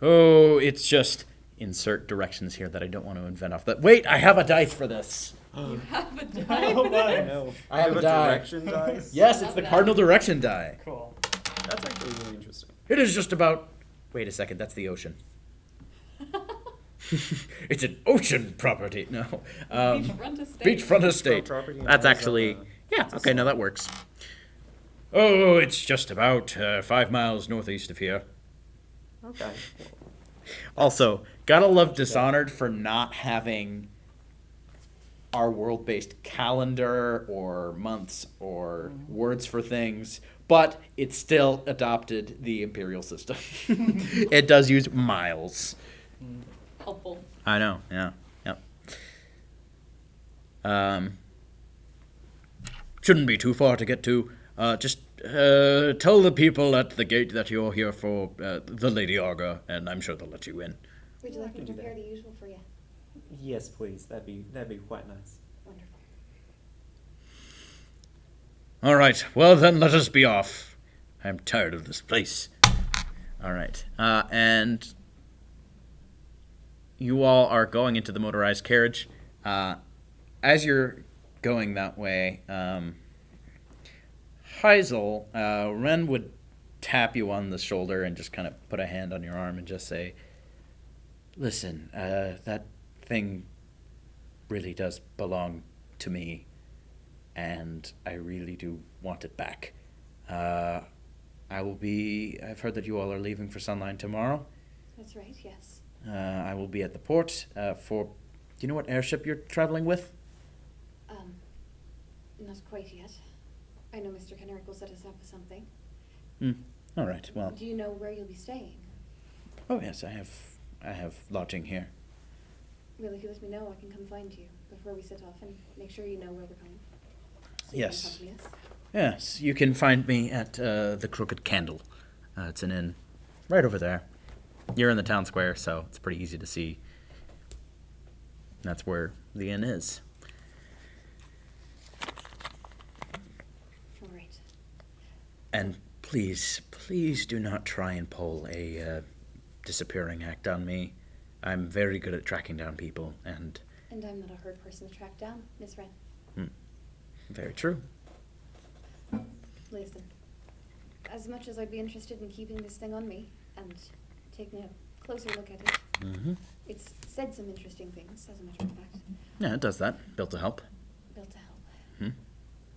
Oh, it's just insert directions here that I don't want to invent off that. Wait, I have a dice for this. You have a die. Oh, for my. this? No. I have You a die. direction dice? Yes, Love it's the that. cardinal direction die. Cool. That's actually really interesting. It is just about... Wait a second, that's the ocean. It's an ocean property. No. Beachfront estate. Beachfront estate. Property That's has, actually... Yeah, it's a okay, no, song. that works. Oh, it's just about 5 miles northeast of here. Okay. Also, gotta love Dishonored for not having our world-based calendar or months or words for things, but it still adopted the imperial system. It does use miles. Helpful. I know, yeah, yep. Shouldn't be too far to get to. Just tell the people at the gate that you're here for the Lady Arga, and I'm sure they'll let you in. Would you like me to do prepare that. the usual for you? Yes, please. That'd be quite nice. Wonderful. All right, well then let us be off. I'm tired of this place. All right, and you all are going into the motorized carriage. As you're going that way, Heisel, Ren would tap you on the shoulder and just kind of put a hand on your arm and just say, listen, that thing really does belong to me, and I really do want it back. I've heard that you all are leaving for Sunline tomorrow. That's right, yes. I will be at the port do you know what airship you're traveling with? Not quite yet. I know Mr. Kenrick will set us up with something. All right, well, Do you know where you'll be staying? oh yes, I have lodging here. Well, if you let me know, I can come find you before we set off and make sure you know where we're going. So Yes. You can accompany us. Yes, you can find me at the Crooked Candle. It's an inn right over there. You're in the town square, so it's pretty easy to see. That's where the inn is. All right. And please, please do not try and pull a disappearing act on me. I'm very good at tracking down people, and And I'm not a hard person to track down, Miss Wren. very true. Listen, as much as I'd be interested in keeping this thing on me and taking a closer look at it, Mm-hmm. it's said some interesting things, as a matter of fact. Yeah, it does that. Built to help. Built to help. Hmm?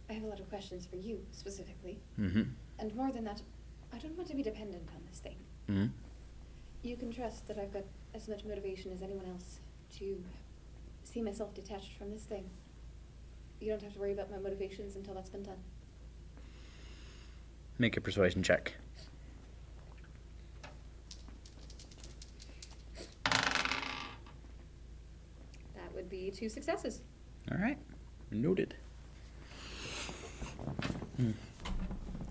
I have a lot of questions for you, specifically. Mm-hmm. And more than that, I don't want to be dependent on this thing. Mm-hmm. You can trust that I've got as much motivation as anyone else to see myself detached from this thing. You don't have to worry about my motivations until that's been done. Make a persuasion check. That would be 2 successes. All right. Noted.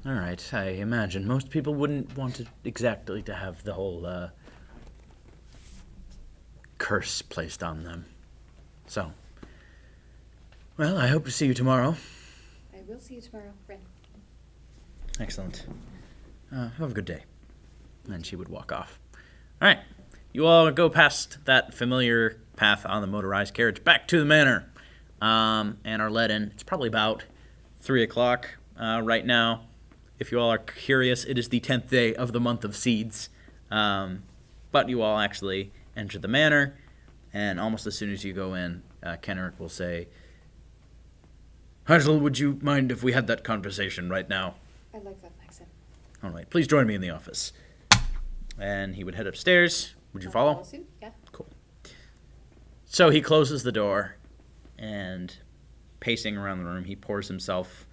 All right. I imagine most people wouldn't want it exactly to have the whole curse placed on them. So, well, I hope to see you tomorrow. I will see you tomorrow, Ren. Excellent. Have a good day. And she would walk off. All right. You all go past that familiar path on the motorized carriage back to the manor and are led in. It's probably about 3 o'clock right now. If you all are curious, it is the 10th day of the month of seeds. But you all actually enter the manor, and almost as soon as you go in, Kenrick will say, Hazel, would you mind if we had that conversation right now? I like that, Maxim. All right, please join me in the office. And he would head upstairs. Would you follow? Follow suit? Yeah. Cool. So he closes the door, and pacing around the room, he pours himself.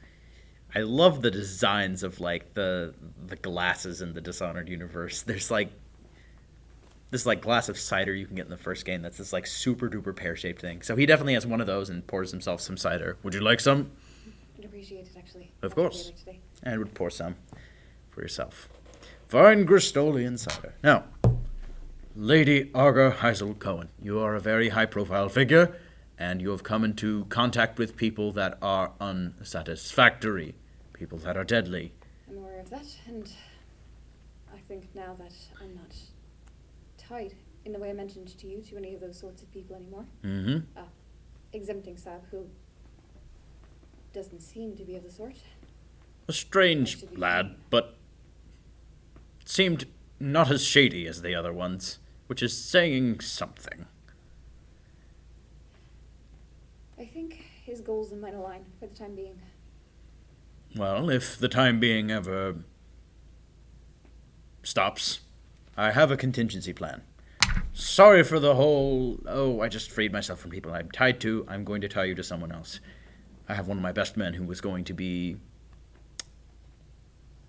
I love the designs of like the glasses in the Dishonored universe. There's like this like glass of cider you can get in the first game. That's this like super duper pear shaped thing. So he definitely has one of those and pours himself some cider. Would you like some? I'd appreciate it, actually. Of Much course. later today. And would pour some for yourself. Fine Gristolian cider. Now, Lady Arga Heisel Cohen, you are a very high-profile figure, and you have come into contact with people that are unsatisfactory, people that are deadly. I'm aware of that, and I think now that I'm not tied in the way I mentioned to you to any of those sorts of people anymore. Mm-hmm. Exempting Sab, who doesn't seem to be of the sort. A strange lad, but seemed not as shady as the other ones, which is saying something. I think his goals and mine align for the time being. Well, if the time being ever stops, I have a contingency plan. sorry for the whole, oh, I just freed myself from people I'm tied to. I'm going to tie you to someone else. I have one of my best men who was going to be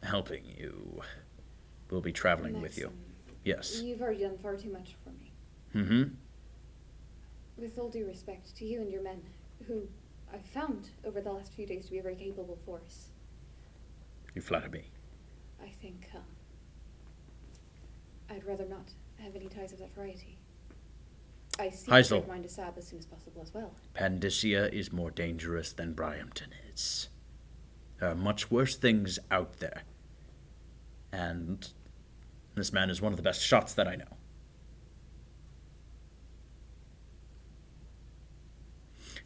helping you. We'll be traveling with you. Maxim, Yes. you've already done far too much for me. Mm-hmm. With all due respect to you and your men, who I've found over the last few days to be a very capable force, You flatter me. I think I'd rather not have any ties of that variety. I see Heisel. break mine to Sab as soon as possible as well. Pandysia is more dangerous than Bryampton is. There are much worse things out there. And this man is one of the best shots that I know.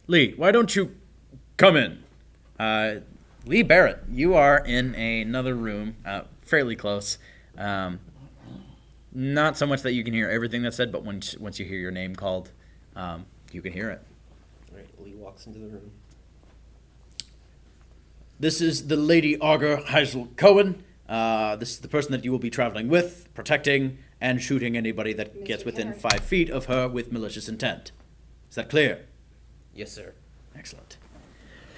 Lee, why don't you come in? Lee Barrett, you are in another room, fairly close. Not so much that you can hear everything that's said, but once you hear your name called, you can hear it. All right, Lee walks into the room. This is the Lady Augur Heisel Cohen. This is the person that you will be traveling with, protecting, and shooting anybody that Mr. gets within Kennard. 5 feet of her with malicious intent. Is that clear? Yes, sir. Excellent.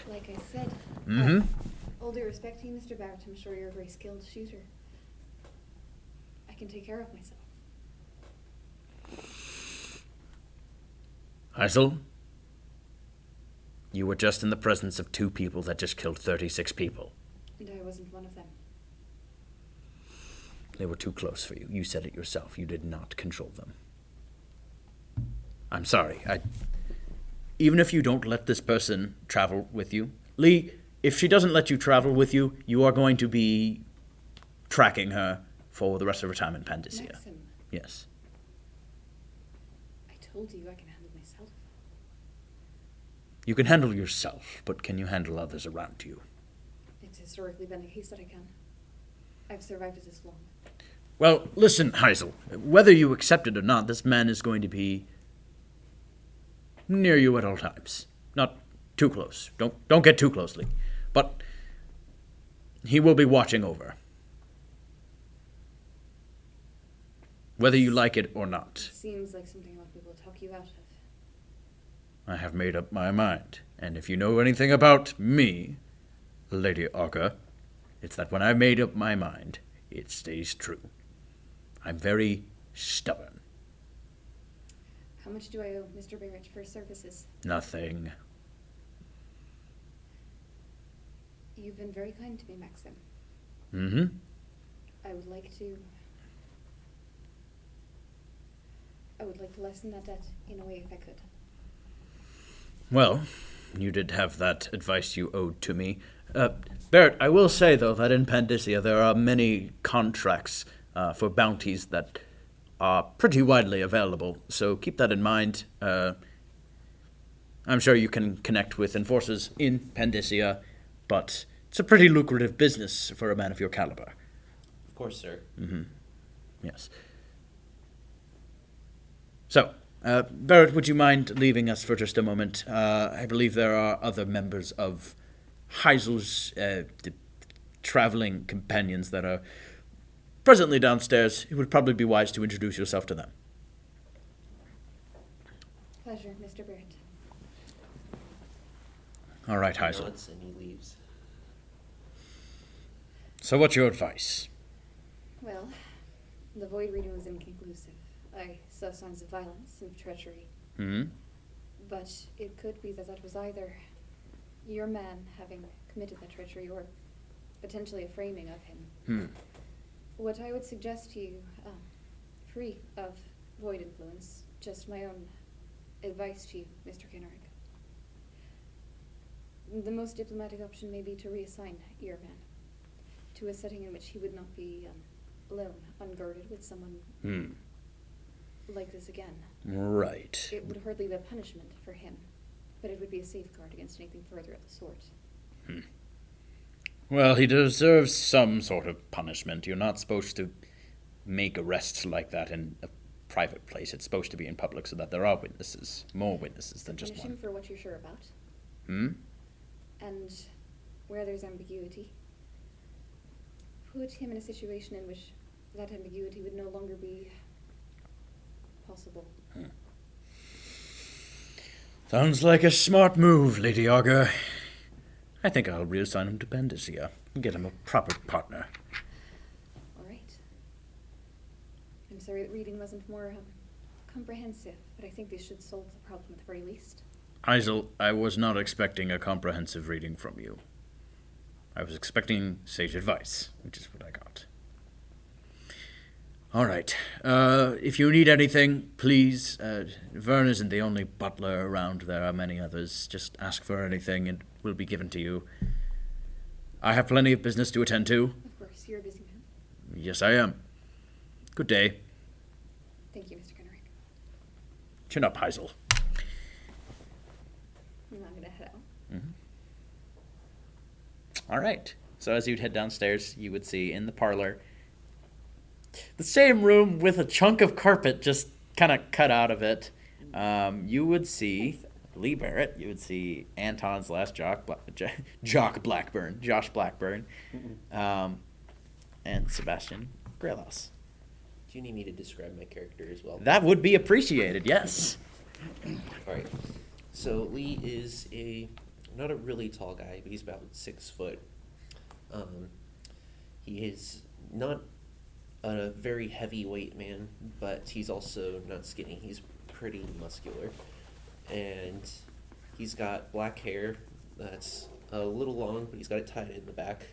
Like I said, Mm-hmm. all due respect to you, Mr. Barrett, I'm sure you're a very skilled shooter. I can take care of myself. Heisel, you were just in the presence of 2 people that just killed 36 people. And I wasn't one of them. They were too close for you. You said it yourself. You did not control them. I'm sorry. Even if you don't let this person travel with you, Lee, if she doesn't let you travel with you, you are going to be tracking her for the rest of her time in Pandysia. Maxim, Yes. I told you I can handle myself. You can handle yourself, but can you handle others around you? It's historically been the case that I can. I've survived it this long. Well, listen, Heisel. Whether you accept it or not, this man is going to be near you at all times. Not too close. Don't get too closely. But he will be watching over. Whether you like it or not. Seems like something a lot of people talk you out of. I have made up my mind. And if you know anything about me, Lady Augur, it's that when I've made up my mind, it stays true. I'm very stubborn. How much do I owe Mr. Barrett for his services? Nothing. You've been very kind to me, Maxim. Mm-hmm. I would like to lessen that debt in a way if I could. Well, you did have that advice you owed to me. Barrett, I will say, though, that in Pandysia there are many contracts for bounties that are pretty widely available, so keep that in mind. I'm sure you can connect with enforcers in Pandysia, but it's a pretty lucrative business for a man of your caliber. Of course, sir. Yes. So, Barrett, would you mind leaving us for just a moment? I believe there are other members of Heisel's traveling companions that are presently downstairs. It would probably be wise to introduce yourself to them. Pleasure, Mr. Barrett. All right, He Heisel. nods and he leaves. So what's your advice? Well, the void reading was inconclusive. I saw signs of violence and treachery. Hmm? But it could be that was either your man having committed that treachery or potentially a framing of him. What I would suggest to you, free of void influence, just my own advice to you, Mr. Kennard. The most diplomatic option may be to reassign your man to a setting in which he would not be alone, unguarded with someone like this again. Right. It would hardly be a punishment for him, but it would be a safeguard against anything further of the sort. Well, he deserves some sort of punishment. You're not supposed to make arrests like that in a private place. It's supposed to be in public so that there are witnesses, more witnesses than just Punish one. him for what you're sure about, Hmm? and where there's ambiguity, put him in a situation in which that ambiguity would no longer be possible. Sounds like a smart move, Lady Augur. I think I'll reassign him to Bendicia and get him a proper partner. All right. I'm sorry that reading wasn't more comprehensive, but I think this should solve the problem at the very least. Isel, I was not expecting a comprehensive reading from you. I was expecting sage advice, which is what I got. All right. If you need anything, please. Vern isn't the only butler around. There are many others. Just ask for anything, and it will be given to you. I have plenty of business to attend to. Of course, you're a busy man. Yes, I am. Good day. Thank you, Mr. Kenrick. Chin up, Heisel. I'm not gonna head out. All right. So as you'd head downstairs, you would see in the parlor the same room with a chunk of carpet just kind of cut out of it. You would see Lee Barrett. You would see Anton's last Josh Blackburn, and Sebastian Greylouse. Do you need me to describe my character as well? That would be appreciated, yes. All right. So Lee is not a really tall guy, but he's about 6 foot. He is not a very heavyweight man, but he's also not skinny. He's pretty muscular, and he's got black hair that's a little long, but he's got it tied in the back.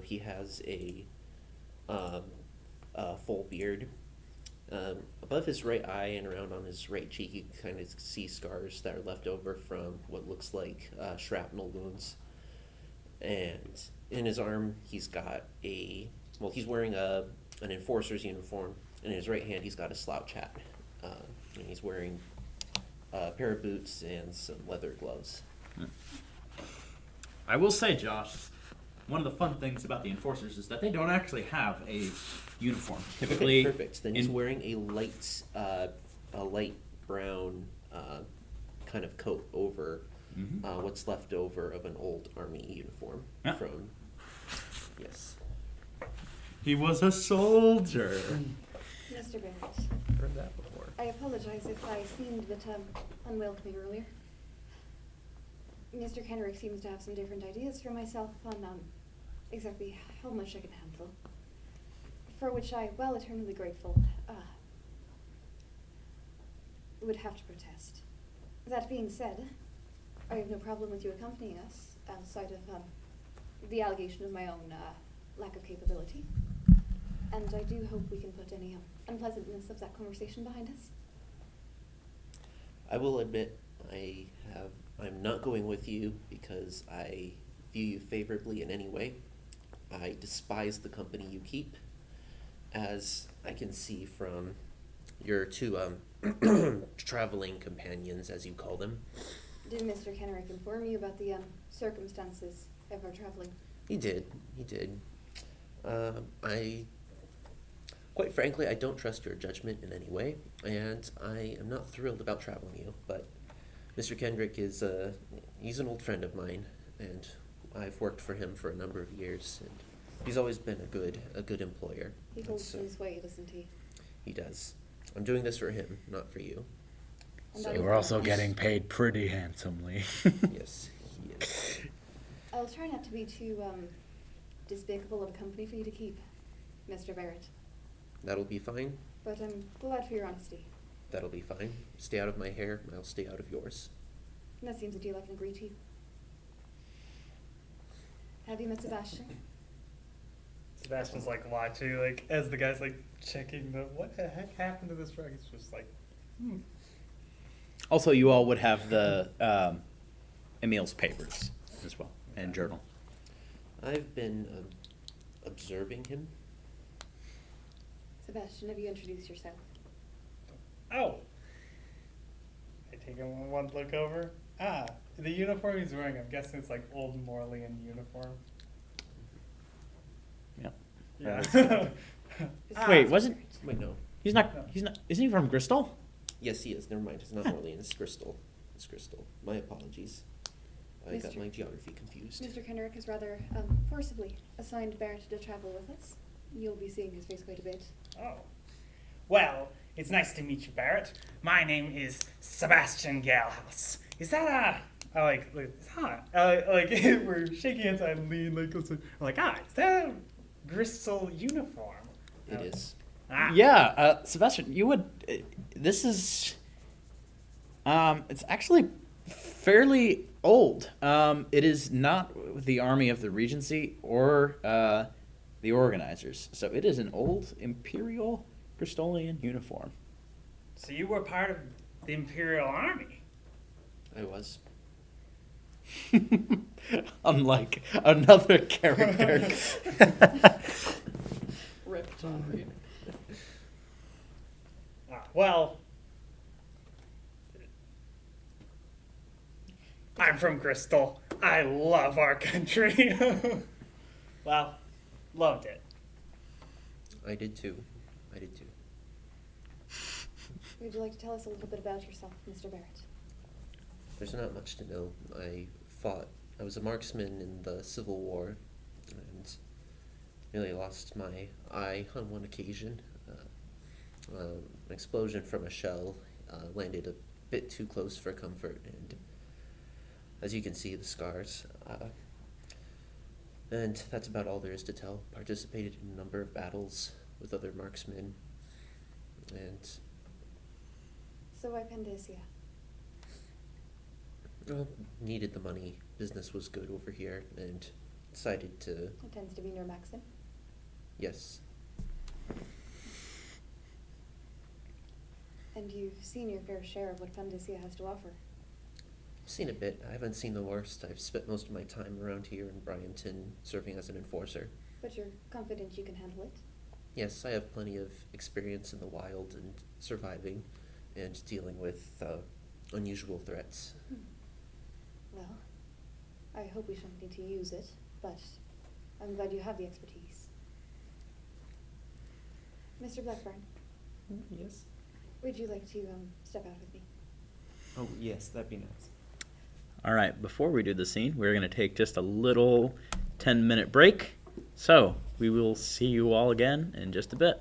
He has a full beard. Above his right eye and around on his right cheek, you can kind of see scars that are left over from what looks like shrapnel wounds. And in his arm, he's got he's wearing an enforcer's uniform, and in his right hand, he's got a slouch hat. And he's wearing a pair of boots and some leather gloves. I will say, Josh, one of the fun things about the enforcers is that they don't actually have a uniform. Typically, Okay, perfect. Then he's wearing a light brown kind of coat over what's left over of an old army uniform from. Yes. He was a soldier. Mr. Barrett, Heard that before. I apologize if I seemed a bit unwelcoming earlier. Mr. Kenrick seems to have some different ideas for myself on exactly how much I can handle, for which I, while eternally grateful, would have to protest. That being said, I have no problem with you accompanying us, outside of the allegation of my own lack of capability. And I do hope we can put any unpleasantness of that conversation behind us. I will admit I'm not going with you because I view you favorably in any way. I despise the company you keep, as I can see from your two traveling companions, as you call them. Did Mr. Kenrick inform you about the circumstances of our traveling? He did. Quite frankly, I don't trust your judgment in any way, and I am not thrilled about traveling you, but Mr. Kendrick is he's an old friend of mine, and I've worked for him for a number of years, and he's always been a good employer. He holds his way, doesn't he? He does. I'm doing this for him, not for you. And So- I We're also getting paid pretty handsomely. Yes, he is. I'll try not to be too despicable of a company for you to keep, Mr. Barrett. That'll be fine. But I'm glad for your honesty. That'll be fine. Stay out of my hair, I'll stay out of yours. And that seems a deal I can agree to. Have you met Sebastian? Sebastian's like watching, like as the guy's like checking what the heck happened to this drug. It's just like, Also, you all would have the Emil's papers as well, and journal. I've been observing him. Sebastian, have you introduced yourself? oh. I take him one look over. The uniform he's wearing, I'm guessing it's like old Morlean uniform. Yeah. Yeah. Wait, wasn't Wait, no. he's not? Isn't he from Bristol? Yes, he is. Never mind. It's not Orleans. It's Crystal. It's Crystal. My apologies. I got Mr. my geography confused. Mr. Kenrick has rather forcibly assigned Barrett to travel with us. You'll be seeing his face quite a bit. Oh. Well, It's nice to meet you, Barrett. My name is Sebastian Galehouse. Is that we're shaking hands. I lean like, is that a Bristol uniform? It is. Ah. Yeah, Sebastian, you would. This is. It's actually fairly old. It is not the army of the Regency or the organizers. So it is an old Imperial Bristolian uniform. So you were part of the Imperial Army. I was. Unlike another character. Rip John Reed. Well, I'm from Bristol. I love our country. Well, loved it. I did too. I did too. Would you like to tell us a little bit about yourself, Mr. Barrett? There's not much to know. I was a marksman in the Civil War, and nearly lost my eye on one occasion. An explosion from a shell landed a bit too close for comfort, and as you can see, the scars. And that's about all there is to tell. Participated in a number of battles with other marksmen, and So why Pandacia? well, needed the money. Business was good over here, and decided to, It tends to be near Maxim. yes. And you've seen your fair share of what Pandacia has to offer. I've seen a bit. I haven't seen the worst. I've spent most of my time around here in Bryanton serving as an enforcer. But you're confident you can handle it? Yes, I have plenty of experience in the wild and surviving and dealing with unusual threats. Well, I hope we shouldn't need to use it, but I'm glad you have the expertise. Mr. Blackburn, Yes. would you like to step out with me? Oh, yes, that'd be nice. All right, before we do the scene, we're going to take just a little 10-minute break. So we will see you all again in just a bit.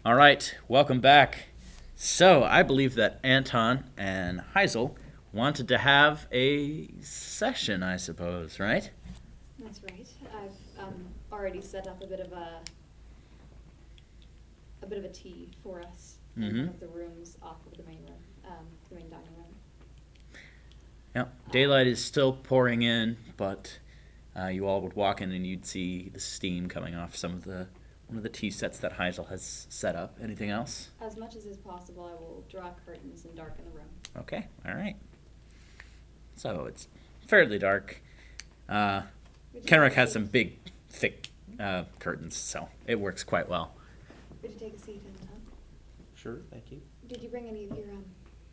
All right, welcome back. So, I believe that Anton and Heisel wanted to have a session, I suppose, right? That's right. I've already set up a bit of a tea for us in one of the rooms off of the main room, the main dining room. Yeah, daylight is still pouring in, but you all would walk in and you'd see the steam coming off one of the tea sets that Heisel has set up. Anything else? As much as is possible, I will draw curtains and darken the room. Okay, all right. So it's fairly dark. Kenrick has some big, thick curtains, so it works quite well. Would you take a seat, Anton? Sure, thank you. Did you bring any of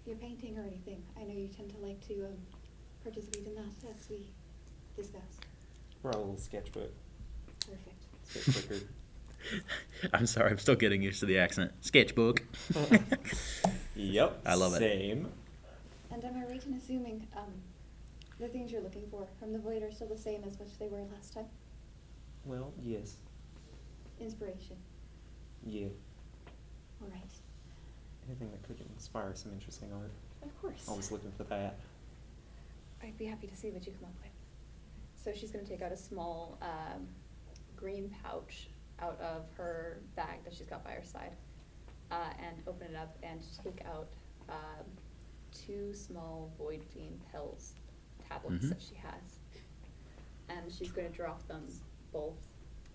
your painting or anything? I know you tend to like to participate in that as we discussed. Brought a little sketchbook. Perfect. It's a bit quicker. I'm sorry, I'm still getting used to the accent. Sketchbook. Yep. I love it. Same. And am I right in assuming the things you're looking for from the void are still the same as what they were last time? Well, yes. Inspiration. Yeah. All right. Anything that could inspire some interesting art. Of course. Always looking for that. I'd be happy to see what you come up with. So she's going to take out a small green pouch out of her bag that she's got by her side and open it up and take out 2 small Void Fiend pills, tablets that she has. And she's going to drop them both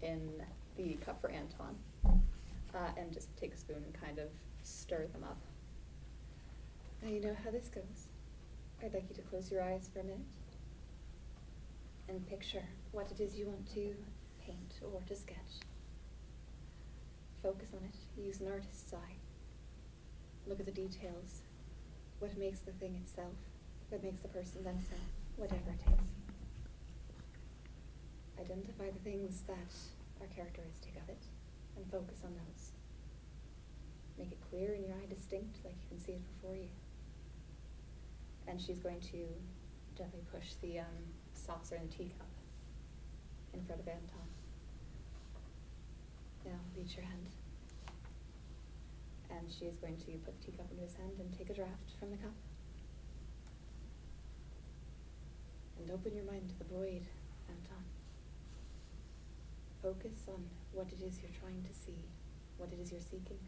in the cup for Anton and just take a spoon and kind of stir them up. Now you know how this goes. I'd like you to close your eyes for a minute and picture what it is you want to paint or to sketch. Focus on it. Use an artist's eye. Look at the details. What makes the thing itself? What makes the person themselves? Whatever it is. Identify the things that are characteristic of it and focus on those. Make it clear in your eye, distinct, like you can see it before you. And she's going to gently push the saucer and teacup in front of Anton. Now reach your hand. And she is going to put the teacup into his hand and take a draught from the cup. And open your mind to the void, Anton. Focus on what it is you're trying to see, what it is you're seeking.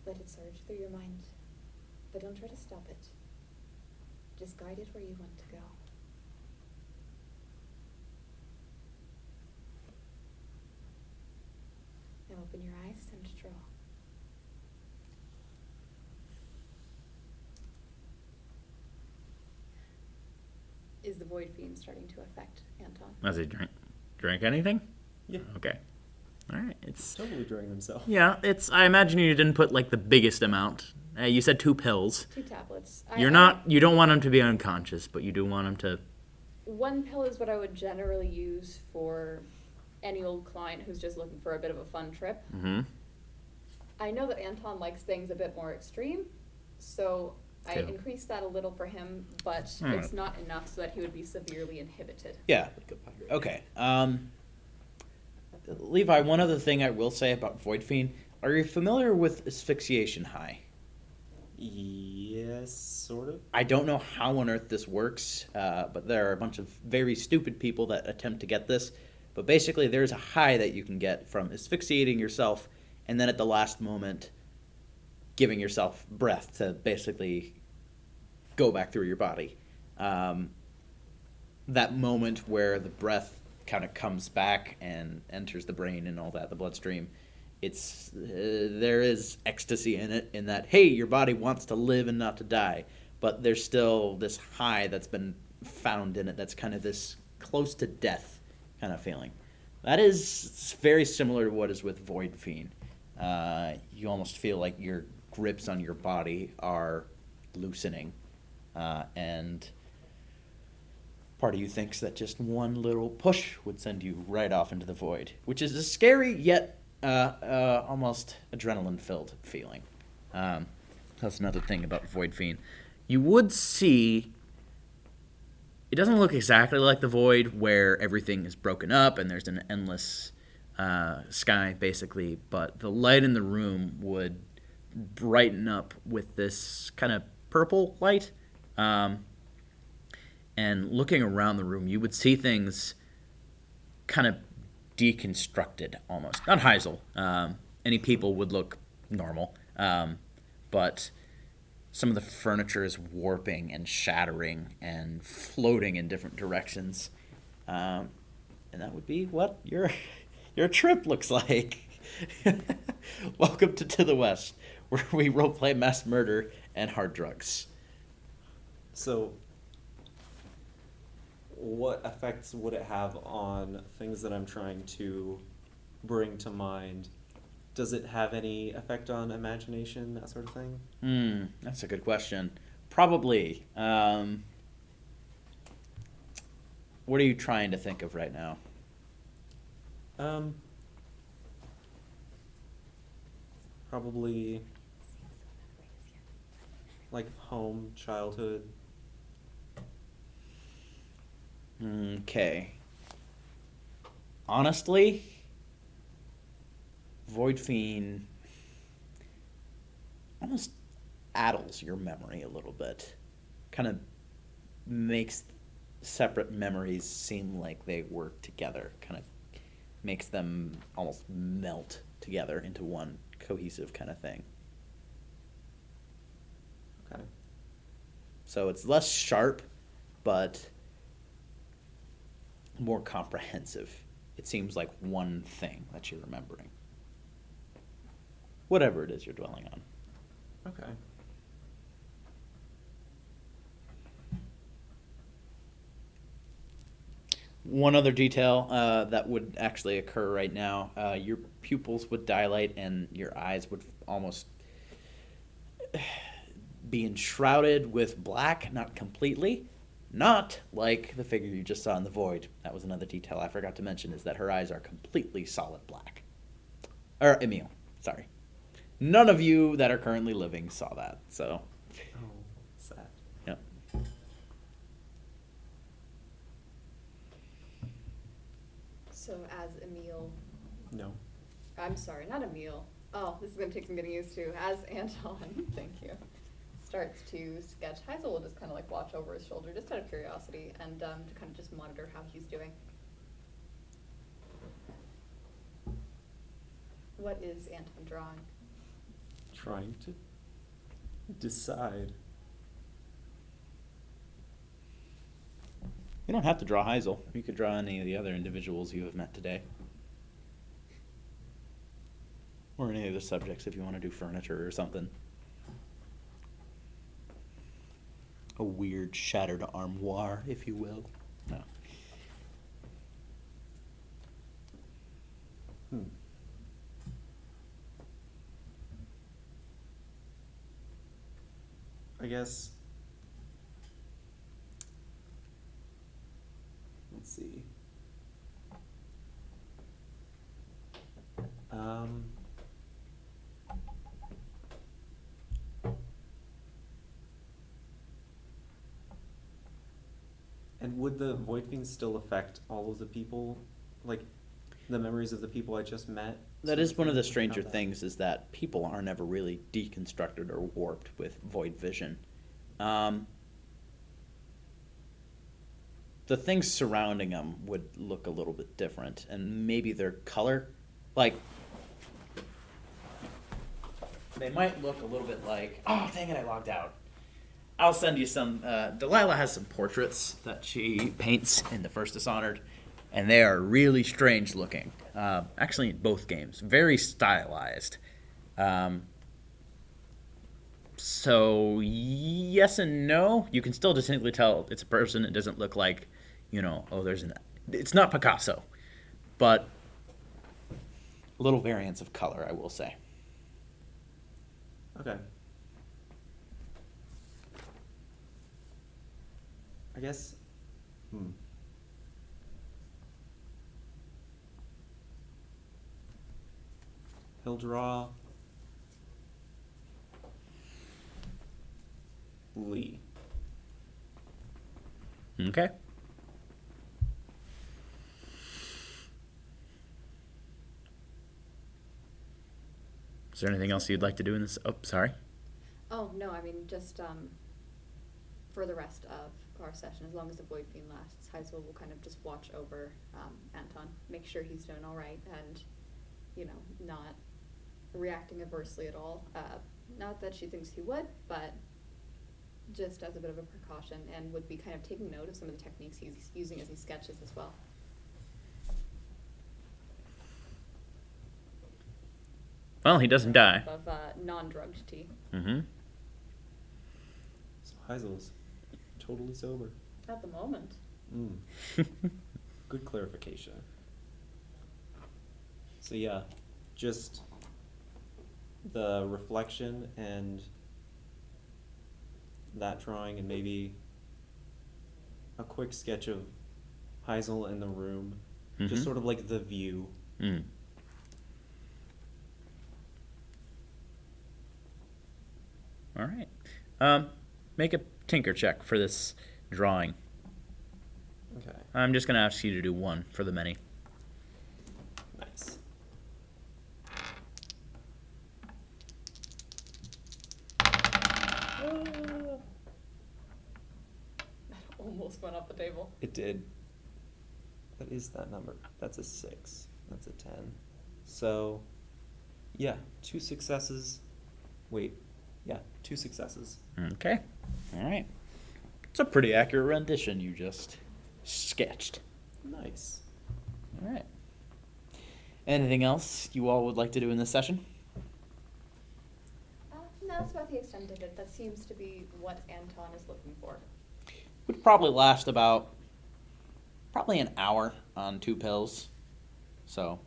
Let it surge through your mind, but don't try to stop it. Just guide it where you want to go. Now open your eyes and draw. Is the Void Fiend starting to affect Anton? Does he drink anything? Yeah. Okay. All right. It's Totally draining himself. yeah. It's. I imagine you didn't put like the biggest amount. You said 2 pills. 2 tablets. You don't want him to be unconscious, but you do want him to. 1 pill is what I would generally use for any old client who's just looking for a bit of a fun trip. Mm-hmm. I know that Anton likes things a bit more extreme, so I Two. increased that a little for him, but Alright. it's not enough so that he would be severely inhibited. Yeah. Okay. Levi, one other thing I will say about Void Fiend. Are you familiar with asphyxiation high? Yes, sort of. I don't know how on earth this works, but there are a bunch of very stupid people that attempt to get this. But basically, there's a high that you can get from asphyxiating yourself and then at the last moment giving yourself breath to basically go back through your body. That moment where the breath kind of comes back and enters the brain and all that, the bloodstream, it's there is ecstasy in it, in that, hey, your body wants to live and not to die, but there's still this high that's been found in it that's kind of this close to death kind of feeling. That is very similar to what is with Void Fiend. You almost feel like your grips on your body are loosening, and part of you thinks that just one little push would send you right off into the void, which is a scary yet almost adrenaline-filled feeling. That's another thing about Void Fiend. You would see, it doesn't look exactly like the Void, where everything is broken up and there's an endless sky, basically, but the light in the room would brighten up with this kind of purple light. And looking around the room, you would see things kind of deconstructed almost. Not Heisel. Any people would look normal. But some of the furniture is warping and shattering and floating in different directions. And that would be what your trip looks like. Welcome to the West, where we roleplay mass murder and hard drugs. So, what effects would it have on things that I'm trying to bring to mind? Does it have any effect on imagination, that sort of thing? That's a good question. Probably. What are you trying to think of right now? Probably like home, childhood. Okay. Honestly, Void Fiend almost addles your memory a little bit. Kind of makes separate memories seem like they work together. Kind of makes them almost melt together into one cohesive kind of thing. Okay. So it's less sharp, but more comprehensive. It seems like one thing that you're remembering. Whatever it is you're dwelling on. Okay. One other detail that would actually occur right now, your pupils would dilate and your eyes would almost be enshrouded with black, not completely. Not like the figure you just saw in the void. That was another detail I forgot to mention, is that her eyes are completely solid black. Or Emil, sorry. None of you that are currently living saw that, so. Oh, sad. Yep. So as Emil, No. I'm sorry, not Emil. Oh, this is gonna take some getting used to. As Anton, thank you, starts to sketch, Heisel will just kind of like watch over his shoulder, just out of curiosity, and to kind of just monitor how he's doing. What is Anton drawing? Trying to decide. You don't have to draw Heisel. You could draw any of the other individuals you have met today. Or any of the subjects if you want to do furniture or something. A weird shattered armoire, if you will. No. I guess. Let's see. And would the void fiends still affect all of the people, like the memories of the people I just met? That is one of the stranger How that- things, is that people are never really deconstructed or warped with void vision. The things surrounding them would look a little bit different, and maybe their color, like, they might look a little bit like, oh, dang it, I logged out. I'll send you some, Delilah has some portraits that she paints in the first Dishonored, and they are really strange looking. Actually, in both games. Very stylized. So, yes and no. You can still distinctly tell it's a person. It doesn't look like, it's not Picasso. But little variants of color, I will say. Okay. I guess. He'll draw Lee. Okay. Is there anything else you'd like to do in this? Oh, sorry. Oh, no, I mean, just, for the rest of our session, as long as the Void Fiend lasts, Heisel will kind of just watch over, Anton, make sure he's doing all right, and, you know, not reacting adversely at all. Not that she thinks he would, but just as a bit of a precaution, and would be kind of taking note of some of the techniques he's using as he sketches as well. Well, he doesn't die. Of non-drugged tea. Mm-hmm. So Heisel's totally sober. At the moment. Good clarification. So yeah, just the reflection and that drawing, and maybe a quick sketch of Heisel in the room, just sort of like the view. Mm. All right. Make a tinker check for this drawing. Okay. I'm just gonna ask you to do one for the many. Nice. That almost went off the table. It did. What is that number? That's a 6. That's a 10. So, yeah, 2 successes. Wait, yeah, 2 successes. Okay. All right. It's a pretty accurate rendition you just sketched. Nice. All right. Anything else you all would like to do in this session? No, that's about the extent of it. That seems to be what Anton is looking for. Would probably last about probably an hour on 2 pills. So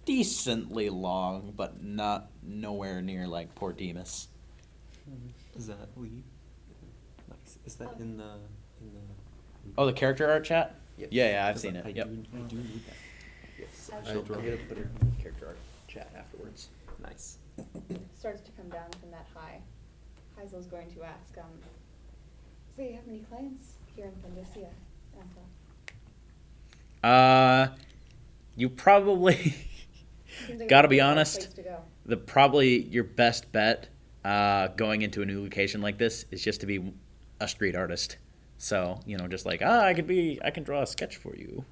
decently long, but nowhere near like poor Demas. Is that Lee? Nice. Is that in the Oh, the character art chat? Yes. Yeah, I've 'Cause seen it. I Yep. do need that. Yes. I'm gonna put it in the character art chat afterwards. Nice. Starts to come down from that high. Heisel's going to ask, so you have many clients here in Pendicia, Anton? You probably Seems like gotta a be good honest. place to go. Probably your best bet going into a new location like this is just to be a street artist. So, you know, just like, I can draw a sketch for you.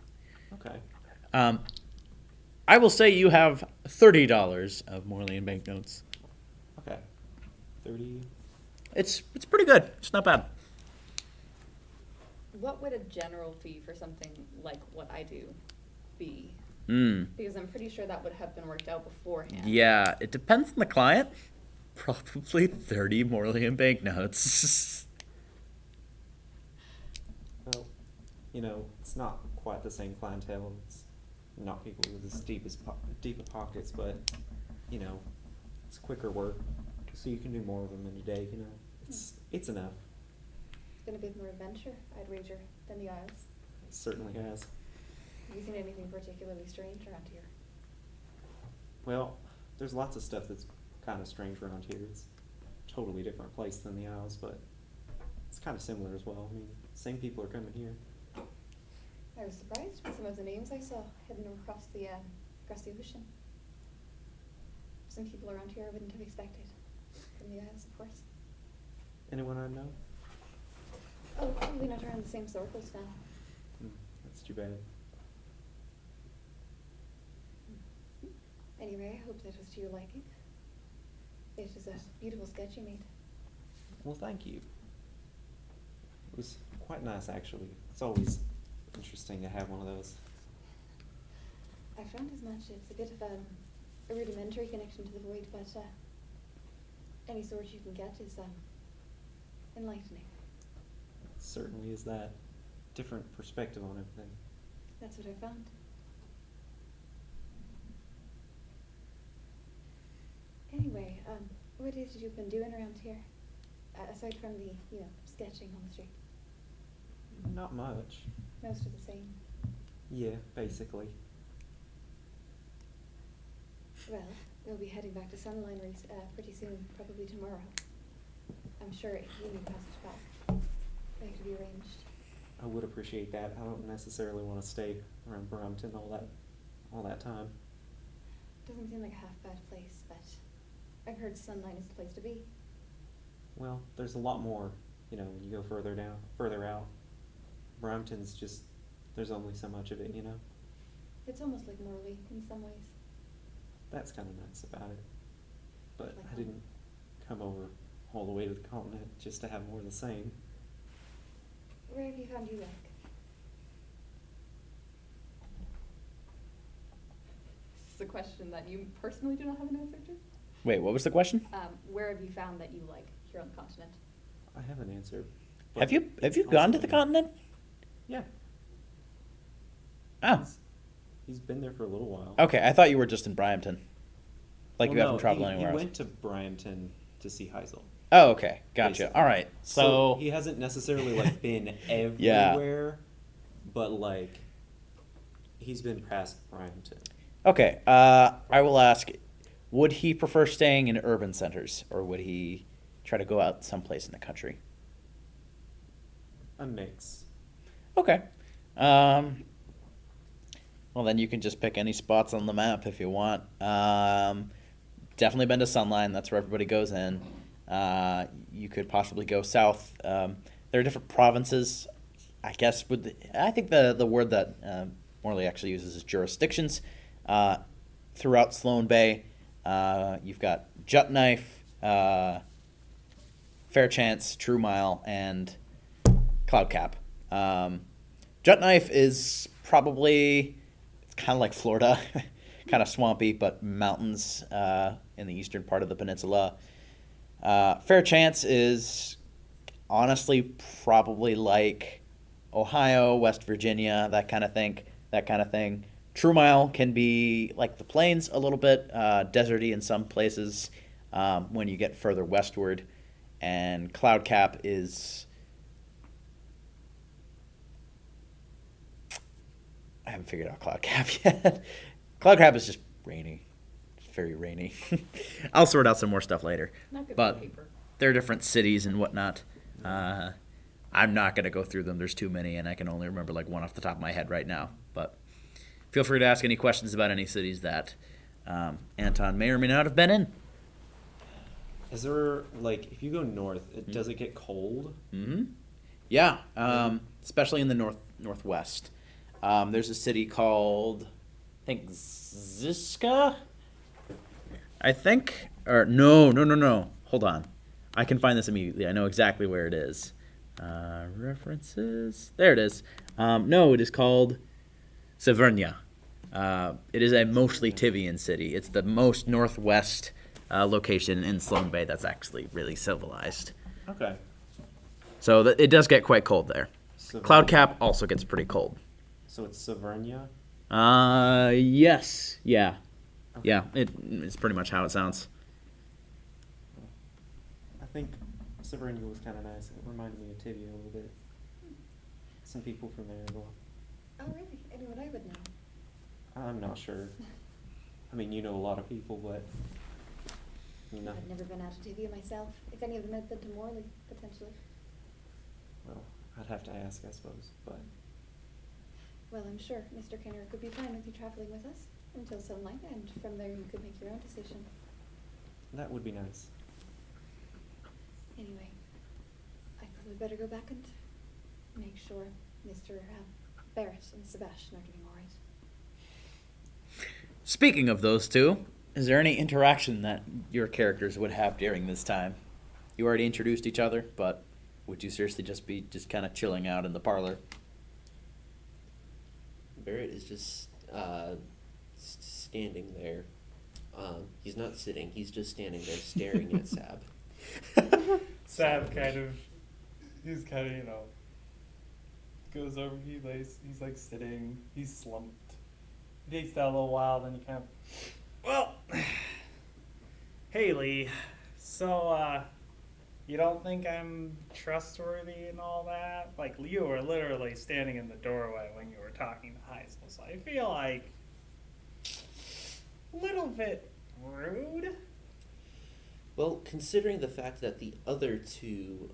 Okay. I will say you have $30 of Morlean banknotes. Okay. 30. It's pretty good. It's not bad. What would a general fee for something like what I do be? Mm. Because I'm pretty sure that would have been worked out beforehand. Yeah, it depends on the client. Probably 30 Morlean banknotes. Well, you know, it's not quite the same clientele. It's not people with as deep of pockets, but you know, it's quicker work, so you can do more of them in a day. You know, it's enough. It's been a bit more adventure, I'd wager, than the Isles. It certainly has. Have you seen anything particularly strange around here? Well, there's lots of stuff that's kind of strange around here. It's a totally different place than the Isles, but it's kind of similar as well. I mean, same people are coming here. I was surprised with some of the names I saw heading across the ocean. Some people around here I wouldn't have expected. From the Isles, of course. Anyone I know? Oh, probably not around the same circles now. That's too bad. Anyway, I hope that was to your liking. It was a beautiful sketch you made. Well, thank you. It was quite nice, actually. It's always interesting to have one of those. I found as much. It's a bit of a rudimentary connection to the void, but any sort you can get is enlightening. It certainly is that. Different perspective on everything. That's what I found. Anyway, what is it you've been doing around here? Aside from the, sketching on the street. Not much. Most of the same. Yeah, basically. Well, we'll be heading back to Sunline pretty soon, probably tomorrow. I'm sure Healy passed back. That could be arranged. I would appreciate that. I don't necessarily want to stay around Brampton all that time. Doesn't seem like a half bad place, but heard Sunline is the place to be. Well, there's a lot more, when you go further out. Brampton's just, there's only so much of it, It's almost like Morley in some ways. That's kind of nice about it. But Like I home. didn't come over all the way to the continent just to have more of the same. Where have you found you like? This is a question that you personally do not have an answer to. Wait, what was the question? Where have you found that you like here on the continent? I have an answer. but Have you it's gone to also- the continent? Yeah. Oh, He's been there for a little while. okay. I thought you were just in Bryampton. Like Well, you haven't no, traveled anywhere He else. went to Bryampton to see Heisel. Oh, okay. Gotcha. Basically. All right. So, he hasn't necessarily been Yeah. everywhere, but he's been past Bryampton. okay. I will ask, would he prefer staying in urban centers, or would he try to go out someplace in the country? A mix. Okay. Well, then you can just pick any spots on the map if you want. Definitely been to Sunline. That's where everybody goes in. You could possibly go south. There are different provinces. I guess I think the word that Morley actually uses is jurisdictions. Throughout Sloane Bay, you've got Jutknife, Fairchance, True Mile, and Cloudcap. Jutknife is probably kind of like Florida, kind of swampy, but mountains in the eastern part of the peninsula. Fairchance is honestly probably like Ohio, West Virginia, that kind of thing. True Mile can be like the plains a little bit, deserty in some places when you get further westward. And Cloudcap is... I haven't figured out Cloudcap yet. Cloudcap is just rainy. It's very rainy. I'll sort out some more stuff later. Not good But for paper. there are different cities and whatnot. I'm not going to go through them. There's too many, and I can only remember one off the top of my head right now. But feel free to ask any questions about any cities that Anton may or may not have been in. Is there if you go north, does it get cold? Mm-hmm. Yeah, especially in the northwest. There's a city called, I think, Ziska? I think? Or no. Hold on. I can find this immediately. I know exactly where it is. References. There it is. No, it is called Severnia. It is a mostly Tivian city. It's the most northwest location in Sloane Bay that's actually really civilized. Okay. So it does get quite cold there. Severnia. Cloudcap also gets pretty cold. So it's Severnia? Yes. Yeah. Okay. Yeah, it's pretty much how it sounds. I think Severnia was kind of nice. It reminded me of Tivia a little bit. Some people from there as well. Oh, really? Anyone I would know? I'm not sure. I mean, you know a lot of people, but I've never been out to TV myself. If any of them had been to Morley, potentially. well, I'd have to ask, I suppose. But Well, I'm sure Mr. Kenner could be fine with you traveling with us until Sunlight, and from there you could make your own decision. that would be nice. Anyway, I probably better go back and make sure Mr. Barrett and Sebastian are doing all right. Speaking of those two, is there any interaction that your characters would have during this time? You already introduced each other, but would you seriously just be kind of chilling out in the parlor? Barrett is just standing there. He's not sitting. He's just standing there staring at Sab. Sab he's goes over, he's sitting, he's slumped. He takes that a little while, then he well, hey Lee, so, you don't think I'm trustworthy and all that? You were literally standing in the doorway when you were talking to Heisel, so I feel like a little bit rude. Well, considering the fact that the other two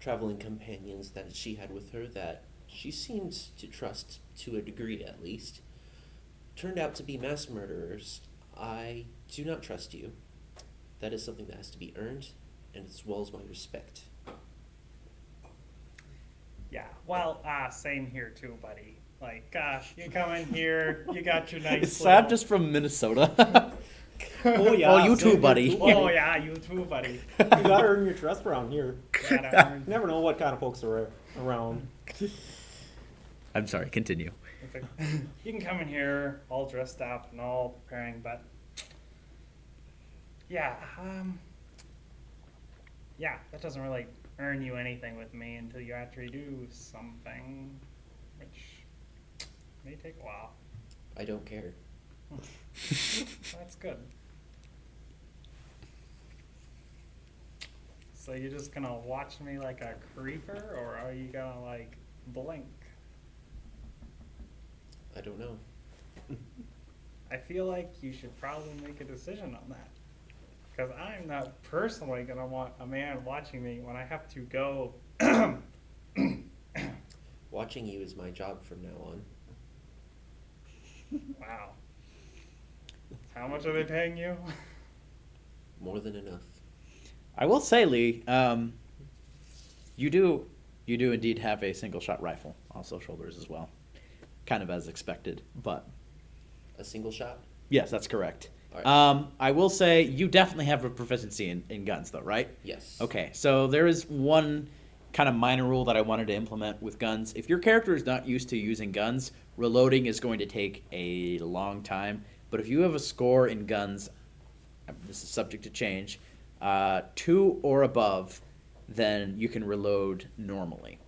traveling companions that she had with her, that she seemed to trust to a degree at least, turned out to be mass murderers, I do not trust you. That is something that has to be earned, and as well as my respect. Yeah, well, same here too, buddy. Like, you come in here, you got your nice Is Sab little- just from Minnesota? Oh yeah. Oh, you same too, here, buddy. Oh yeah, you too, buddy. You gotta earn your trust around here. Gotta earn- You never know what kind of folks are around. I'm sorry, continue. It's like, you can come in here all dressed up and all preparing, but yeah, that doesn't really earn you anything with me until you actually do something, which may take a while. I don't care. That's good. So you're just gonna watch me like a creeper, or are you gonna like blink? I don't know. I feel like you should probably make a decision on that. Because I'm not personally going to want a man watching me when I have to go. Watching you is my job from now on. Wow. How much are they paying you? More than enough. I will say, Lee, you do indeed have a single shot rifle, also shoulders as well, kind of as expected. But A single shot? yes, that's correct. All right. I will say you definitely have a proficiency in guns, though, right? Yes. Okay, so there is one kind of minor rule that I wanted to implement with guns. If your character is not used to using guns, reloading is going to take a long time. But if you have a score in guns, this is subject to change, 2 or above, then you can reload normally.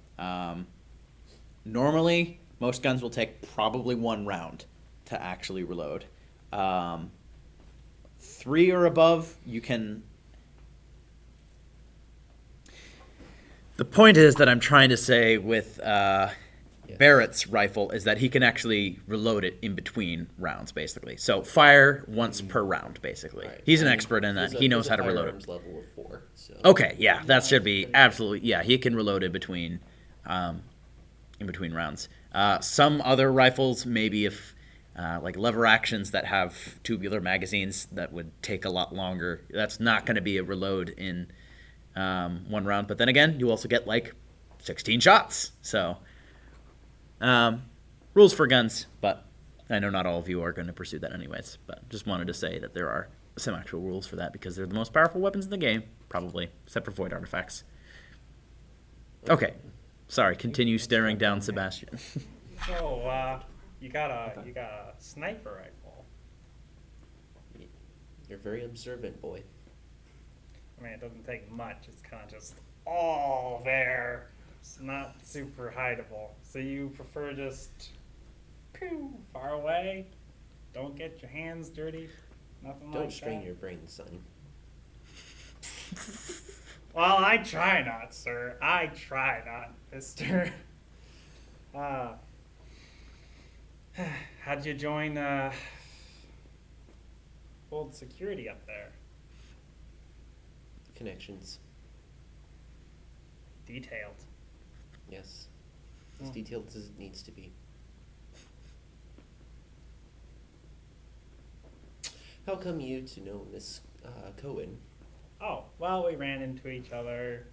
Normally, most guns will take probably 1 round to actually reload. 3 or above, you can... The point is that I'm trying to say with Barrett's rifle is that he can actually reload it in between rounds, basically. So fire once per round, basically. All right. He's an And expert in that. he's He knows he's how to reload firearms it. level of 4, so. Okay, yeah, that should be absolutely... Yeah, he can reload it between rounds. Some other rifles, maybe if... like lever actions that have tubular magazines that would take a lot longer. That's not going to be a reload in 1 round. But then again, you also get like 16 shots. So rules for guns, but I know not all of you are going to pursue that anyways. But just wanted to say that there are some actual rules for that because they're the most powerful weapons in the game, probably, except for void artifacts. Okay, sorry. Continue staring down Sebastian. So, you got a sniper rifle. You're very observant, boy. I mean, it doesn't take much. It's kind of just all there. It's not super hideable. So you prefer just pew, far away? Don't get your hands dirty? Nothing Don't like strain that? your brain, son. Well, I try not, sir. I try not, mister. How'd you join, old security up there? Connections. Detailed. Yes. As Hmm. detailed as it needs to be. How come you to know Miss Cohen? Oh, well, we ran into each other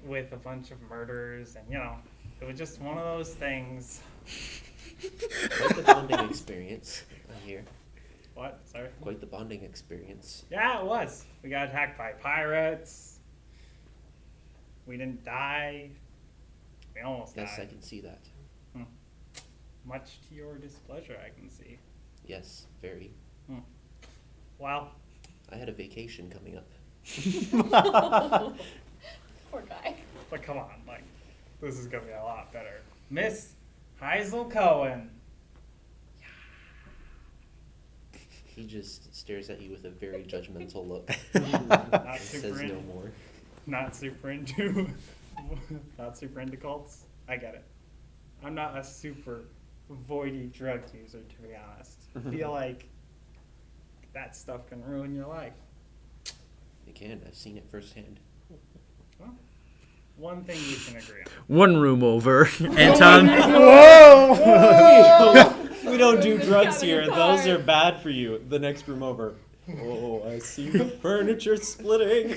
with a bunch of murders, and, you know, it was just one of those things. Quite the bonding experience, I hear. What? Sorry? Quite the bonding experience. Yeah, it was. We got attacked by pirates. We didn't die. We almost Yes, I died. can see that. Much to your displeasure, I can see. Yes, very. Well, I had a vacation coming up. Poor guy. but come on, like, this is gonna be a lot better. Miss Heisel Cohen. He just stares at you with a very judgmental look. Not and super says no into, more. not super into, not super into cults. I get it. I'm not a super voidy drug user, to be honest. I feel like that stuff can ruin your life. It can. I've seen it firsthand. Well, one thing we can agree on. One room over. Anton. We don't do drugs Got here. it. Those are bad for you. The next room over. Oh, I see the furniture splitting.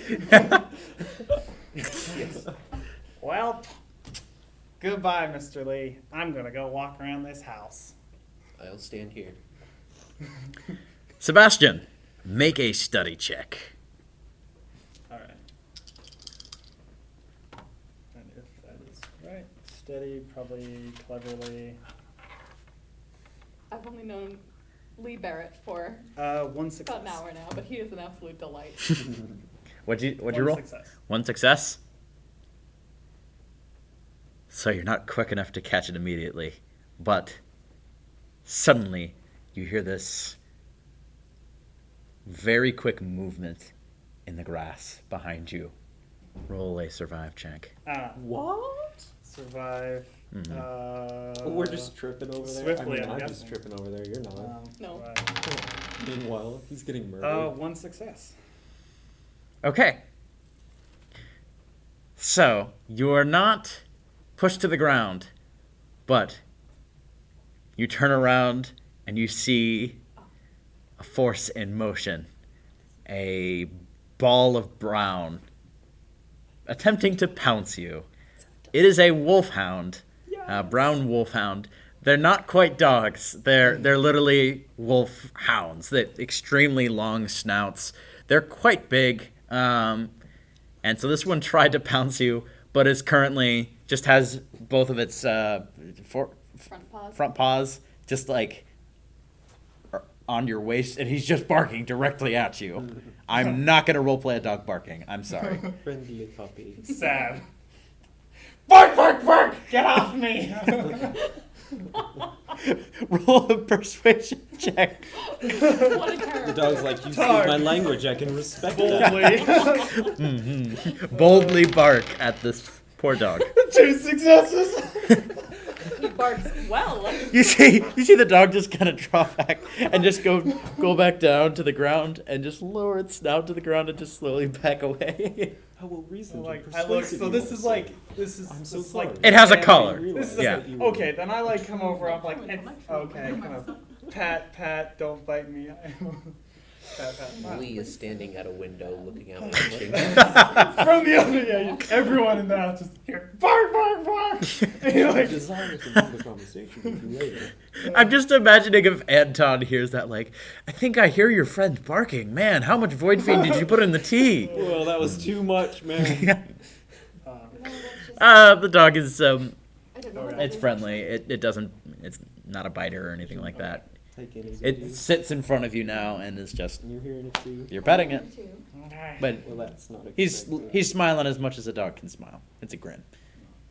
Well, goodbye, Mr. Lee. I'm gonna go walk around this house. I'll stand here. Sebastian, make a study check. All right. And if that is right, steady, probably cleverly. I've only known Lee Barrett for One success. about an hour now, but he is an absolute delight. What'd you One roll? success. One success. So you're not quick enough to catch it immediately, but suddenly you hear this very quick movement in the grass behind you. Roll a survive check. What? Survive. We're just tripping over there. Swiftly, I'm I'm just guessing. tripping over there. You're not. No. survive. Meanwhile, he's getting murdered. One success. Okay. So you are not pushed to the ground, but you turn around and you see a force in motion. A ball of brown attempting to pounce you. It is a wolfhound, a brown wolfhound. They're not quite dogs. They're literally wolf hounds. They're extremely long snouts. They're quite big. And so this one tried to pounce you, but is currently just has both of its front paws just like on your waist, and he's just barking directly at you. I'm not gonna roleplay a dog barking. I'm sorry. Friendly puppy. Sad. Bark, bark, bark! Get off me! Roll a persuasion check. What a character. The dog's like, you speak Dog. my language. I can respect that. Boldly. Boldly bark at this poor dog. 2 successes. He barks well. You see the dog just kind of drop back and just go back down to the ground and just lower its snout to the ground and just slowly back away. How well reasoned Like, and I look. persuasive So you this are, is sir. like this is I'm so this is sorry. like It has a family- collar. This is Yeah. okay. Then I like come over. I'm like, okay, kind of pat, don't bite me. pat. Lee is standing at a window looking out watching. From the other, everyone in the house just here, bark, bark, bark. And you're I like, desire to have a conversation with you later. I'm just imagining if Anton hears that, like, I think I hear your friend barking. Man, how much Void Fiend did you put in the tea? Well, that was too much, man. The dog is I don't know what that it's is. friendly. It doesn't. It's not a biter or anything like that. Take it easy. It sits in front of you now and is just And you're hearing it too. you're petting it, Too. but Well, that's not. he's smiling as much as a dog can smile. It's a grin.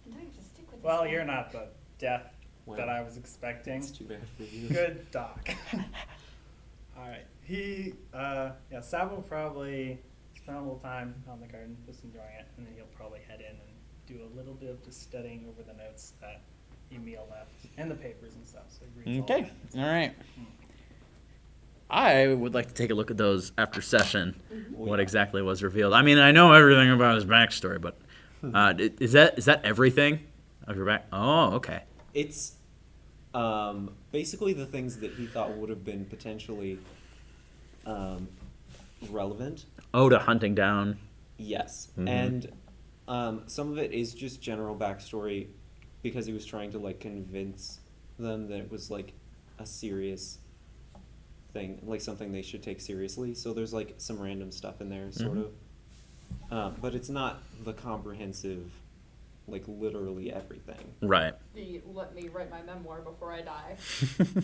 And I just stick with well, this you're one. not the death Wow. that I was expecting. It's too bad for you. Good dog. All right. Sab will probably spend a little time on the garden, just enjoying it, and then he'll probably head in and do a little bit of just studying over the notes that Emil left and the papers and stuff. So he reads all Okay. that. All right. I would like to take a look at those after session. What exactly was revealed? I mean, I know everything about his backstory, but is that everything of your back? Oh, okay. It's basically the things that he thought would have been potentially relevant. Oh, to hunting down. Yes, Mhm. and some of it is just general backstory because he was trying to like convince them that it was like a serious thing, like something they should take seriously. So there's like some random stuff in there, sort Mhm. of, but it's not the comprehensive, like literally everything. Right. Let me write my memoir before I die.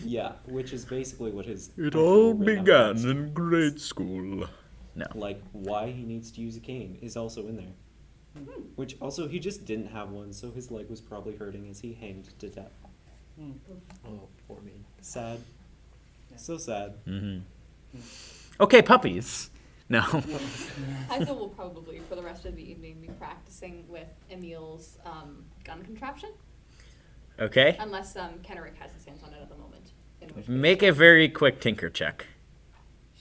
Yeah, which is basically what his. It actual all written up began is. in grade school. No. Like why he needs to use a cane is also in there. Which also he just didn't have one, so his leg was probably hurting as he hanged to death. Oh, poor man. Sad. Yeah. So sad. Mm-hmm. Okay, puppies. No. Hazel will probably, for the rest of the evening, be practicing with Emil's gun contraption, Okay. unless Kenrick has his hands on it at the moment. In which case- Make a very quick tinker check.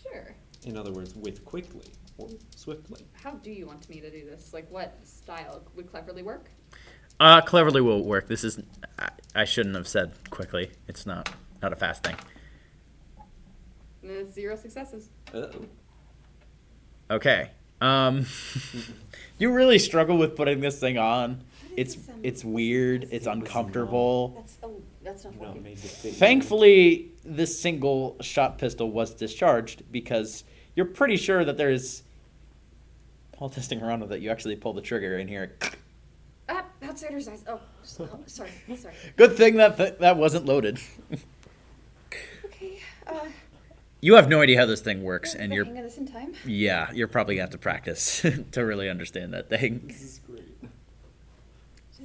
Sure. In other words, with quickly or swiftly. How do you want me to do this? Like, what style would cleverly work? Cleverly will work. This is. I shouldn't have said quickly. It's not a fast thing. It's 0 successes. Uh-oh. Okay. You really struggle with putting this thing on. It's weird. It's uncomfortable. That's not Not working. made to fit you. Thankfully, this single shot pistol was discharged because you're pretty sure that there's. While testing around with it, you actually pull the trigger in here. Outsider's eyes. Oh, sorry. Good thing that wasn't loaded. Okay. You have no idea how this thing works, and the you're hang of this in time. you're probably gonna have to practice to really understand that thing. This is great.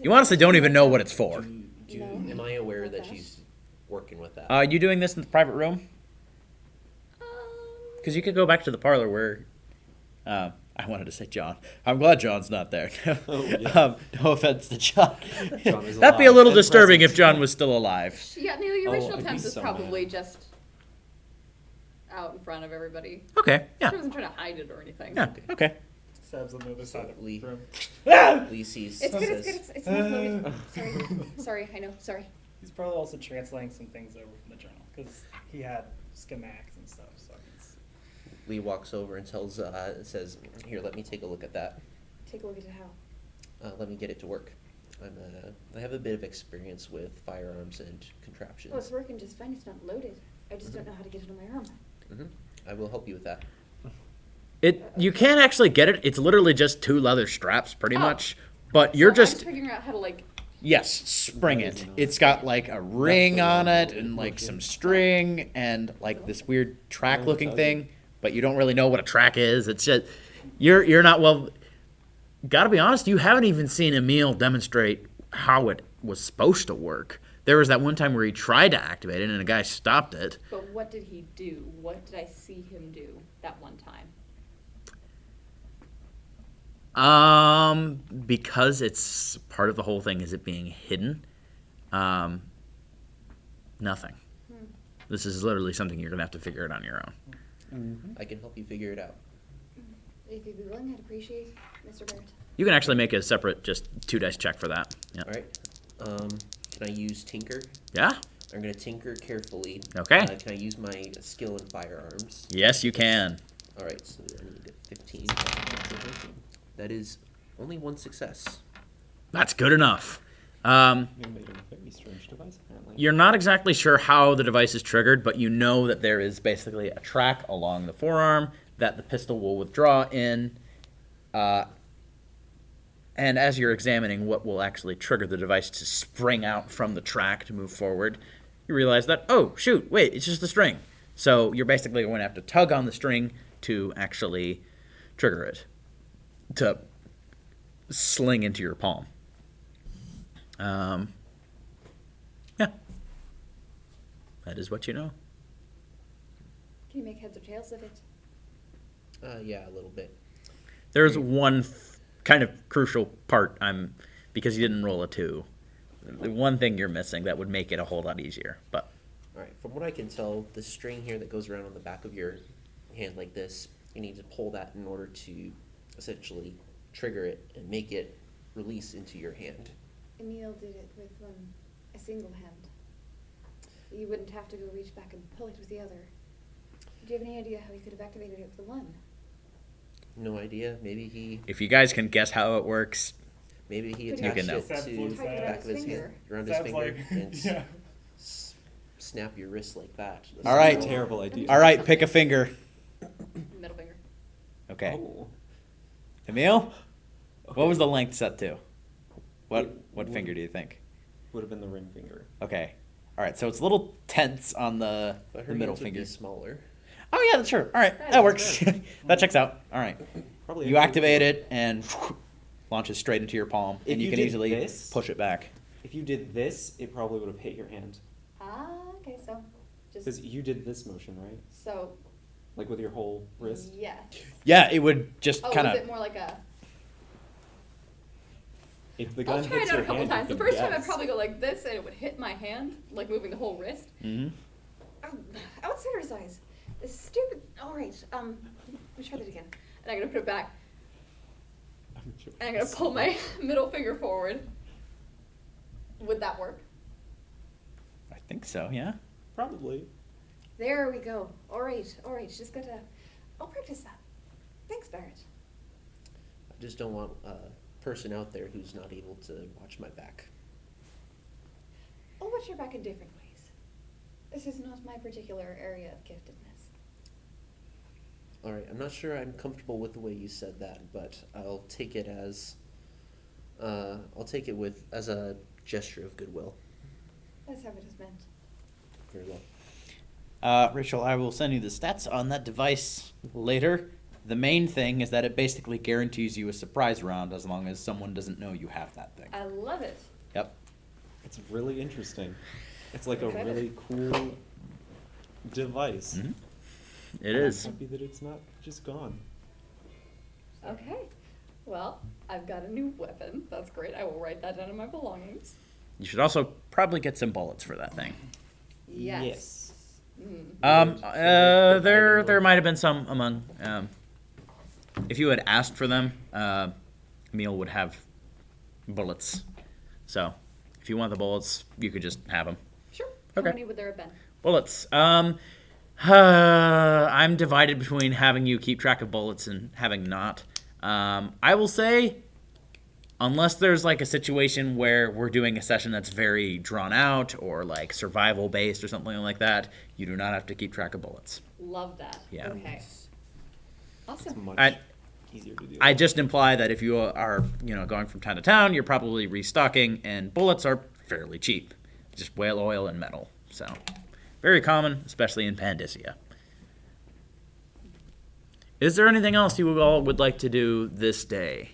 You honestly don't even know what it's for. Am I aware Not that that. she's working with that? Are you doing this in the private room? Because you could go back to the parlor where. I wanted to say John. I'm glad John's not there. Oh, yeah. No offense to John. John is That'd be a alive little and disturbing present. if John was still alive. Yeah, no, the Oh, original I'd be temp is so probably mad. just out in front of everybody. Okay. Yeah. She wasn't trying to hide it or anything. Yeah. Okay. Stabs on the other side of the Lee. room. Lee sees. It's good. says, It's not loaded. Sorry. I know. Sorry. He's probably also translating some things over from the journal because he had schematics and stuff. So it's Lee walks over and says, "Here, let me take a look at that. Take a look at it how. Let me get it to work. I have a bit of experience with firearms and contraptions. Oh, it's working just fine. It's not loaded. I just don't know how to get it on my arm. I will help you with that. You can't actually get it. It's literally just two leather straps, pretty Oh. much. But you're So I'm just figuring out how to like. yes, spring it. It's got like a ring on it and like some string and like this weird track looking thing. But you don't really know what a track is. It's just you're not well. Gotta be honest, you haven't even seen Emil demonstrate how it was supposed to work. There was that one time where he tried to activate it and a guy stopped it. But what did he do? What did I see him do that one time? Because it's part of the whole thing is it being hidden. Nothing. This is literally something you're gonna have to figure it on your own. I can help you figure it out. If you'd be willing, I'd appreciate, Mr. Barrett. You can actually make a separate just 2 dice check for that. Yeah. All right. Can I use Tinker? Yeah. I'm gonna tinker carefully. Okay. Can I use my skill in firearms? Yes, you can. All right. So I need a 15. That is only one success. That's good enough. You made a very strange device, apparently. You're not exactly sure how the device is triggered, but you know that there is basically a track along the forearm that the pistol will withdraw in. And as you're examining what will actually trigger the device to spring out from the track to move forward, you realize that, oh, shoot, wait, it's just the string. So you're basically going to have to tug on the string to actually trigger it, to sling into your palm. Yeah. That is what you know. Can you make heads or tails of it? Yeah, a little bit. There's one kind of crucial part because you didn't roll a 2. The one thing you're missing that would make it a whole lot easier. But All right. From what I can tell, the string here that goes around on the back of your hand like this, you need to pull that in order to essentially trigger it and make it release into your hand. Emil did it with a single hand. You wouldn't have to go reach back and pull it with the other. Do you have any idea how he could have activated it with the one? No idea. Maybe he if you guys can guess how it works, maybe he You attached can know. it Sounds to like the that. back of his hand, around his Sounds finger, like and yeah. snap your wrist like that. All right. That's a terrible idea. all right, pick a finger. Middle finger. Okay. Oh. Emil, what Okay. was the length set to? What Would- finger do you think? Would have been the ring finger. Okay. All right, so it's a little tense on the But her middle hands would finger. be smaller. Oh yeah, that's true. All right, That that is works. That checks out. All right. Probably You actually activate would. it and launches straight into your palm, If and you you can did easily this- push it back. If you did this, it probably would have hit your hand. Okay, so Because just you did this motion, right? so Like with your whole wrist? yes. Yeah, it would just Oh, kind is of. it more like a? If the gun I'll try hits it out your a couple hand, times. you The can first time I'd guess. probably go like this, and it would hit my hand, like moving the whole wrist. Mm-hmm. Outsider's eyes. This stupid. All right. Let me try that again. And I'm gonna put it back, I'm sure and I'm gonna it's- pull my middle finger forward. Would that work? I think so. Yeah. Probably. There we go. All right. Just gotta. I'll practice that. Thanks. expert. I just don't want a person out there who's not able to watch my back. I'll watch your back in different ways. This is not my particular area of giftedness. All right, I'm not sure I'm comfortable with the way you said that, but I'll take it as as a gesture of goodwill. That's how it is meant. Very well. Rachel, I will send you the stats on that device later. The main thing is that it basically guarantees you a surprise round as long as someone doesn't know you have that thing. I love it. Yep. It's really interesting. It's like a Excited. really cool device. Mhm. It I'm is. happy that it's not just gone. Okay. Well, I've got a new weapon. That's great. I will write that down in my belongings. You should also probably get some bullets for that thing. Yes. Mm. There might have been some among. If you had asked for them, Emil would have bullets. So, if you want the bullets, you could just have them. Sure. Okay. How many would there have been? Bullets. I'm divided between having you keep track of bullets and having not. I will say, unless there's like a situation where we're doing a session that's very drawn out or like survival based or something like that, you do not have to keep track of bullets. Love that. Yeah. Okay. It's Awesome. much easier to do. I just imply that if you are, going from town to town, you're probably restocking, and bullets are fairly cheap, just whale oil and metal. So, very common, especially in Pandyssia. Is there anything else you all would like to do this day,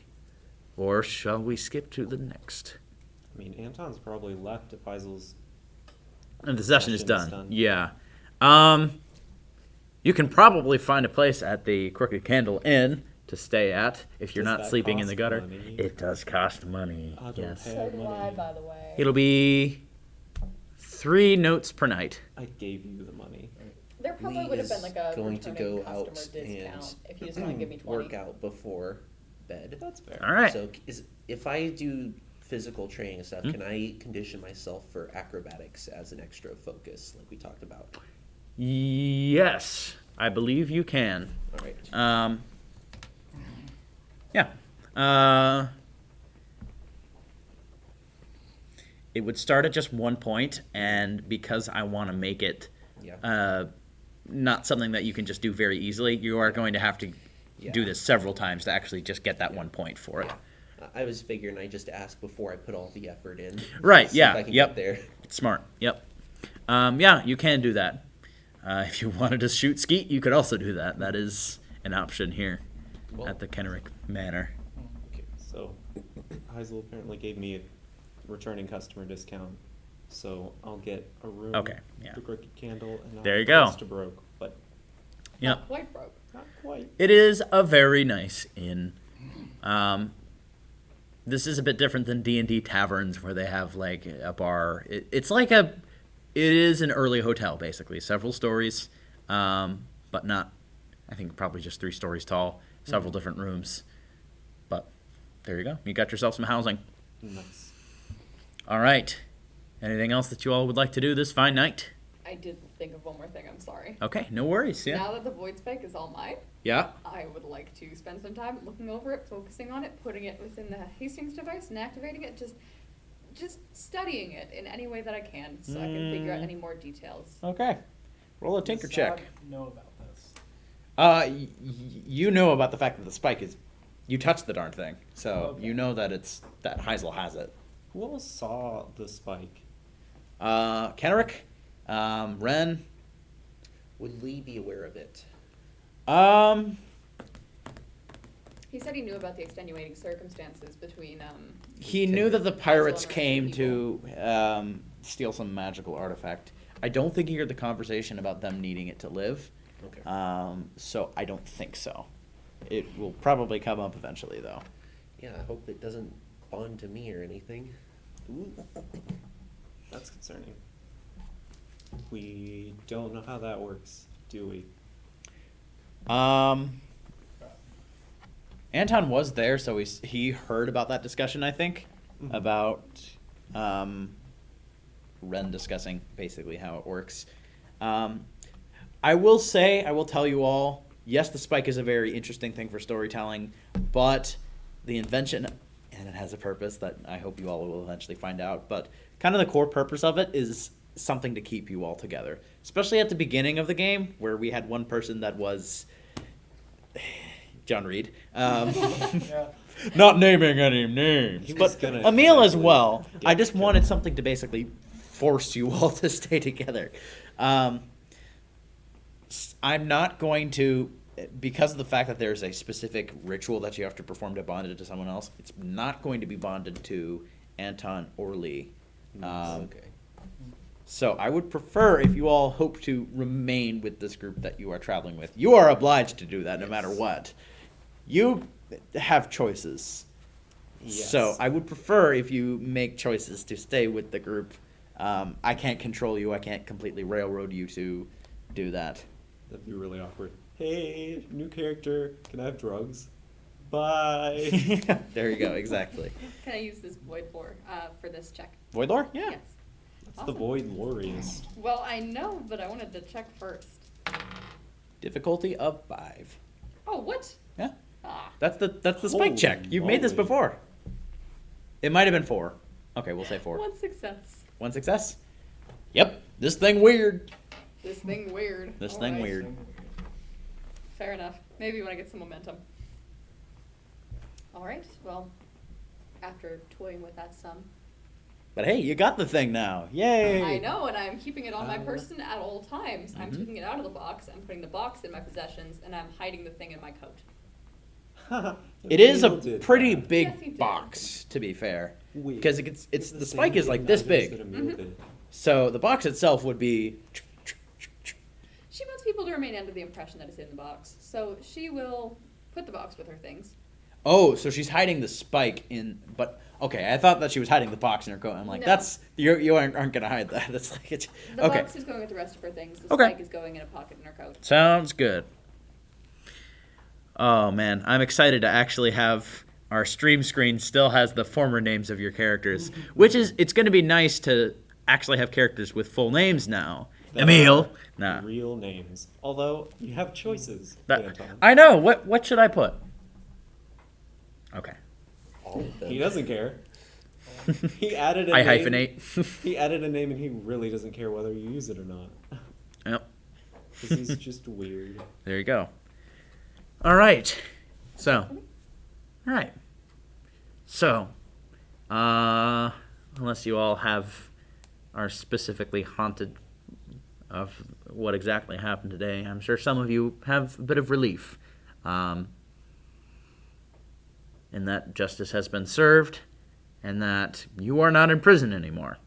or shall we skip to the next? I mean, Anton's probably left if Faisal's. And the session is Session is done. done. Yeah. You can probably find a place at the Crooked Candle Inn to stay at if you're Does not that sleeping in the cost gutter. money? It does cost money. I don't Yes. pay So do I, money. by the way. It'll be 3 notes per night. I gave you the money. There probably Lee would have is been like a going to returning go customer out discount and if you just want to give me 20. work out before bed. That's fair. All right. So if I do physical training and stuff, can I condition myself for acrobatics as an extra focus, like we talked about? Yes, I believe you can. All right. Yeah. It would start at just 1 point, and because I want to make it Yeah. not something that you can just do very easily, you are going to have to do Yeah. this several times to actually just get that 1 point for it. I was figuring I just asked before I put all the effort in. Right, See yeah, if I can yep. get there. Smart, yep. Yeah, you can do that. If you wanted to shoot skeet, you could also do that. That is an option here Well, at the Kenrick Manor. Okay, so Heisel apparently gave me a returning customer discount, so I'll get a room. Okay, yeah. The Crooked Candle, and There not you go. close to broke, but Yep. Not quite broke. not quite. It is a very nice inn. This is a bit different than D&D taverns where they have like a bar. It is an early hotel basically, several stories, but not. I think probably just 3 stories tall, several different rooms. But there you go. You got yourself some housing. Nice. All right. Anything else that you all would like to do this fine night? I did think of one more thing. I'm sorry. Okay, no worries. Yeah. Now that the void spike is all mine, Yeah. I would like to spend some time looking over it, focusing on it, putting it within the Hastings device and activating it, just studying it in any way that I can so I can figure out any more details. Okay. Roll a tinker check. Know about this. You know about the fact that the spike is. You touched the darn thing, so Okay. you know that that Heisel has it. Who all saw the spike? Kenrick, Ren. Would Lee be aware of it? He said he knew about the extenuating circumstances between He knew that the pirates Heisel and came people. to steal some magical artifact. I don't think he heard the conversation about them needing it to live. Okay. So I don't think so. It will probably come up eventually, though. Yeah, I hope it doesn't bond to me or anything. Ooh. That's concerning. We don't know how that works, do we? Anton was there, so he heard about that discussion, I think, Mhm. about Ren discussing basically how it works. I will tell you all, yes, the spike is a very interesting thing for storytelling, but the invention, and it has a purpose that I hope you all will eventually find out, but kind of the core purpose of it is something to keep you all together. Especially at the beginning of the game, where we had one person that was John Reed. Yeah. Not naming any names, He was but gonna Emil as eventually well. get I just killed. wanted something to basically force you all to stay together. I'm not going to, because of the fact that there's a specific ritual that you have to perform to bond it to someone else, it's not going to be bonded to Anton or Lee. Okay. So I would prefer if you all hope to remain with this group that you are traveling with. You are obliged to do that no matter what. You have choices. Yes. So I would prefer if you make choices to stay with the group. I can't control you. I can't completely railroad you to do that. That'd be really awkward. Hey, new character. Can I have drugs? Bye. There you go. Exactly. Can I use this void for this check? Void Lore? Yeah. Yes. That's the Awesome. Void Warriors. Well, I know, but I wanted to check first. Difficulty of 5. Oh, what? Yeah. Ah. That's the spike Holy check. You've made this moly. before. It might have been 4. Okay, we'll say 4. One success. 1 success. Yep. This thing weird. This thing weird. This All thing right. weird. Fair enough. Maybe when I get some momentum. All right. Well, after toying with that sum, But hey, you got the thing now. Yay. I know, and I'm keeping it on my Uh, person at all times. I'm Mhm. taking it out of the box. I'm putting the box in my possessions, and I'm hiding the thing in my coat. It is a Emil did pretty that. big Yes, he did. box, to be fair. Wait, Because it's it's the the spike same is like thing this I big. guess that Emil Mhm. did. So the box itself would be. She wants people to remain under the impression that it's in the box, so she will put the box with her things. Oh, so she's hiding the spike in. But okay, I thought that she was hiding the box in her coat. I'm like, No. that's you aren't gonna hide that. That's like it's The okay. box is going with the rest of her things. The Okay. spike is going in a pocket in her coat. Sounds good. Oh man, I'm excited to actually have our stream screen still has the former names of your characters, which is it's going to be nice to actually have characters with full names now. That Emil, are nah. Real names. Although you have choices. That- Anton. I know. What should I put? Okay. All of them. He doesn't care. He added a I name. hyphenate. He added a name and he really doesn't care whether you use it or not. Yep. Because he's just weird. There you go. All right. So. All right. So. Unless you all are specifically haunted of what exactly happened today, I'm sure some of you have a bit of relief. In that justice has been served, and that you are not in prison anymore.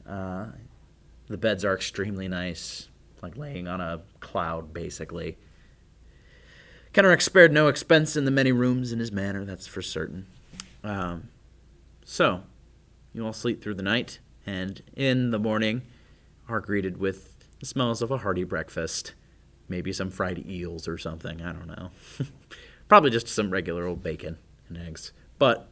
The beds are extremely nice, like laying on a cloud, basically. Kenrick spared no expense in the many rooms in his manor, that's for certain. So, you all sleep through the night, and in the morning are greeted with the smells of a hearty breakfast. Maybe some fried eels or something, I don't know. Probably just some regular old bacon and eggs. But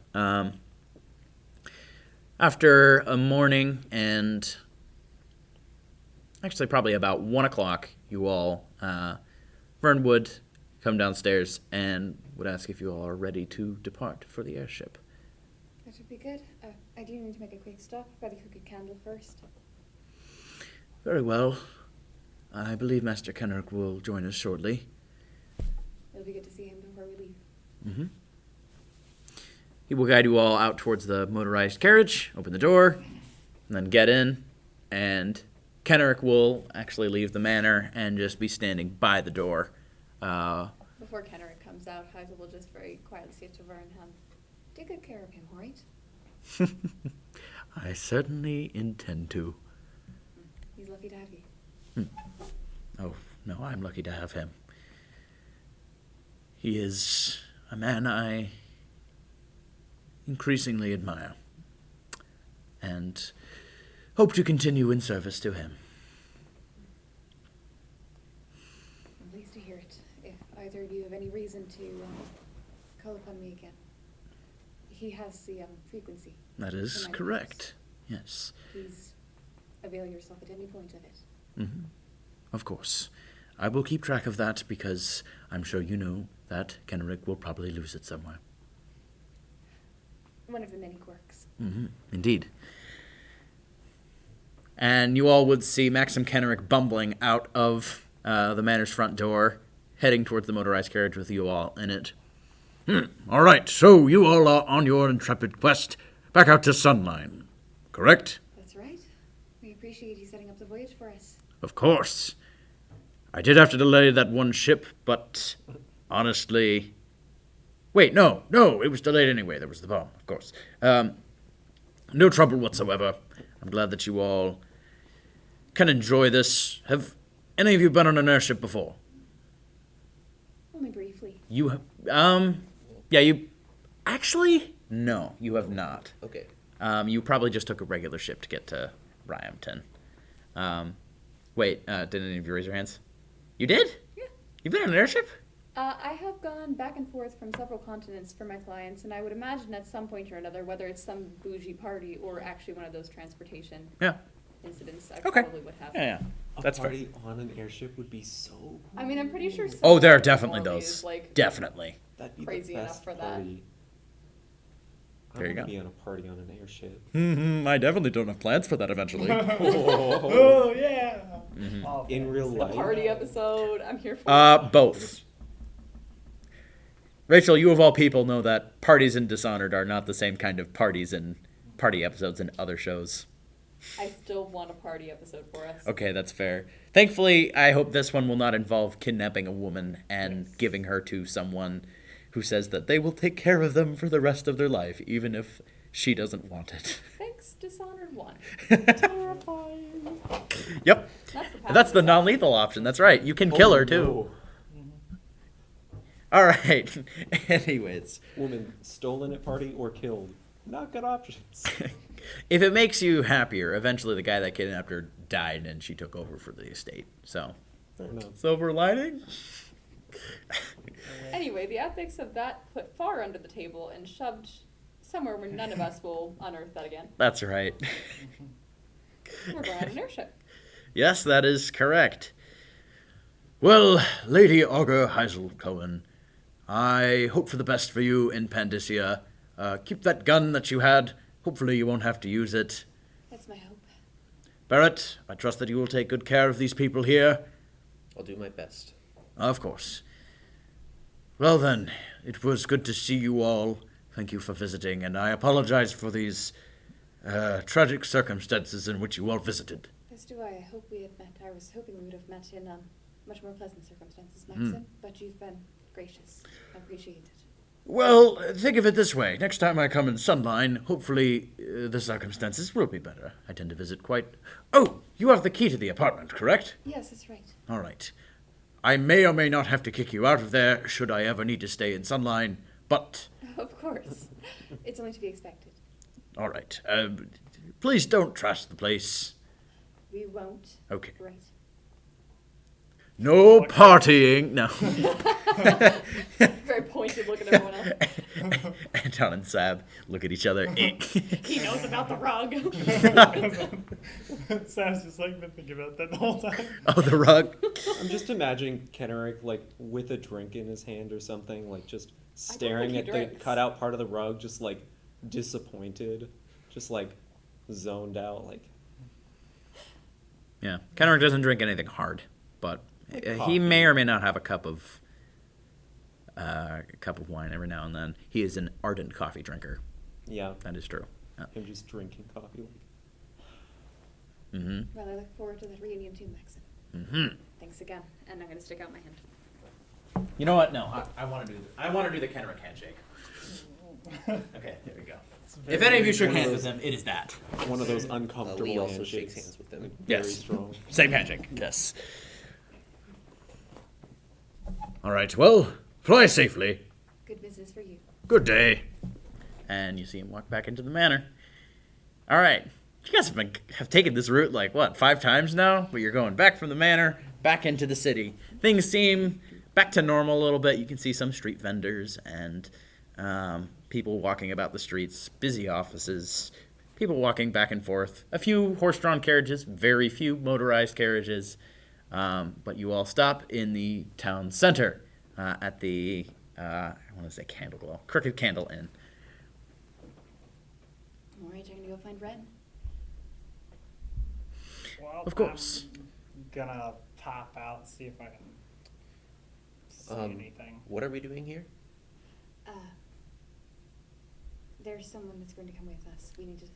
after a morning and actually probably about 1 o'clock, you all, Vern would come downstairs and would ask if you all are ready to depart for the airship. That would be good. I do need to make a quick stop by the Crooked Candle first. Very well. I believe Master Kenrick will join us shortly. It'll be good to see him before we leave. Mm-hmm. He will guide you all out towards the motorized carriage, open the door, and then get in, and Kenrick will actually leave the manor and just be standing by the door. Before Kenrick comes out, Heisel will just very quietly say to Vern, take good care of him, all right? I certainly intend to. He's lucky to have you. Oh, no, I'm lucky to have him. He is a man I increasingly admire and hope to continue in service to him. I'm pleased to hear it. If either of you have any reason to call upon me again. He has the frequency. That is Remind me, correct. Yes. Please avail yourself at any point of it. Mm-hmm. Of course. I will keep track of that because I'm sure you know that Kenrick will probably lose it somewhere. One of the many quirks. Indeed. And you all would see Maxim Kenrick bumbling out of the manor's front door, heading towards the motorized carriage with you all in it. All right, so you all are on your intrepid quest back out to Sunline, correct? That's right. We appreciate you setting up the voyage for us. Of course. I did have to delay that one ship, but honestly... Wait, no, it was delayed anyway. There was the bomb, of course. No trouble whatsoever. I'm glad that you all can enjoy this. Have any of you been on an airship before? Only briefly. You have, yeah, you... Actually, no, you have not. Okay. You probably just took a regular ship to get to Ryamton. Wait, did any of you raise your hands? You did? Yeah. You've been on an airship? I have gone back and forth from several continents for my clients, and I would imagine at some point or another, whether it's some bougie party or actually one of those transportation Yeah. incidents, I Okay. probably would have. Yeah. A That's fair. party on an airship would be so cool. I mean, I'm pretty sure. Oh, there are some definitely Norway those. is, like, Definitely. That'd be crazy the enough best for that. party. There you I want go. to be on a party on an airship. I definitely don't have plans for that eventually. Oh yeah. Oh, In real fantasy. life. Party episode. I'm here for it. Both. Rachel, you of all people know that parties in Dishonored are not the same kind of parties in party episodes in other shows. I still want a party episode for us. Okay, that's fair. Thankfully, I hope this one will not involve kidnapping a woman and Yes. giving her to someone who says that they will take care of them for the rest of their life, even if she doesn't want it. Thanks, Dishonored 1. Yep. That's That's the passive. non-lethal option. That's right. You can kill her, too. All right. Anyways, Woman stolen at party or killed. Not good options. if it makes you happier, eventually the guy that kidnapped her died and she took over for the estate. So, Fair enough. silver lining? Anyway, the ethics of that put far under the table and shoved somewhere where none of us will unearth that again. That's right. We're going on an airship. Yes, that is correct. Well, Lady Augur Heisel Cohen, I hope for the best for you in Pandysia. Keep that gun that you had. Hopefully you won't have to use it. That's my hope. Barrett, I trust that you will take good care of these people here. I'll do my best. Of course. Well then, it was good to see you all. Thank you for visiting, and I apologize for these tragic circumstances in which you all visited. As do I. I hope we had met. I was hoping we would have met in much more pleasant circumstances, Maxim. But you've been gracious. I appreciate it. Well, think of it this way. Next time I come in Sunline, hopefully the circumstances will be better. I tend to visit quite... Oh, you have the key to the apartment, correct? Yes, that's right. All right. I may or may not have to kick you out of there should I ever need to stay in Sunline, but... Of course. It's only to be expected. All right. Please don't trash the place. We won't. Okay. Right. No partying. No. Very pointed look at everyone else. Anton and Sab look at each other. He knows about the rug. Sam's just like been thinking about that the whole time. Oh, the rug. I'm just imagining Kenrick like with a drink in his hand or something, like just staring he at the drinks. cutout part of the rug, just like disappointed, just like zoned out, like Yeah. Kenrick doesn't drink anything hard, but Like he coffee. may or may not have a cup of wine every now and then. He is an ardent coffee drinker. yeah, That is true. him just drinking coffee. Like, Mm-hmm. Well, I look forward to that reunion too, Maxim. Mm-hmm. Thanks again. And I'm going to stick out my hand. You know what? No, I want to do. I want to do the Kenrick handshake. Okay, there we go. If any of you shook hands with him, it is that. one of those uncomfortable Lee also handshakes. shakes hands with them. Very Yes. strong. Same handshake. Yes. All right. Well, fly safely. Good business for you. Good day. And you see him walk back into the manor. All right. You guys have taken this route like what 5 times now, but you're going back from the manor back into the city. Things seem back to normal a little bit. You can see some street vendors and people walking about the streets, busy offices, people walking back and forth. A few horse-drawn carriages, very few motorized carriages. But you all stop in the town center at the, I want to say Candle Glow, Crooked Candle Inn. All right, I'm gonna go find Ren. Well, Of course. I'm gonna pop out, see if I can see anything. What are we doing here? There's someone that's going to come with us. We need to,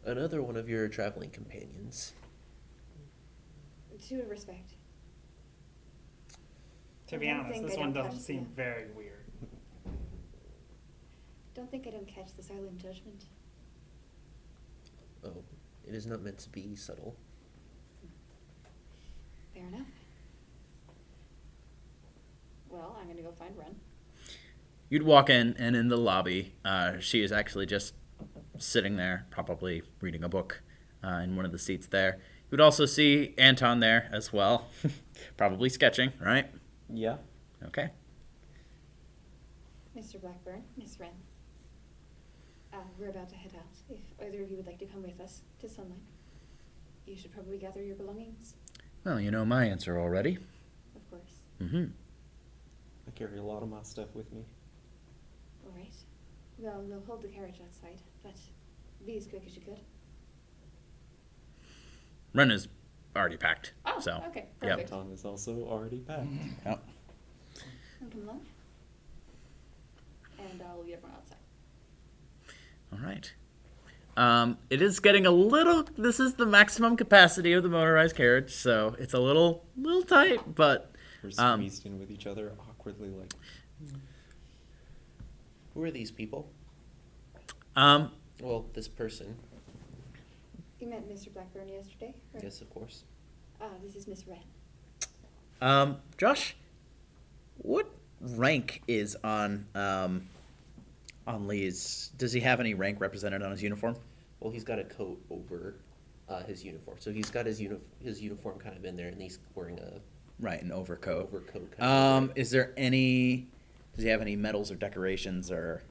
Another one of your traveling companions. to respect. To be I don't honest, think this I one don't doesn't catch seem the- very weird. Don't think I don't catch the silent judgment. Oh, it is not meant to be subtle. Fair enough. Well, I'm gonna go find Ren. You'd walk in, and in the lobby, she is actually just sitting there, probably reading a book in one of the seats there. You would also see Anton there as well, probably sketching, right? Yeah. Okay. Mr. Blackburn, Miss Wren. We're about to head out. If either of you would like to come with us to Sunlight, you should probably gather your belongings, Well, you know my answer already. of course. Mm-hmm. I carry a lot of my stuff with me. All right. Well, we'll hold the carriage outside, but be as quick as you could. Ren is already packed. Oh, so. okay, Yep. perfect. Tom is also already packed. Yep. And come along. And I'll leave everyone outside. All right. It is getting a little. This is the maximum capacity of the motorized carriage, so it's a little tight. But We're squeezed in with each other awkwardly, like. Who are these people? um, Well, this person. You met Mr. Blackburn yesterday? Right? Yes, of course. This is Miss Wren. Josh, what rank is on Lee's? Does he have any rank represented on his uniform? Well, he's got a coat over his uniform, so he's got his uniform kind of in there, and he's wearing a Right, an overcoat. overcoat. Kind of Is there any? Does he have any medals or decorations or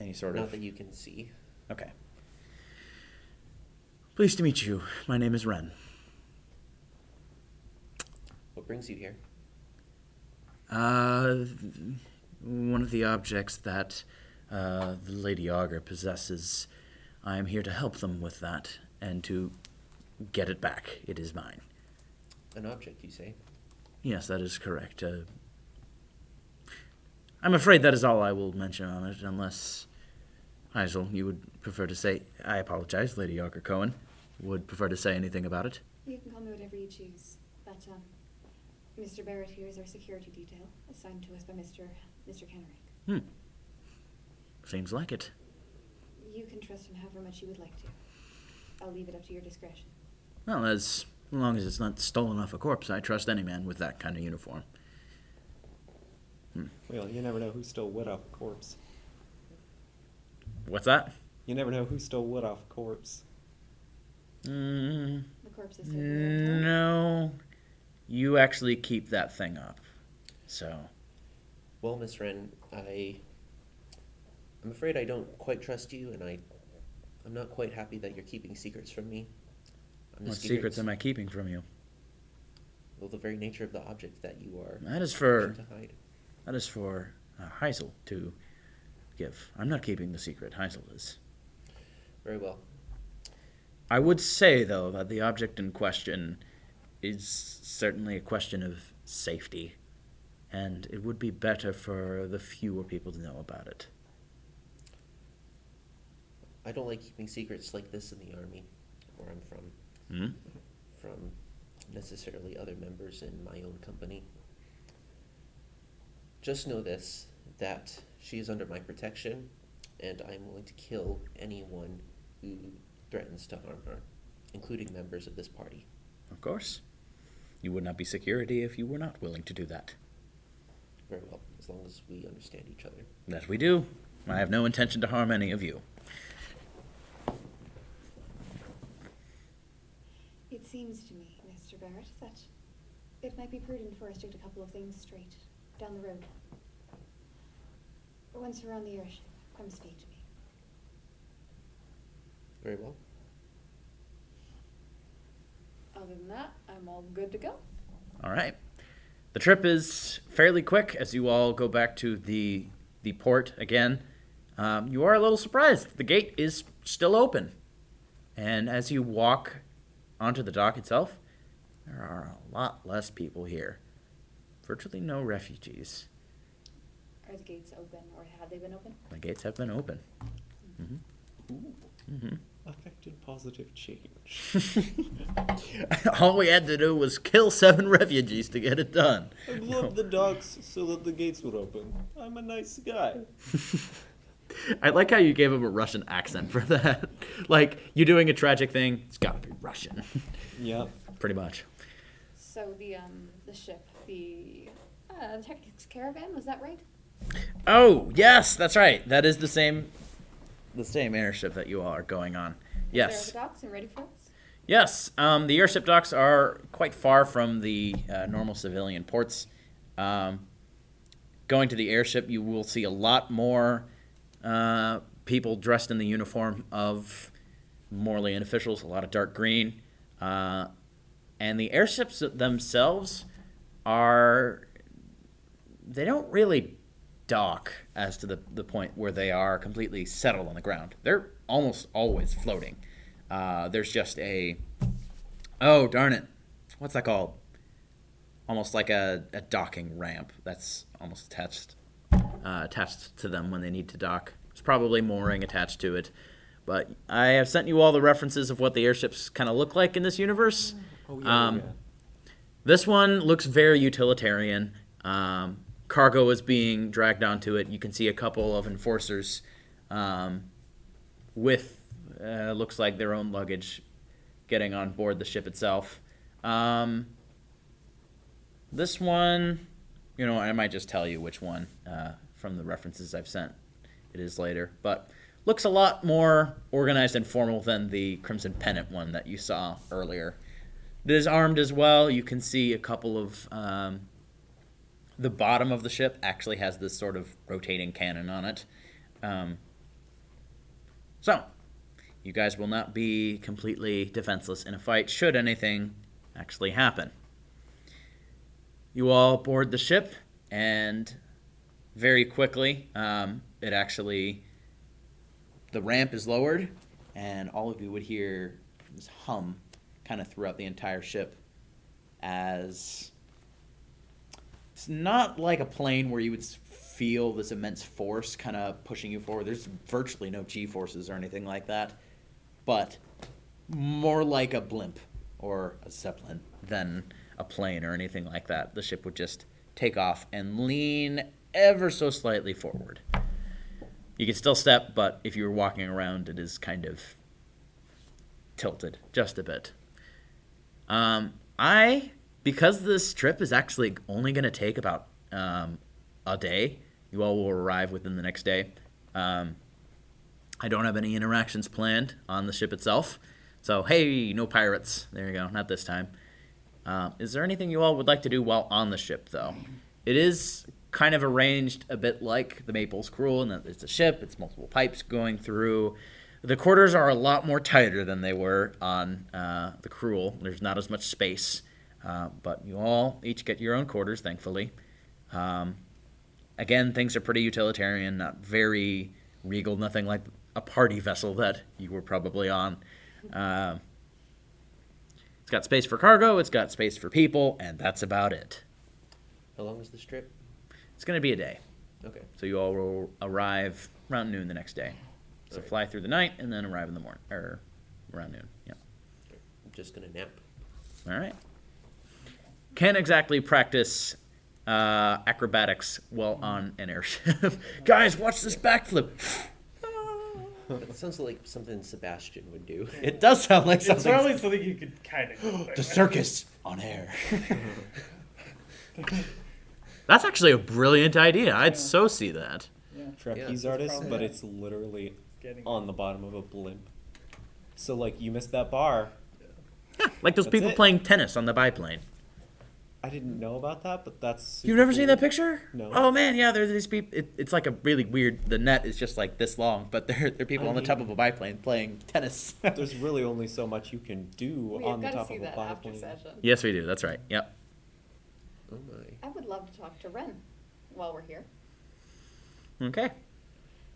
any sort not of? that you can see. Okay. Pleased to meet you. My name is Ren. What brings you here? One of the objects that the Lady Augur possesses. I am here to help them with that and to get it back. It is mine. An object, you say? Yes, that is correct. I'm afraid that is all I will mention on it, unless Heisel, you would prefer to say. I apologize, Lady Augur Cohen. Would prefer to say anything about it? You can call me whatever you choose, but Mr. Barrett here is our security detail, assigned to us by Mr. Kenrick. Seems like it. You can trust him however much you would like to. I'll leave it up to your discretion. Well, as long as it's not stolen off a corpse, I trust any man with that kind of uniform. Well, you never know who stole wood off a corpse. What's that? You never know who stole wood off a corpse. The corpse is certainly No. You actually keep that thing up. So. Well, Miss Wren, I'm afraid I don't quite trust you, and I'm not quite happy that you're keeping secrets from me. What secrets am I keeping from you? Well, the very nature of the object that you are That is for trying to hide. Heisel to give. I'm not keeping the secret. Heisel is. Very well. I would say, though, that the object in question is certainly a question of safety, and it would be better for the fewer people to know about it. I don't like keeping secrets like this in the army, where I'm from. From necessarily other members in my own company. Just know this, that she is under my protection, and I am willing to kill anyone who threatens to harm her, including members of this party. Of course. You would not be security if you were not willing to do that. Very well, as long as we understand each other. That we do. I have no intention to harm any of you. It seems to me, Mr. Barrett, that it might be prudent for us to get a couple of things straight down the road. Once we're on the airship, come speak to me. Very well. Other than that, I'm all good to go. All right. The trip is fairly quick as you all go back to the port again. You are a little surprised. The gate is still open. And as you walk onto the dock itself, there are a lot less people here. Virtually no refugees. Are the gates open, or have they been open? The gates have been open. Affected positive change. All we had to do was kill 7 refugees to get it done. I love the docks so that the gates would open. I'm a nice guy. I like how you gave him a Russian accent for that. Like, you're doing a tragic thing, it's gotta be Russian. Yep. Pretty much. So the ship, the Technic's caravan, was that right? Oh, yes, that's right. That is the same airship that you all are going on. Yes. Is there the docks and ready for us? Yes, the airship docks are quite far from the normal civilian ports. Going to the airship, you will see a lot more people dressed in the uniform of Morlean officials, a lot of dark green. And the airships themselves they don't really dock as to the point where they are completely settled on the ground. They're almost always floating. There's just oh darn it, what's that called? Almost like a docking ramp that's almost attached to them when they need to dock. There's probably mooring attached to it. But I have sent you all the references of what the airships kind of look like in this universe. Oh, yeah. This one looks very utilitarian. Cargo is being dragged onto it. You can see a couple of enforcers with looks like their own luggage getting on board the ship itself. This one, I might just tell you which one from the references I've sent. It is later, but looks a lot more organized and formal than the Crimson Pennant one that you saw earlier. It is armed as well. You can see a couple of the bottom of the ship actually has this sort of rotating cannon on it. So, you guys will not be completely defenseless in a fight should anything actually happen. You all board the ship, and very quickly, the ramp is lowered, and all of you would hear this hum kind of throughout the entire ship as it's not like a plane where you would feel this immense force kind of pushing you forward. There's virtually no G-forces or anything like that, but more like a blimp or a Zeppelin than a plane or anything like that. The ship would just take off and lean ever so slightly forward. You can still step, but if you were walking around, it is kind of tilted just a bit. Because this trip is actually only going to take about a day, you all will arrive within the next day. I don't have any interactions planned on the ship itself. So, hey, no pirates. There you go. Not this time. Is there anything you all would like to do while on the ship, though? It is kind of arranged a bit like the Maple's Cruel, in that it's a ship, it's multiple pipes going through. The quarters are a lot more tighter than they were on the Cruel. There's not as much space, but you all each get your own quarters, thankfully. Again, things are pretty utilitarian, not very regal, nothing like a party vessel that you were probably on. It's got space for cargo, it's got space for people, and that's about it. How long is this trip? It's going to be a day. Okay. So you all will arrive around noon the next day. So Alright. fly through the night and then arrive in the morning, or around noon. Yeah. I'm just gonna nap. All right. Can't exactly practice acrobatics while on an airship. Guys, watch this backflip. That sounds like something Sebastian would do. It does sound like It's something. probably something you could kind of do. The circus on air. That's actually a brilliant idea. I'd so see that. Yeah. Trapeze Yeah, artist, probably but that. it's literally Getting on the bottom of a blimp. So, like, you missed that bar. Like those That's people it. playing tennis on the biplane. I didn't know about that, but that's super You've never cool. seen that picture? No. Oh man, yeah. There's these people. It's like a really weird. The net is just like this long, but they're people I on the top mean- of a biplane playing tennis. There's really only so much you can do We on have the got top to see of a that after biplane. session. Yes, we do. That's right. Yep. Oh my. I would love to talk to Ren while we're here. Okay.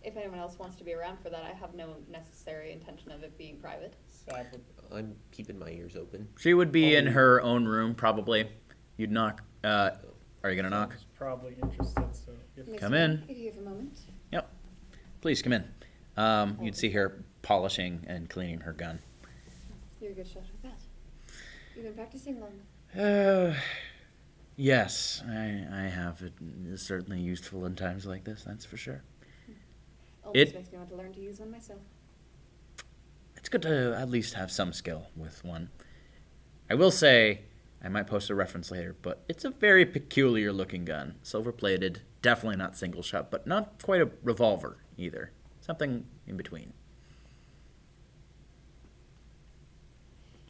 If anyone else wants to be around for that, I have no necessary intention of it being private. Sav would I'm keeping my ears open. She would be in Oh. her own room, probably. You'd knock. Are you going to knock? Sav's probably interested, so if Miss Come Ren, in. If you have a moment. Yep. Please come in. You'd see her polishing and cleaning her gun. You're a good shot with that. You've been practicing long. Yes, I have. It is certainly useful in times like this, that's for sure. Almost makes me want to learn to use one myself. It's good to at least have some skill with one. I will say, I might post a reference later, but it's a very peculiar looking gun. Silver plated, definitely not single shot, but not quite a revolver either. Something in between.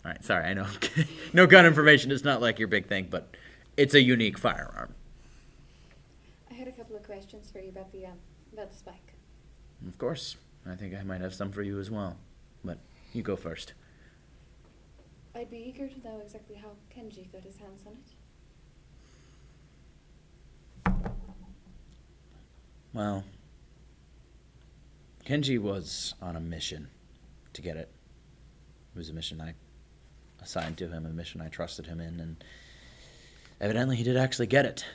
All right, sorry, I know no gun information is not like your big thing, but it's a unique firearm. I had a couple of questions for you about the spike. Of course, I think I might have some for you as well, but you go first. I'd be eager to know exactly how Kenji got his hands on it. Well, Kenji was on a mission to get it. It was a mission I assigned to him, a mission I trusted him in, and evidently he did actually get it.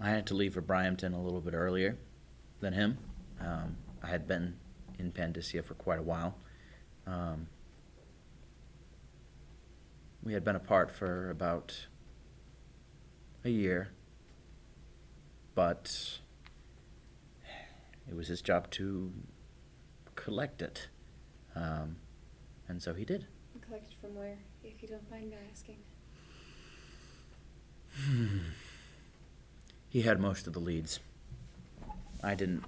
I had to leave for Bryampton a little bit earlier than him. I had been in Pandysia for quite a while. We had been apart for about a year, but it was his job to collect it, and so he did. Collected from where, if you don't mind me asking? He had most of the leads. I didn't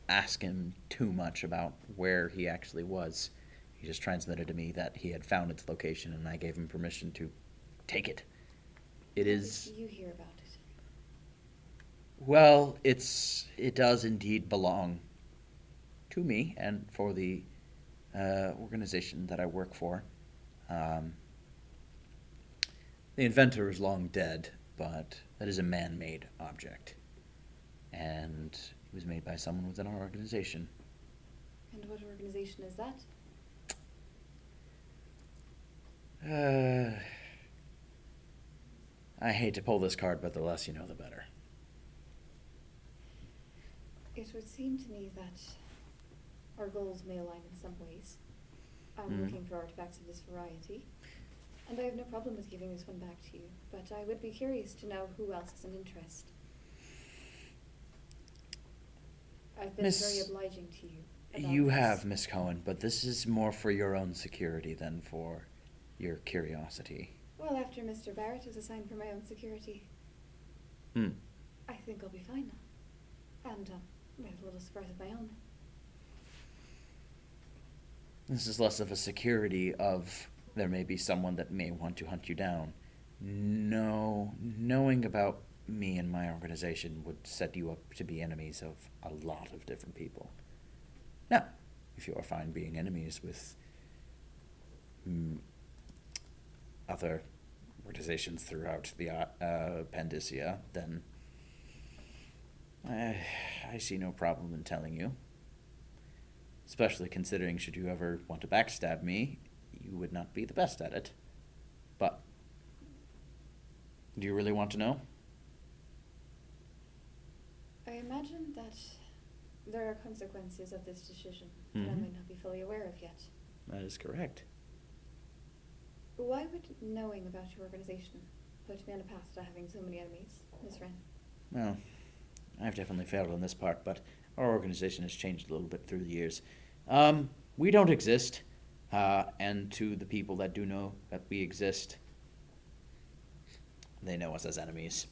ask him too much about where he actually was. He just transmitted to me that he had found its location, and I gave him permission to take it. It How is... did you hear about it? Well, it does indeed belong to me and for the organization that I work for. The inventor is long dead, but that is a man-made object, and it was made by someone within our organization. And what organization is that? I hate to pull this card, but the less you know, the better. It would seem to me that our goals may align in some ways. I'm Mm. looking for artifacts of this variety, and I have no problem with giving this one back to you, but I would be curious to know who else has an interest. I've been Miss- very obliging to you. about You this. have, Miss Cohen, but this is more for your own security than for your curiosity. Well, after Mr. Barrett was assigned for my own security, Hmm. I think I'll be fine now. And, I have a little surprise of my own. This is less of a security of there may be someone that may want to hunt you down. No, knowing about me and my organization would set you up to be enemies of a lot of different people. Now, if you are fine being enemies with other organizations throughout the Pandysia, then I see no problem in telling you. Especially considering, should you ever want to backstab me, you would not be the best at it. But, do you really want to know? I imagine that there are consequences of this decision that I Mhm. might not be fully aware of yet. That is correct. Why would knowing about your organization put me on a path to having so many enemies, Miss Wren? Well, I've definitely failed on this part, but our organization has changed a little bit through the years. We don't exist, and to the people that do know that we exist, they know us as enemies.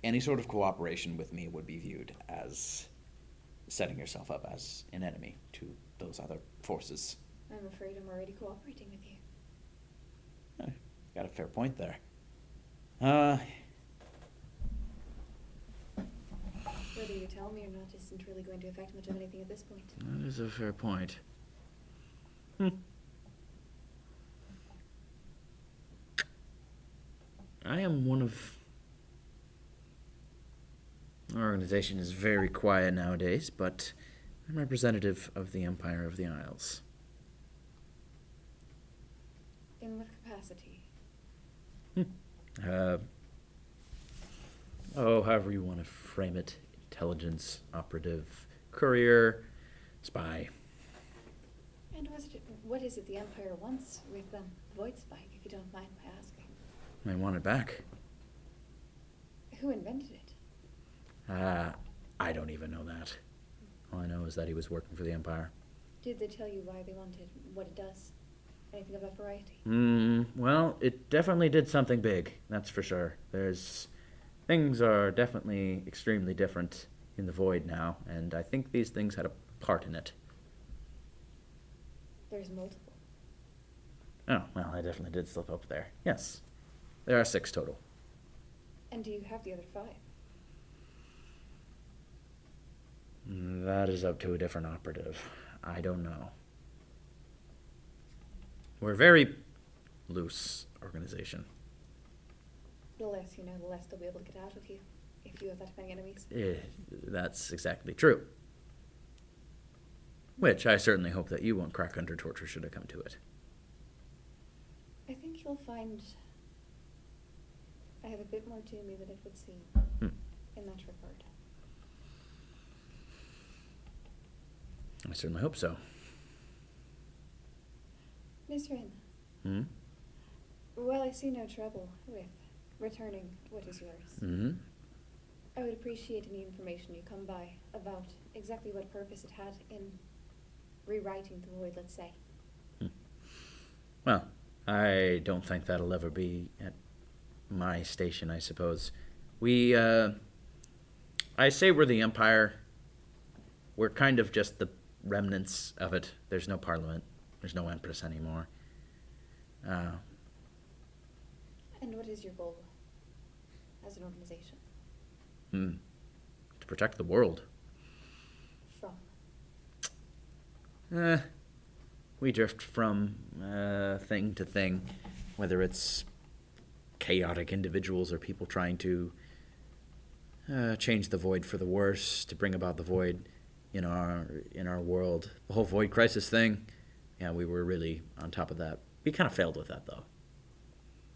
Any sort of cooperation with me would be viewed as setting yourself up as an enemy to those other forces. I'm afraid I'm already cooperating with you. You've got a fair point there. Whether you tell me or not isn't really going to affect much of anything at this point. That is a fair point. I am one of... Our organization is very quiet nowadays, but I'm representative of the Empire of the Isles. In what capacity? However you want to frame it. Intelligence, operative, courier, spy. And what is it the Empire wants with Void Spike, if you don't mind my asking? I want it back. Who invented it? I don't even know that. All I know is that he was working for the Empire. Did they tell you why they wanted what it does? Anything about variety? Well, it definitely did something big, that's for sure. Things are definitely extremely different in the Void now, and I think these things had a part in it. There's multiple. Oh, well, I definitely did slip up there. Yes. There are 6 total. And do you have the other 5? That is up to a different operative. I don't know. We're a very loose organization. The less you know, the less they'll be able to get out of you, if you have that many enemies. That's exactly true. Which I certainly hope that you won't crack under torture should it come to it. I think you'll find I have a bit more to me than it would seem in that regard. I certainly hope so. Miss Rin, well, I see no trouble with returning what is yours. I would appreciate any information you come by about exactly what purpose it had in rewriting the Void, let's say. Well, I don't think that'll ever be at my station, I suppose. I say we're the Empire. We're kind of just the remnants of it. There's no parliament. There's no empress anymore. And what is your goal as an organization? To protect the world. From? We drift from thing to thing, whether it's chaotic individuals or people trying to change the Void for the worse, to bring about the Void in our world. The whole Void crisis thing, yeah, we were really on top of that. We kind of failed with that, though.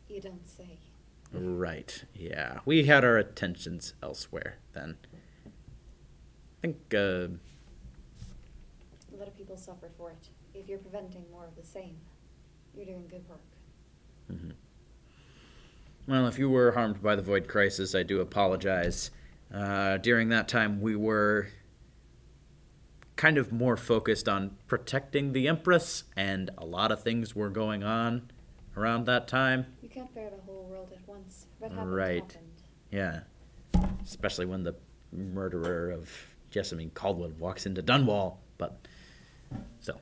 You don't say. Right, yeah. We had our attentions elsewhere then. I think, A lot of people suffer for it. If you're preventing more of the same, you're doing good work. Well, if you were harmed by the Void crisis, I do apologize. During that time, we were kind of more focused on protecting the Empress, and a lot of things were going on around that time. You can't bear the whole world at once. What happened Right. happened. Yeah. Especially when the murderer of Jessamine Caldwell walks into Dunwall. But, so.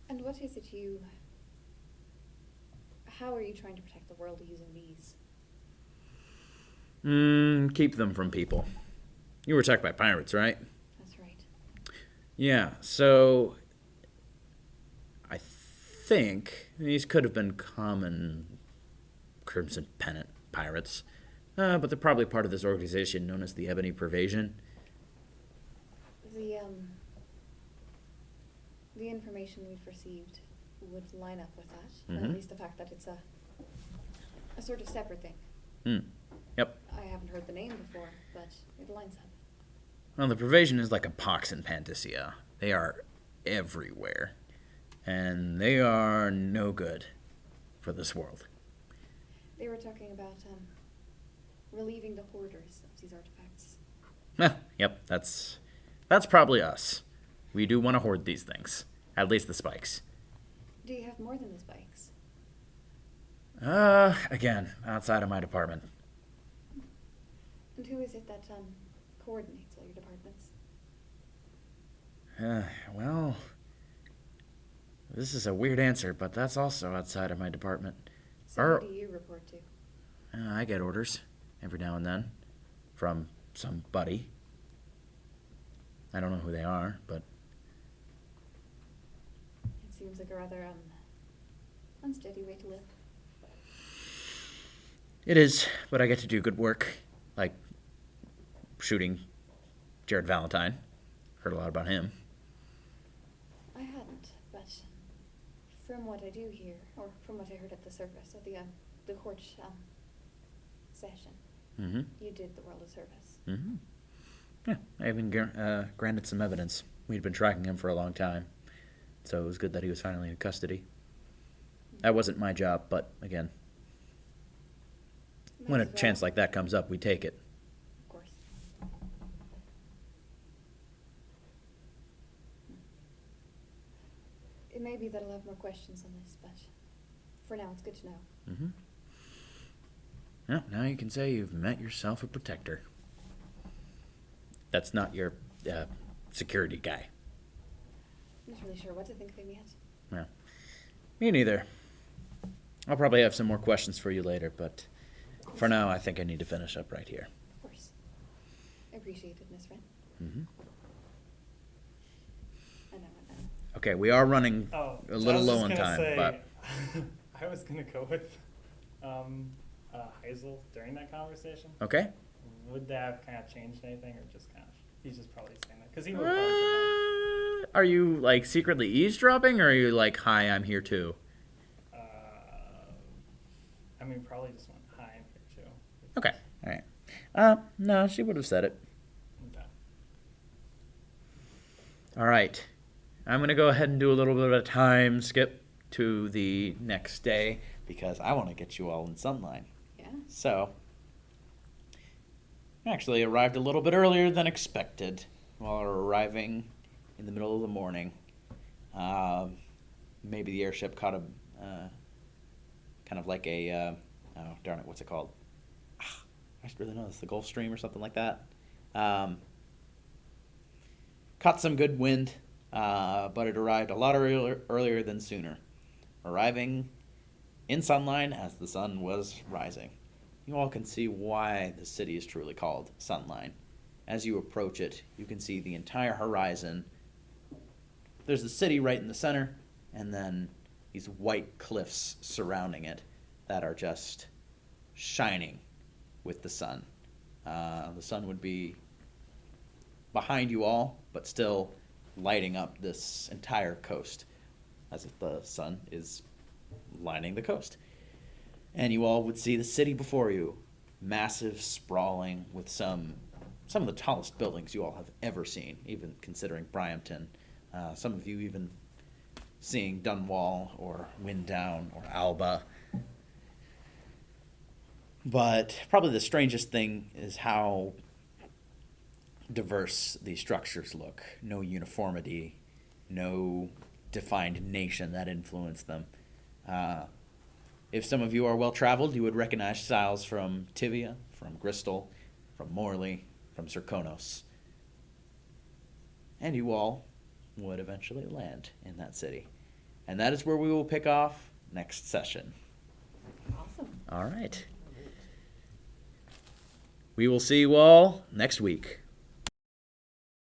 And what is it how are you trying to protect the world using these? Keep them from people. You were attacked by pirates, right? That's right. Yeah, so I think these could have been common Crimson Pennant pirates, but they're probably part of this organization known as the Ebony Persuasion. The information we've received would line up with that, or at least the fact that it's a sort of separate thing. Yep. I haven't heard the name before, but it lines up. Well, the Persuasion is like a pox in Pantasia. They are everywhere, and they are no good for this world. They were talking about relieving the hoarders of these artifacts. Yep, that's probably us. We do want to hoard these things, at least the spikes. Do you have more than the spikes? Again, outside of my department. And who is it that coordinates all your departments? Well, this is a weird answer, but that's also outside of my department. So who do you report to? I get orders every now and then from somebody. I don't know who they are, but It seems like a rather unsteady way to live. It is, but I get to do good work, like shooting Jared Valentine. Heard a lot about him. I hadn't, but from what I do hear, or from what I heard at the surface of the court session, Mm-hmm. you did the world a service. Mm-hmm. Yeah, I even granted some evidence. We'd been tracking him for a long time, so it was good that he was finally in custody. That wasn't my job, but again, when a Might as chance well, like that comes up, we take it. of course. It may be that I'll have more questions on this, but for now it's good to know. Mm-hmm. Yeah, now you can say you've met yourself a protector. That's not your security guy. I'm not really sure what to think of him yet. Yeah. Me neither. I'll probably have some more questions for you later, but for now, I think I need to finish up right here. Of course. I appreciate it, Miss Wren. Mm-hmm. And I went now. Okay, we are running Oh, a little I was low just on gonna time, say, but I was gonna go with Heisel during that conversation. okay. Would that have kind of changed anything, or just kind of he's just probably saying that because he would probably Are you like secretly eavesdropping, or are you like, "Hi, I'm here too"? I mean, probably just went high in here too. Okay, all right. No, she would have said it. Okay. All right. I'm gonna go ahead and do a little bit of a time skip to the next day because I want to get you all in Sunline. Yeah. So, actually arrived a little bit earlier than expected. While arriving in the middle of the morning, maybe the airship caught a kind of like a oh darn it, what's it called? I should really know this. The Gulf Stream or something like that. Caught some good wind, but it arrived a lot earlier than sooner. Arriving in Sunline as the sun was rising. You all can see why the city is truly called Sunline. As you approach it, you can see the entire horizon. There's the city right in the center, and then these white cliffs surrounding it that are just shining with the sun. The sun would be behind you all, but still lighting up this entire coast, as if the sun is lining the coast. And you all would see the city before you, massive, sprawling, with some of the tallest buildings you all have ever seen, even considering Bryampton. Some of you even seeing Dunwall or Winddown or Alba. But probably the strangest thing is how diverse these structures look. No uniformity, no defined nation that influenced them. If some of you are well-traveled, you would recognize styles from Tivia, from Bristol, from Morley, from Zirconos. And you all would eventually land in that city. And that is where we will pick off next session. Awesome. All right. We will see you all next week.